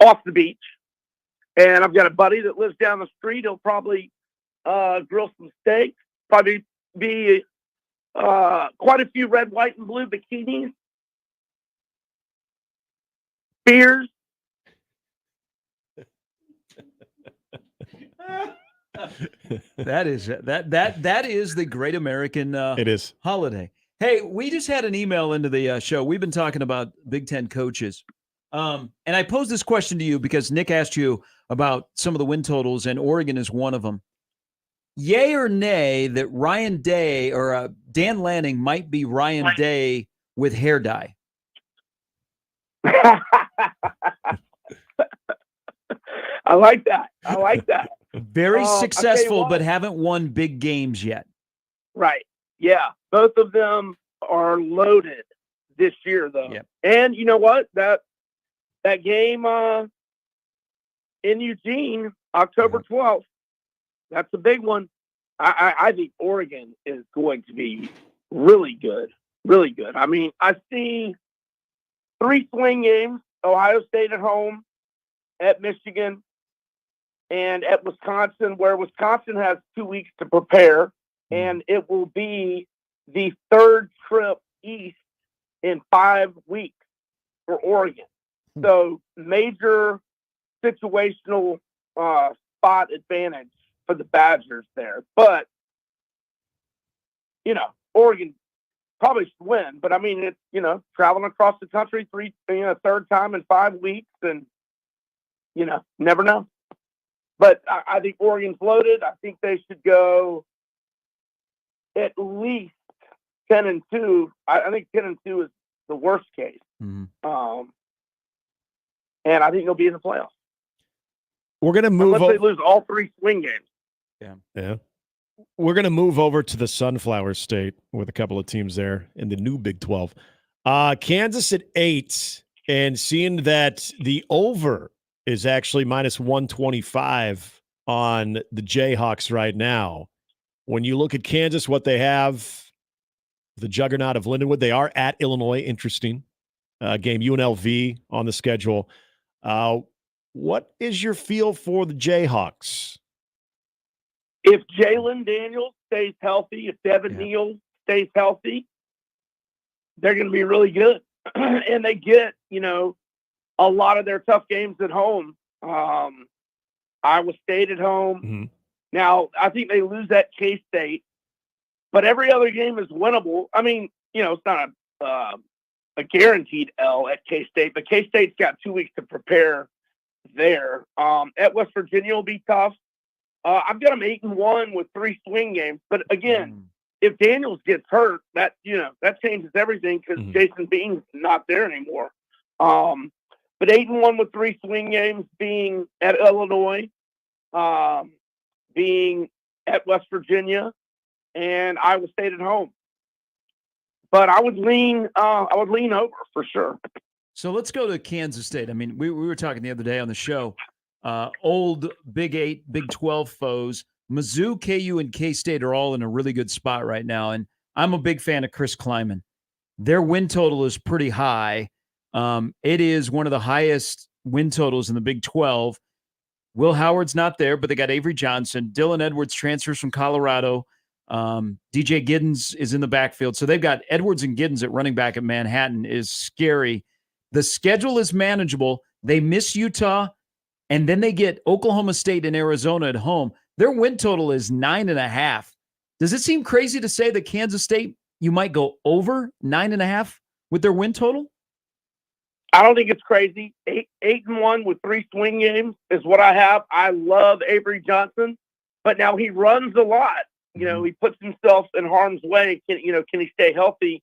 off the beach. And I've got a buddy that lives down the street. He'll probably grill some steaks, probably be quite a few red, white, and blue bikinis, beers. That is the great American it is holiday. Hey, we just had an email into the show. We've been talking about Big Ten coaches. And I posed this question to you because Nick asked you about some of the win totals, and Oregon is one of them. Yay or nay that Ryan Day or Dan Lanning might be Ryan Day with hair dye? I like that. Very I'll tell you successful, what. but haven't won big games yet. Right. Yeah. Both of them are loaded this year, though. Yep. And you know what? That game in Eugene, October 12th, that's a big one. I think Oregon is going to be really good. Really good. I mean, I see 3 swing games, Ohio State at home, at Michigan, and at Wisconsin, where Wisconsin has 2 weeks to prepare, and it will be the 3rd trip east in 5 weeks for Oregon. So major situational spot advantage for the Badgers there. But, Oregon probably should win. But, I mean, it's, traveling across the country 3rd time in 5 weeks, and, never know. But I think Oregon's loaded. I think they should go at least 10-2. I think 10-2 is the worst case. Mm-hmm. And I think they'll be in the playoffs. We're going to move unless they lose all 3 swing games. Yeah. We're going to move over to the Sunflower State with a couple of teams there in the new Big 12. Kansas at 8, and seeing that the over is actually minus 125 on the Jayhawks right now. When you look at Kansas, what they have, the juggernaut of Lindenwood, they are at Illinois. Interesting game, UNLV on the schedule. What is your feel for the Jayhawks? If Jalen Daniels stays healthy, if Devin Neal stays healthy, they're going to be really good. And they get, a lot of their tough games at home. Iowa State at home. Mm-hmm. Now, I think they lose at K-State, but every other game is winnable. I mean, it's not a guaranteed L at K-State, but K-State's got 2 weeks to prepare there. At West Virginia will be tough. I've got them 8-1 with 3 swing games. But again, if Daniels gets hurt, that changes everything because Jason Bean's not there anymore. But 8-1 with 3 swing games, being at Illinois, being at West Virginia, and Iowa State at home. But I would lean over for sure. So let's go to Kansas State. I mean, we were talking the other day on the show. Old Big 8, Big 12 foes. Mizzou, KU, and K-State are all in a really good spot right now. And I'm a big fan of Chris Kleiman. Their win total is pretty high. It is one of the highest win totals in the Big 12. Will Howard's not there, but they got Avery Johnson. Dylan Edwards transfers from Colorado. DJ Giddens is in the backfield. So they've got Edwards and Giddens at running back at Manhattan is scary. The schedule is manageable. They miss Utah, and then they get Oklahoma State and Arizona at home. Their win total is 9.5. Does it seem crazy to say that Kansas State, you might go over 9.5 with their win total? I don't think it's crazy. 8-1 with 3 swing games is what I have. I love Avery Johnson, but now he runs a lot. He puts himself in harm's way. Can he stay healthy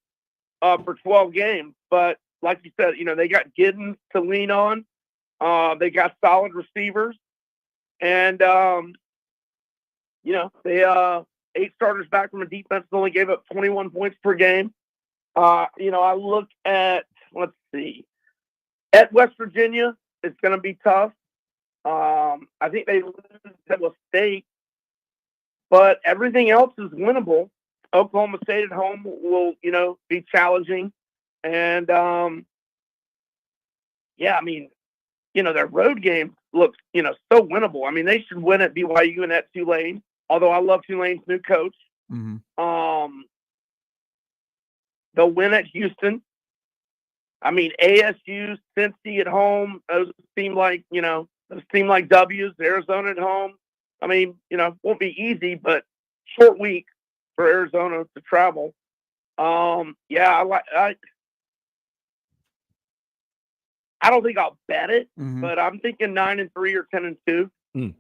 for 12 games? But like you said, they got Giddens to lean on. They got solid receivers, and they 8 starters back from a defense that only gave up 21 points per game. I look at, let's see, at West Virginia, it's going to be tough. I think they lose at Iowa State, but everything else is winnable Oklahoma State at home will, be challenging. And, yeah, I mean, their road game looks, so winnable. I mean, they should win at BYU and at Tulane, although I love Tulane's new coach. Mm-hmm. They'll win at Houston. I mean, ASU, Cincy at home, those seem like W's. Arizona at home. I mean, won't be easy, but short week for Arizona to travel. I don't think I'll bet it, but I'm thinking 9-3 or 10-2.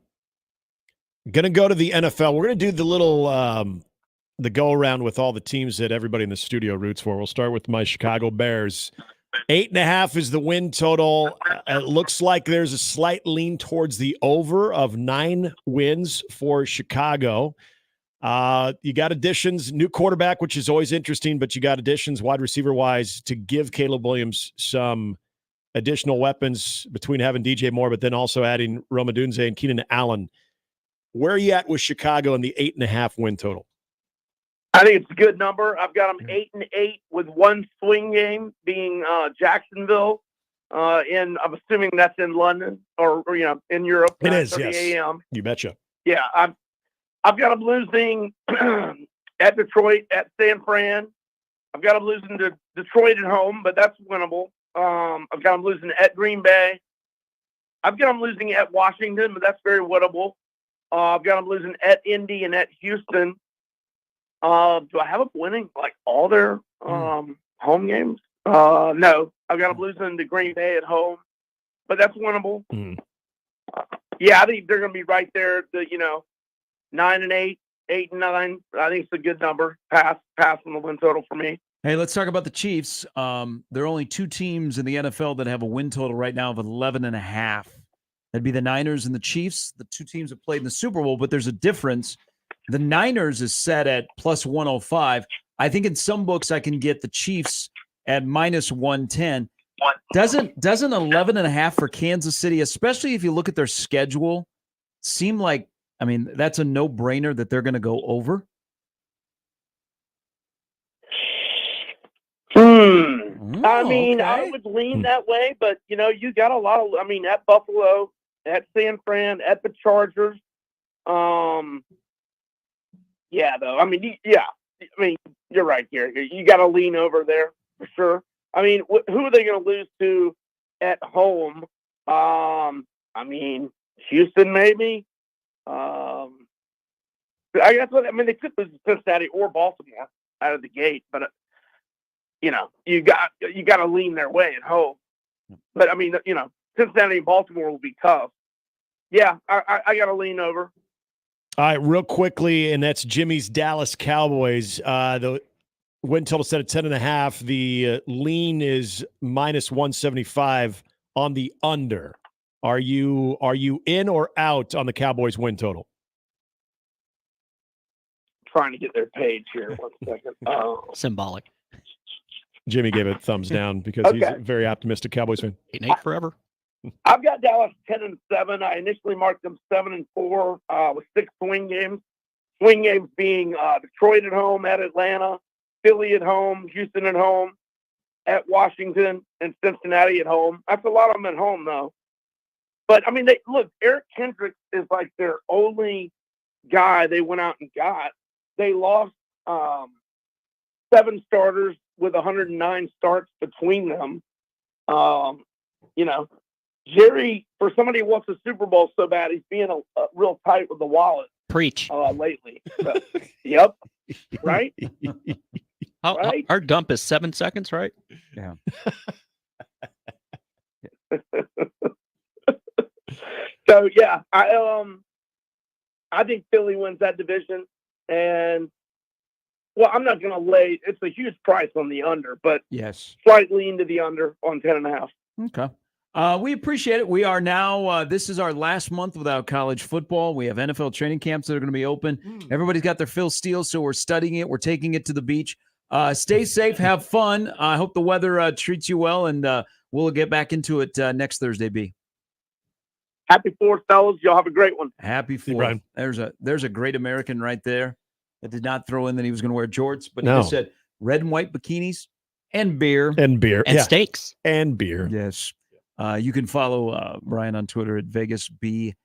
Gonna go to the NFL. We're gonna do the little the go around with all the teams that everybody in the studio roots for. We'll start with my Chicago Bears. 8.5 is the win total. It looks like there's a slight lean towards the over of 9 wins for Chicago. You got additions, new quarterback, which is always interesting, but you got additions wide receiver wise to give Caleb Williams some additional weapons between having DJ Moore, but then also adding Rome Odunze and Keenan Allen. Where are you at with Chicago and the 8.5 win total? I think it's a good number. I've got them 8-8 with one swing game being Jacksonville. I'm assuming that's in London or in Europe. It is, yes. a.m. You betcha. Yeah, I've got them losing at Detroit, at San Fran. I've got them losing to Detroit at home, but that's winnable. I've got them losing at Green Bay. I've got them losing at Washington, but that's very winnable. I've got them losing at Indy and at Houston. Do I have them winning like all their home games? No, I've got them losing to Green Bay at home, but that's winnable. Yeah, I think they're going to be right there. 9-8, 8-9. I think it's a good number. Pass on the win total for me. Hey, let's talk about the Chiefs. There are only 2 teams in the NFL that have a win total right now of 11.5. That'd be the Niners and the Chiefs. The 2 teams have played in the Super Bowl, but there's a difference. The Niners is set at plus 105. I think in some books I can get the Chiefs at minus 110. Doesn't 11.5 for Kansas City, especially if you look at their schedule, seem like, I mean, that's a no-brainer that they're going to go over? I mean, I would lean that way, but, you got a lot of, at Buffalo, at San Fran, at the Chargers. Yeah, though. You're right, Gary. You got to lean over there for sure. I mean, who are they going to lose to at home? Houston, maybe. I guess they could lose to Cincinnati or Baltimore out of the gate, but you got to lean their way at home. But Cincinnati and Baltimore will be tough. Yeah, I got to lean over. All right, real quickly, and that's Jimmy's Dallas Cowboys. The win total set at 10.5. The lean is minus 175 on the under. Are you in or out on the Cowboys win total? Trying to get their page here. 1 second. Symbolic. Jimmy gave it a thumbs down because he's a very optimistic Cowboys fan. 8-8 forever. I've got Dallas 10-7. I initially marked them 7-4 with 6 swing games. Swing games being Detroit at home, at Atlanta, Philly at home, Houston at home, at Washington, and Cincinnati at home. That's a lot of them at home, though. But, Eric Kendricks is like their only guy they went out and got. They lost 7 starters with 109 starts between them. Jerry, for somebody who wants a Super Bowl so bad, he's being a real tight with the wallet. Preach. Lately. So, yep. Right? Right? Our dump is 7 seconds, right? Yeah. So, yeah, I think Philly wins that division. And, I'm not going to lay – it's a huge price on the under, but yes, slightly into the under on 10.5. Okay. We appreciate it. We are now, this is our last month without college football. We have NFL training camps that are going to be open. Everybody's got their Phil Steele, so we're studying it. We're taking it to the beach. Stay safe. Have fun. I hope the weather treats you well, and we'll get back into it next Thursday, B. Happy 4th, fellas. Y'all have a great one. Happy 4th. There's a great American right there. I did not throw in that he was going to wear jorts, but he No. just said red and white bikinis and beer. And beer. And steaks. And beer. Yes. You can follow Brian on Twitter at Vegas B.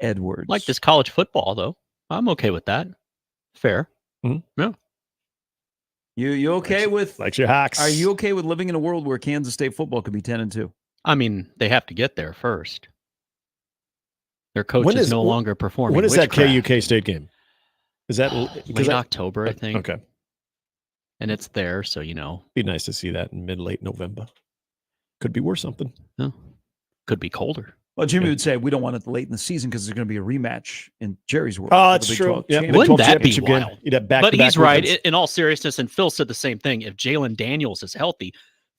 Edwards. Like this college football, though. I'm okay with that. Fair. Mm-hmm. Yeah. You okay with likes your Hawks? Are you okay with living in a world where Kansas State football could be 10-2? I mean, they have to get there first. Their coach is no longer performing. When is that Witchcraft. KUK State game? Is that Late October, I think. Okay. And it's there, so Be nice to see that in late November. Could be worth something. Yeah. Could be colder. Well, Jimmy would say we don't want it late in the season because there's going to be a rematch in Jerry's world. Oh, for that's the Big true. 12 Yeah, championship. Wouldn't that be championship game. wild? You'd have But back-to-back he's right. weekends. In all seriousness, and Phil said the same thing. If Jalen Daniels is healthy,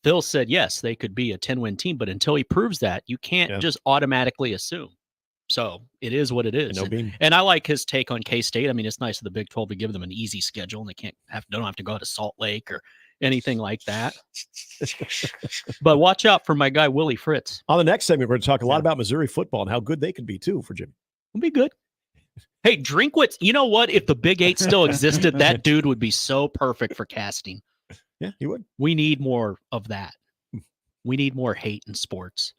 Phil said, yes, they could be a 10-win team. But until he proves that, you can't just automatically assume. So it is what it is. No bean. And I like his take on K-State. I mean, it's nice of the Big 12 to give them an easy schedule, and they don't have to go to Salt Lake or anything like that. But watch out for my guy, Willie Fritz. On the next segment, we're going to talk a lot about Missouri football and how good they could be, too, for Jimmy. It'll be good. Hey, Drinkwitz, you know what? If the Big Eight still existed, that dude would be so perfect for casting. Yeah, he would. We need more of that. We need more hate in sports.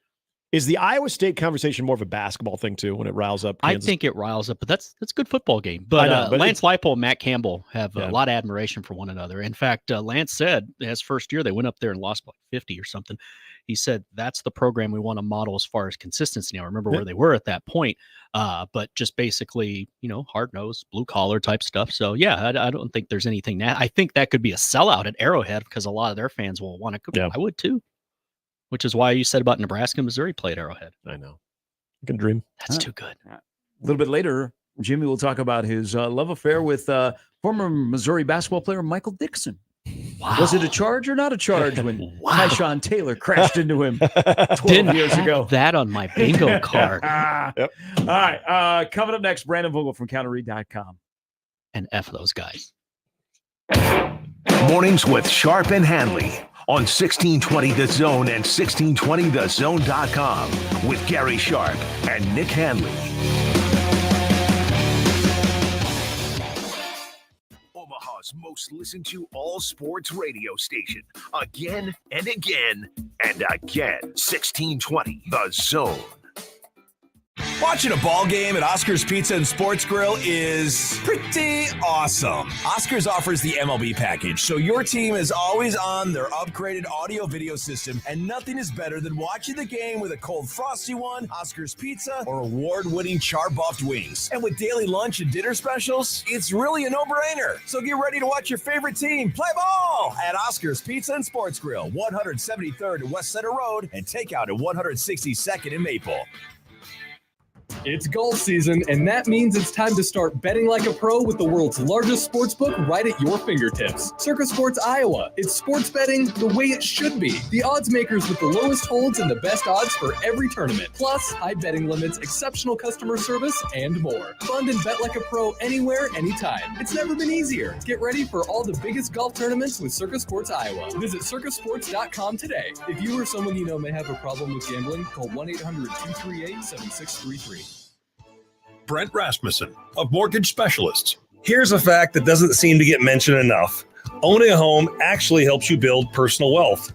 Is the Iowa State conversation more of a basketball thing, too, when it riles up Kansas? I think it riles up, but that's a good football game. But, Lance Leipold and Matt Campbell have a lot of admiration for one another. In fact, Lance said his first year they went up there and lost like 50 or something. He said that's the program we want to model as far as consistency. Now, remember where they were at that point, but just basically, hard-nosed, blue-collar type stuff. So, yeah, I don't think there's anything. I think that could be a sellout at Arrowhead because a lot of their fans will want to. I would, too. Which is why you said about Nebraska and Missouri played Arrowhead. I know. You can dream. That's too good. A little bit later, Jimmy will talk about his love affair with former Missouri basketball player Michael Dixon. Wow. Was it a charge or not a charge when Tyshawn Taylor crashed into him 12 years ago? That on my bingo card. Yep. All right. Coming up next, Brandon Vogel from counterread.com. And F those guys. Mornings with Sharp and Handley on 1620 The Zone and 1620thezone.com with Gary Sharp and Nick Handley. Omaha's most listened to all sports radio station. Again and again and again. 1620 The Zone. Watching a ball game at Oscar's Pizza and Sports Grill is pretty awesome. Oscar's offers the MLB package, so your team is always on their upgraded audio-video system, and nothing is better than watching the game with a cold frosty one, Oscar's Pizza, or award-winning char-buffed wings. And with daily lunch and dinner specials, it's really a no-brainer. So get ready to watch your favorite team play ball at Oscar's Pizza and Sports Grill, 173rd and West Center Road, and takeout at 162nd and Maple. It's golf season, and that means it's time to start betting like a pro with the world's largest sportsbook right at your fingertips. Circa Sports Iowa. It's sports betting the way it should be. The odds makers with the lowest holds and the best odds for every tournament. Plus, high betting limits, exceptional customer service, and more. Fund and bet like a pro anywhere, anytime. It's never been easier. Get ready for all the biggest golf tournaments with Circa Sports Iowa. Visit circasports.com today. If you or someone you know may have a problem with gambling, call 1-800-238-7633. Brent Rasmussen of Mortgage Specialists. Here's a fact that doesn't seem to get mentioned enough. Owning a home actually helps you build personal wealth.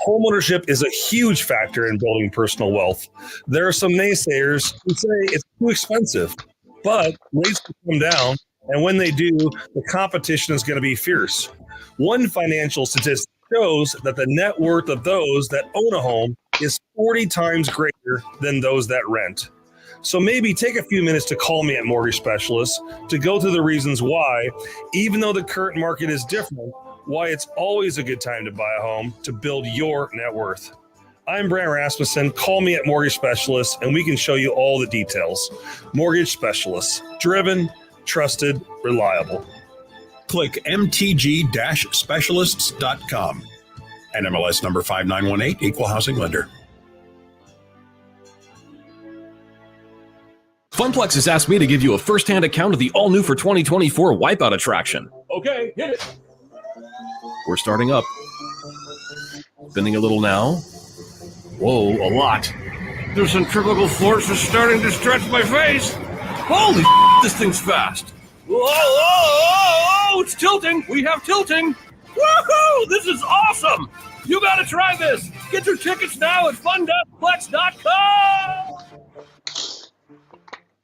Homeownership is a huge factor in building personal wealth. There are some naysayers who say it's too expensive, but rates will come down, and when they do, the competition is going to be fierce. One financial statistic shows that the net worth of those that own a home is 40 times greater than those that rent. So maybe take a few minutes to call me at Mortgage Specialists to go through the reasons why, even though the current market is different, why it's always a good time to buy a home to build your net worth. I'm Brent Rasmussen. Call me at Mortgage Specialists and we can show you all the details. Mortgage Specialists. Driven, trusted, reliable. Click mtg-specialists.com. NMLS number 5918, Equal Housing Lender. Funplex has asked me to give you a first-hand account of the all-new for 2024 Wipeout attraction. Okay, hit it. We're starting up. Spinning a little now. Whoa, a lot. The centrifugal force is starting to stretch my face. Holy this thing's fast. Whoa, whoa, whoa, it's tilting. We have tilting. Woohoo! This is awesome. You got to try this. Get your tickets now at fun.flex.com.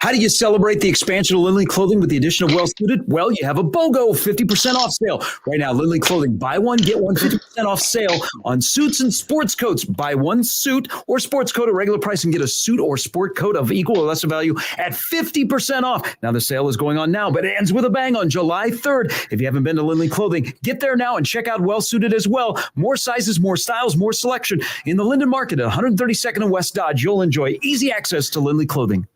How do you celebrate the expansion of Lindley Clothing with the addition of Well Suited? Well, you have a BOGO 50% off sale. Right now, Lindley Clothing, buy one, get one 50% off sale on suits and sports coats. Buy one suit or sports coat at regular price and get a suit or sport coat of equal or lesser value at 50% off. Now, the sale is going on now, but it ends with a bang on July 3rd. If you haven't been to Lindley Clothing, get there now and check out Well Suited as well. More sizes, more styles, more selection. In the Linden Market at 132nd and West Dodge, you'll enjoy easy access to Lindley Clothing.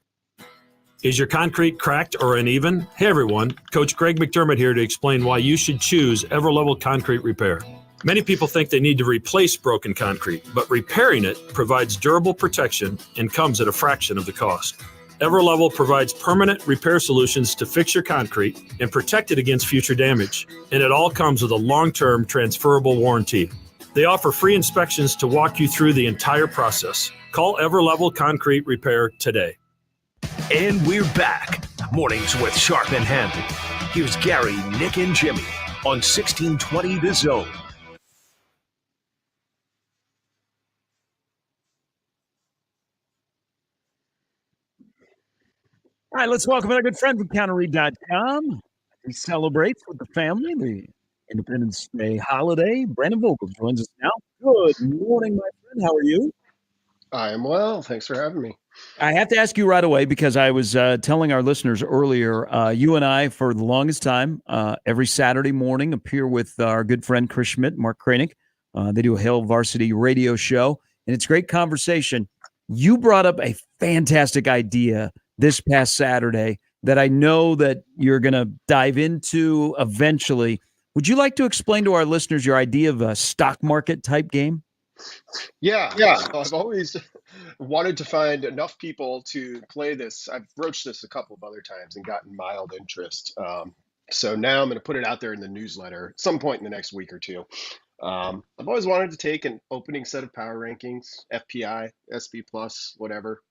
Is your concrete cracked or uneven? Hey everyone, Coach Greg McDermott here to explain why you should choose Everlevel Concrete Repair. Many people think they need to replace broken concrete, but repairing it provides durable protection and comes at a fraction of the cost. Everlevel provides permanent repair solutions to fix your concrete and protect it against future damage, and it all comes with a long-term transferable warranty. They offer free inspections to walk you through the entire process. Call Everlevel Concrete Repair today. And we're back. Mornings with Sharp and Handley. Here's Gary, Nick, and Jimmy on 1620 The Zone. All right, let's welcome our good friend from counterread.com. He celebrates with the family the Independence Day holiday. Brandon Vogel joins us now. Good morning, my friend. How are you? I am well. Thanks for having me. I have to ask you right away because I was telling our listeners earlier, you and I, for the longest time, every Saturday morning, appear with our good friend Chris Schmidt, Mark Kranick. They do a Hail Varsity radio show, and it's great conversation. You brought up a fantastic idea this past Saturday that I know that you're going to dive into eventually. Would you like to explain to our listeners your idea of a stock market type game? Yeah. So I've always wanted to find enough people to play this. I've broached this a couple of other times and gotten mild interest. So now I'm going to put it out there in the newsletter at some point in the next week or two. I've always wanted to take an opening set of power rankings, FPI, SP plus, whatever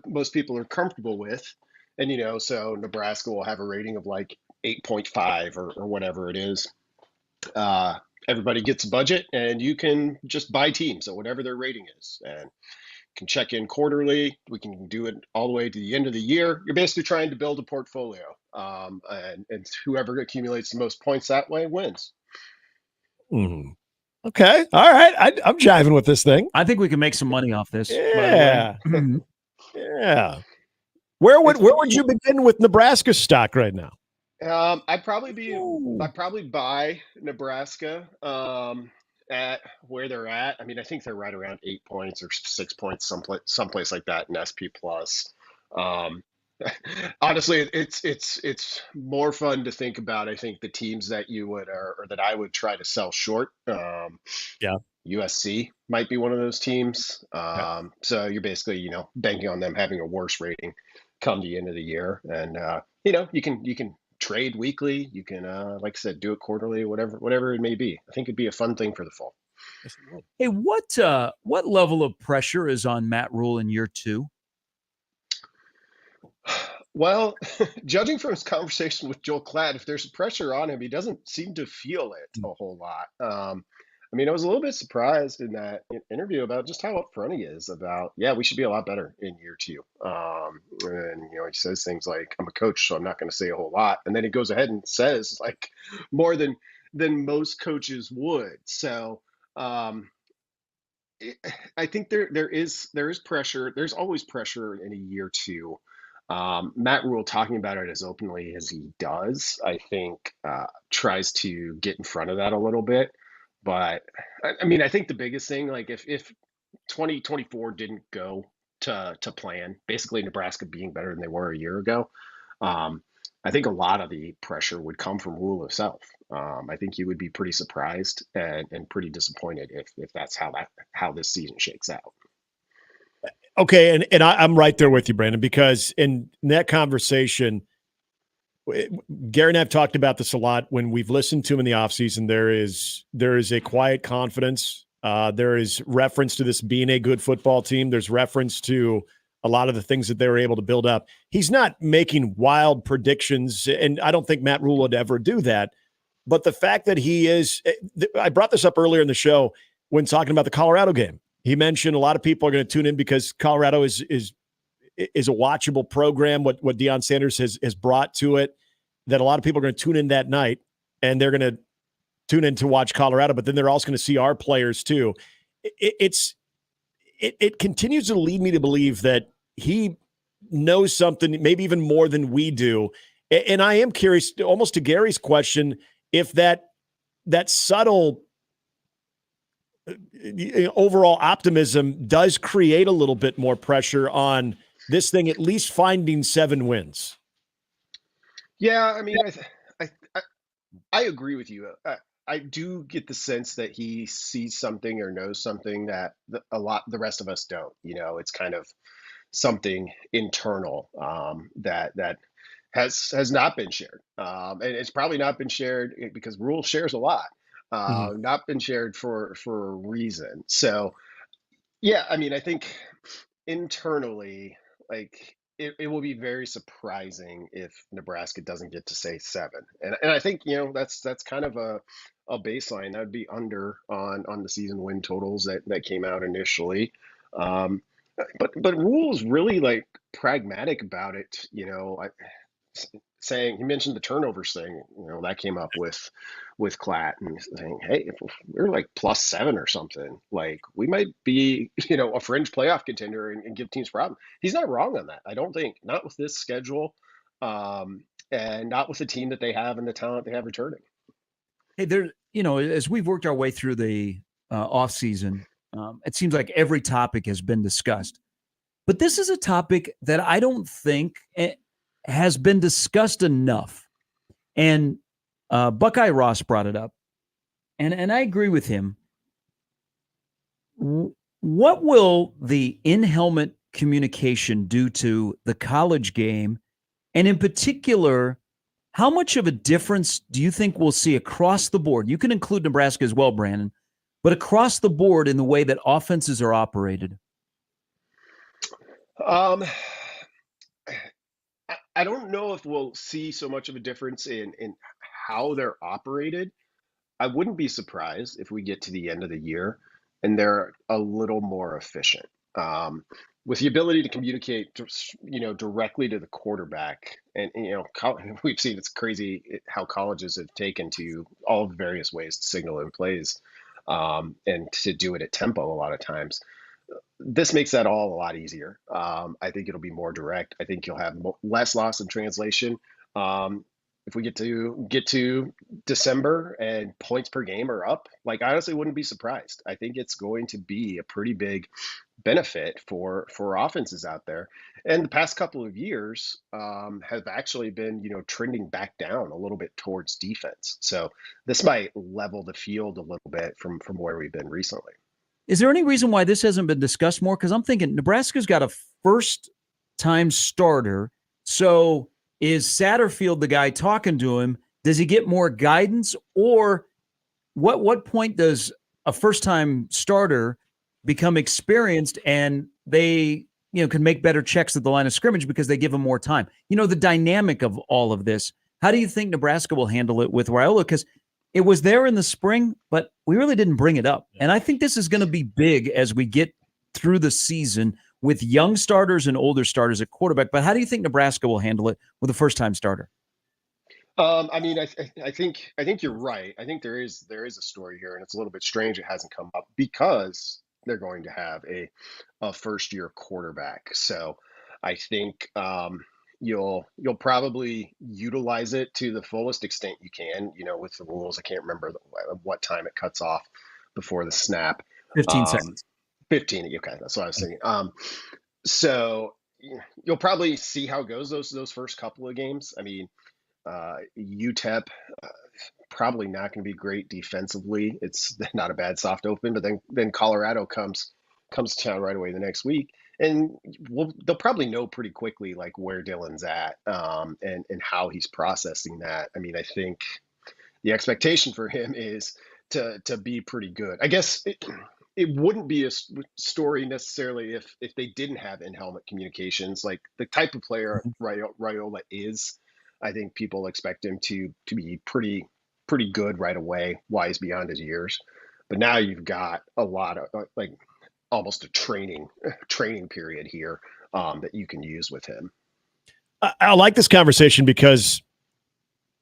most people are comfortable with. And, so Nebraska will have a rating of like 8.5 or whatever it is. Everybody gets a budget and you can just buy teams at whatever their rating is and can check in quarterly. We can do it all the way to the end of the year. You're basically trying to build a portfolio, and whoever accumulates the most points that way wins. Okay. All right. I'm jiving with this thing. I think we can make some money off this. Yeah. Yeah. Where would you begin with Nebraska stock right now? I'd probably buy Nebraska at where they're at. I mean, I think they're right around 8 points or 6 points, someplace like that in SP plus. Honestly, it's more fun to think about. I think the teams that you would or that I would try to sell short. USC might be one of those teams. So you're basically banking on them having a worse rating come the end of the year, and you can trade weekly. You can, like I said, do it quarterly, whatever it may be. I think it'd be a fun thing for the fall. Hey, what level of pressure is on Matt Rule in year two? Well, judging from his conversation with Joel Klatt, if there's pressure on him, he doesn't seem to feel it a whole lot. I mean, I was a little bit surprised in that interview about just how upfront he is about, we should be a lot better in year two. And, he says things like, I'm a coach, so I'm not going to say a whole lot. And then he goes ahead and says like more than most coaches would. So I think there is pressure. There's always pressure in a year two. Matt Rule, talking about it as openly as he does, I think tries to get in front of that a little bit. But I mean, I think the biggest thing, like if 2024 didn't go to plan, basically Nebraska being better than they were a year ago, I think a lot of the pressure would come from Rule himself. I think he would be pretty surprised and pretty disappointed if that's how this season shakes out. Okay, and I'm right there with you, Brandon, because in that conversation, Gary and I have talked about this a lot when we've listened to him in the offseason. There is a quiet confidence. There is reference to this being a good football team. There's reference to a lot of the things that they were able to build up. He's not making wild predictions, and I don't think Matt Rule would ever do that. But the fact that he is, I brought this up earlier in the show when talking about the Colorado game. He mentioned a lot of people are going to tune in because Colorado is a watchable program, what Deion Sanders has brought to it, that a lot of people are going to tune in that night, and they're going to tune in to watch Colorado, but then they're also going to see our players too. It continues to lead me to believe that he knows something, maybe even more than we do. And I am curious, almost to Gary's question, if that subtle overall optimism does create a little bit more pressure on this thing, at least finding 7 wins. Yeah, I mean, I agree with you. I do get the sense that he sees something or knows something that the rest of us don't. It's kind of something internal that has not been shared, and it's probably not been shared because Rule shares a lot, not been shared for a reason. So, yeah, I mean, I think internally, like it will be very surprising if Nebraska doesn't get to say 7, and I think that's kind of a baseline that would be under on the season win totals that came out initially. But Rule's really like pragmatic about it. Saying, he mentioned the turnovers thing, that came up with Klatt, and saying, hey, if we're like +7 or something, like we might be, a fringe playoff contender and give teams problems. He's not wrong on that. I don't think, not with this schedule, and not with the team that they have and the talent they have returning. Hey, as we've worked our way through the off season, it seems like every topic has been discussed, but this is a topic that I don't think has been discussed enough. And Buckeye Ross brought it up, and I agree with him. What will the in-helmet communication do to the college game? And in particular, how much of a difference do you think we'll see across the board? You can include Nebraska as well, Brandon, but across the board in the way that offenses are operated? I don't know if we'll see so much of a difference in how they're operated. I wouldn't be surprised if we get to the end of the year and they're a little more efficient, with the ability to communicate, directly to the quarterback. And we've seen, it's crazy how colleges have taken to all the various ways to signal in plays, and to do it at tempo a lot of times. This makes that all a lot easier. I think it'll be more direct. I think you'll have less loss in translation. If we get to December and points per game are up, like, I honestly wouldn't be surprised. I think it's going to be a pretty big benefit for offenses out there. And the past couple of years have actually been, trending back down a little bit towards defense. So this might level the field a little bit from where we've been recently. Is there any reason why this hasn't been discussed more? Because I'm thinking Nebraska's got a first-time starter. So is Satterfield the guy talking to him? Does he get more guidance? Or what point does a first-time starter become experienced and they can make better checks at the line of scrimmage because they give him more time? The dynamic of all of this. How do you think Nebraska will handle it with Raiola? Because it was there in the spring, but we really didn't bring it up. And I think this is going to be big as we get through the season with young starters and older starters at quarterback. But how do you think Nebraska will handle it with a first-time starter? I mean, I think you're right. I think there is a story here, and it's a little bit strange it hasn't come up because they're going to have a first-year quarterback. So I think you'll probably utilize it to the fullest extent you can, with the rules. I can't remember what time it cuts off before the snap. 15 seconds. 15. Okay. That's what I was thinking. So you'll probably see how it goes those first couple of games. I mean, UTEP, probably not going to be great defensively. It's not a bad soft open, but then Colorado comes to town right away the next week. And they'll probably know pretty quickly, like, where Dylan's at, and how he's processing that. I mean, I think the expectation for him is to be pretty good. I guess it wouldn't be a story necessarily if they didn't have in-helmet communications. Like the type of player Raiola is, I think people expect him to be pretty good right away, wise beyond his years. But now you've got a lot of like almost a training period here that you can use with him. I like this conversation because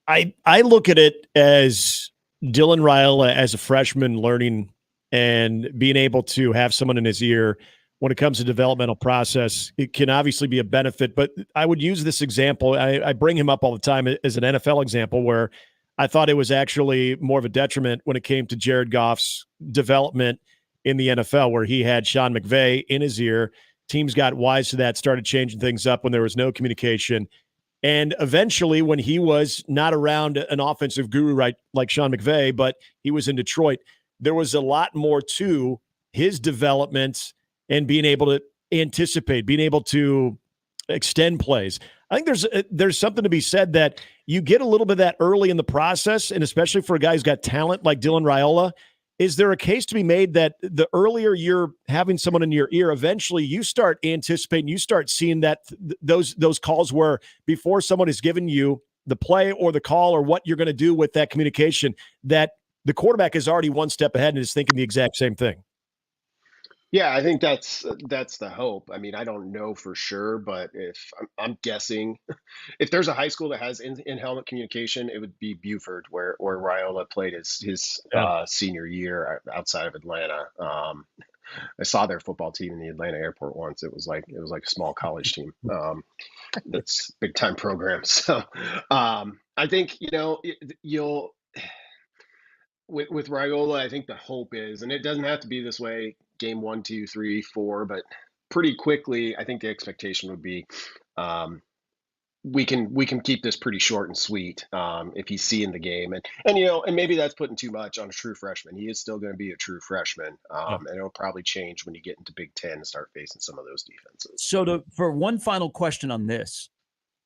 I look at it as Dylan Raiola as a freshman learning and being able to have someone in his ear when it comes to developmental process. It can obviously be a benefit, but I would use this example. I bring him up all the time as an NFL example where I thought it was actually more of a detriment when it came to Jared Goff's development in the NFL, where he had Sean McVay in his ear. Teams got wise to that, started changing things up when there was no communication. And eventually, when he was not around an offensive guru right like Sean McVay, but he was in Detroit, there was a lot more to his development and being able to anticipate, being able to extend plays. I think there's something to be said that you get a little bit of that early in the process, and especially for a guy who's got talent like Dylan Raiola. Is there a case to be made that the earlier you're having someone in your ear, eventually you start anticipating, you start seeing that those calls where before someone has given you the play or the call or what you're going to do with that communication, that the quarterback is already one step ahead and is thinking the exact same thing? Yeah, I think that's the hope. I mean, I don't know for sure, but if I'm guessing, if there's a high school that has in-helmet communication, it would be Buford, where Raiola played his senior year outside of Atlanta. I saw their football team in the Atlanta airport once. It was like a small college team. That's big time program. So I think you'll with Raiola. I think the hope is, and it doesn't have to be this way. Game 1, 2, 3, 4, but pretty quickly, I think the expectation would be we can keep this pretty short and sweet if he's seeing the game, and maybe that's putting too much on a true freshman. He is still going to be a true freshman, and it'll probably change when you get into Big Ten and start facing some of those defenses. So for one final question on this,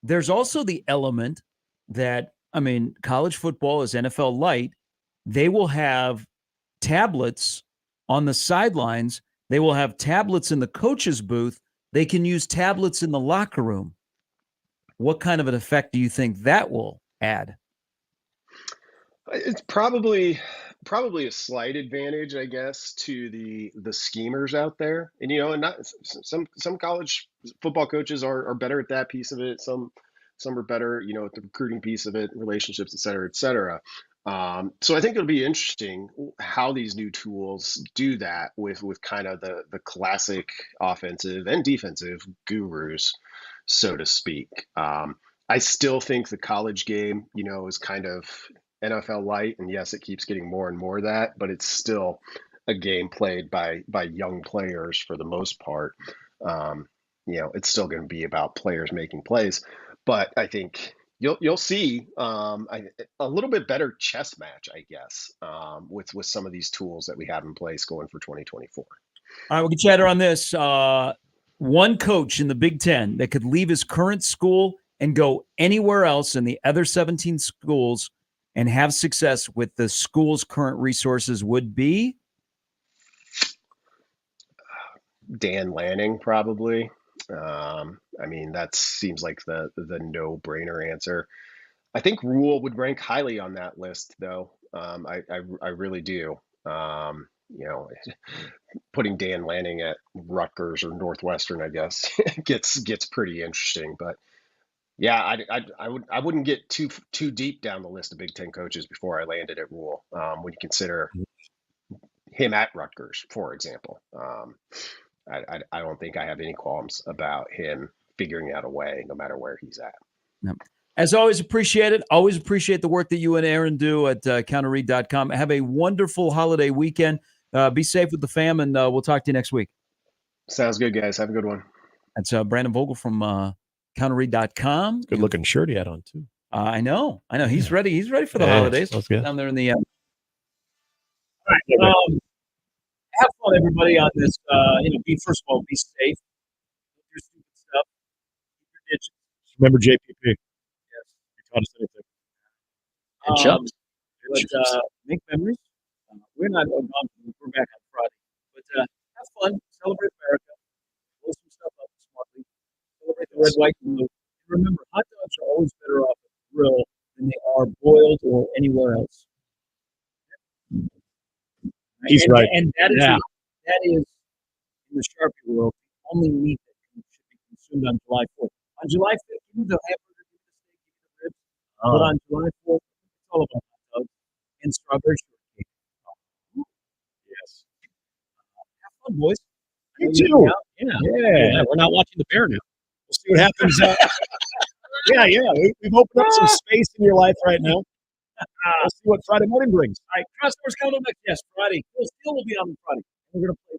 there's also the element that, I mean, college football is NFL light. They will have tablets on the sidelines. They will have tablets in the coach's booth. They can use tablets in the locker room. What kind of an effect do you think that will add? It's probably a slight advantage, I guess, to the schemers out there. And and not some college football coaches are better at that piece of it. Some are better, at the recruiting piece of it, relationships, et cetera, et cetera. So I think it'll be interesting how these new tools do that with kind of the classic offensive and defensive gurus, so to speak. I still think the college game, is kind of NFL light, and yes, it keeps getting more and more of that, but it's still a game played by young players for the most part. It's still going to be about players making plays, but I think you'll see a little bit better chess match, I guess, with some of these tools that we have in place going for 2024. All right, we can chatter on this. One coach in the Big Ten that could leave his current school and go anywhere else in the other 17 schools and have success with the school's current resources would be? Dan Lanning, probably. I mean, that seems like the no-brainer answer. I think Rule would rank highly on that list, though. I really do. Putting Dan Lanning at Rutgers or Northwestern, I guess, gets pretty interesting. But yeah, I wouldn't get too deep down the list of Big Ten coaches before I landed at Rule. When you consider him at Rutgers, for example, I don't think I have any qualms about him figuring out a way, no matter where he's at. Yep. As always, appreciate it. Always appreciate the work that you and Aaron do at counterread.com. Have a wonderful holiday weekend. Be safe with the fam, and we'll talk to you next week. Sounds good, guys. Have a good one. That's Brandon Vogel from counterread.com. Good looking shirt he had on, too. I know. He's ready. He's ready for the holidays. That's good. Down there in the All right. Have fun, everybody, on this. First of all, be safe. Do your stupid stuff. Keep your ditches. Remember JPP. Yes. You taught us anything. And Chubbs. But make memories. We're not gone. We're back on Friday. But Have fun. Celebrate America. Blow some stuff up smartly. Celebrate the red, white, and blue. And remember, hot dogs are always better off at the grill than they are boiled or anywhere else. He's right. And that is in the Sharpie world, the only meat that should be consumed on July 4th. On July 5th, give me the hamburger, give me the steak, give me the ribs. But on July 4th, it's all about hot dogs and strawberry shortcake. Yes. Have fun, boys. You too. Yeah, we're not watching the bear now. We'll see what happens. Yeah. We've opened up some space in your life right now. We'll see what Friday morning brings. All right, Crossdoors coming up next. Yes, Friday. Steel will be on Friday. We're going to play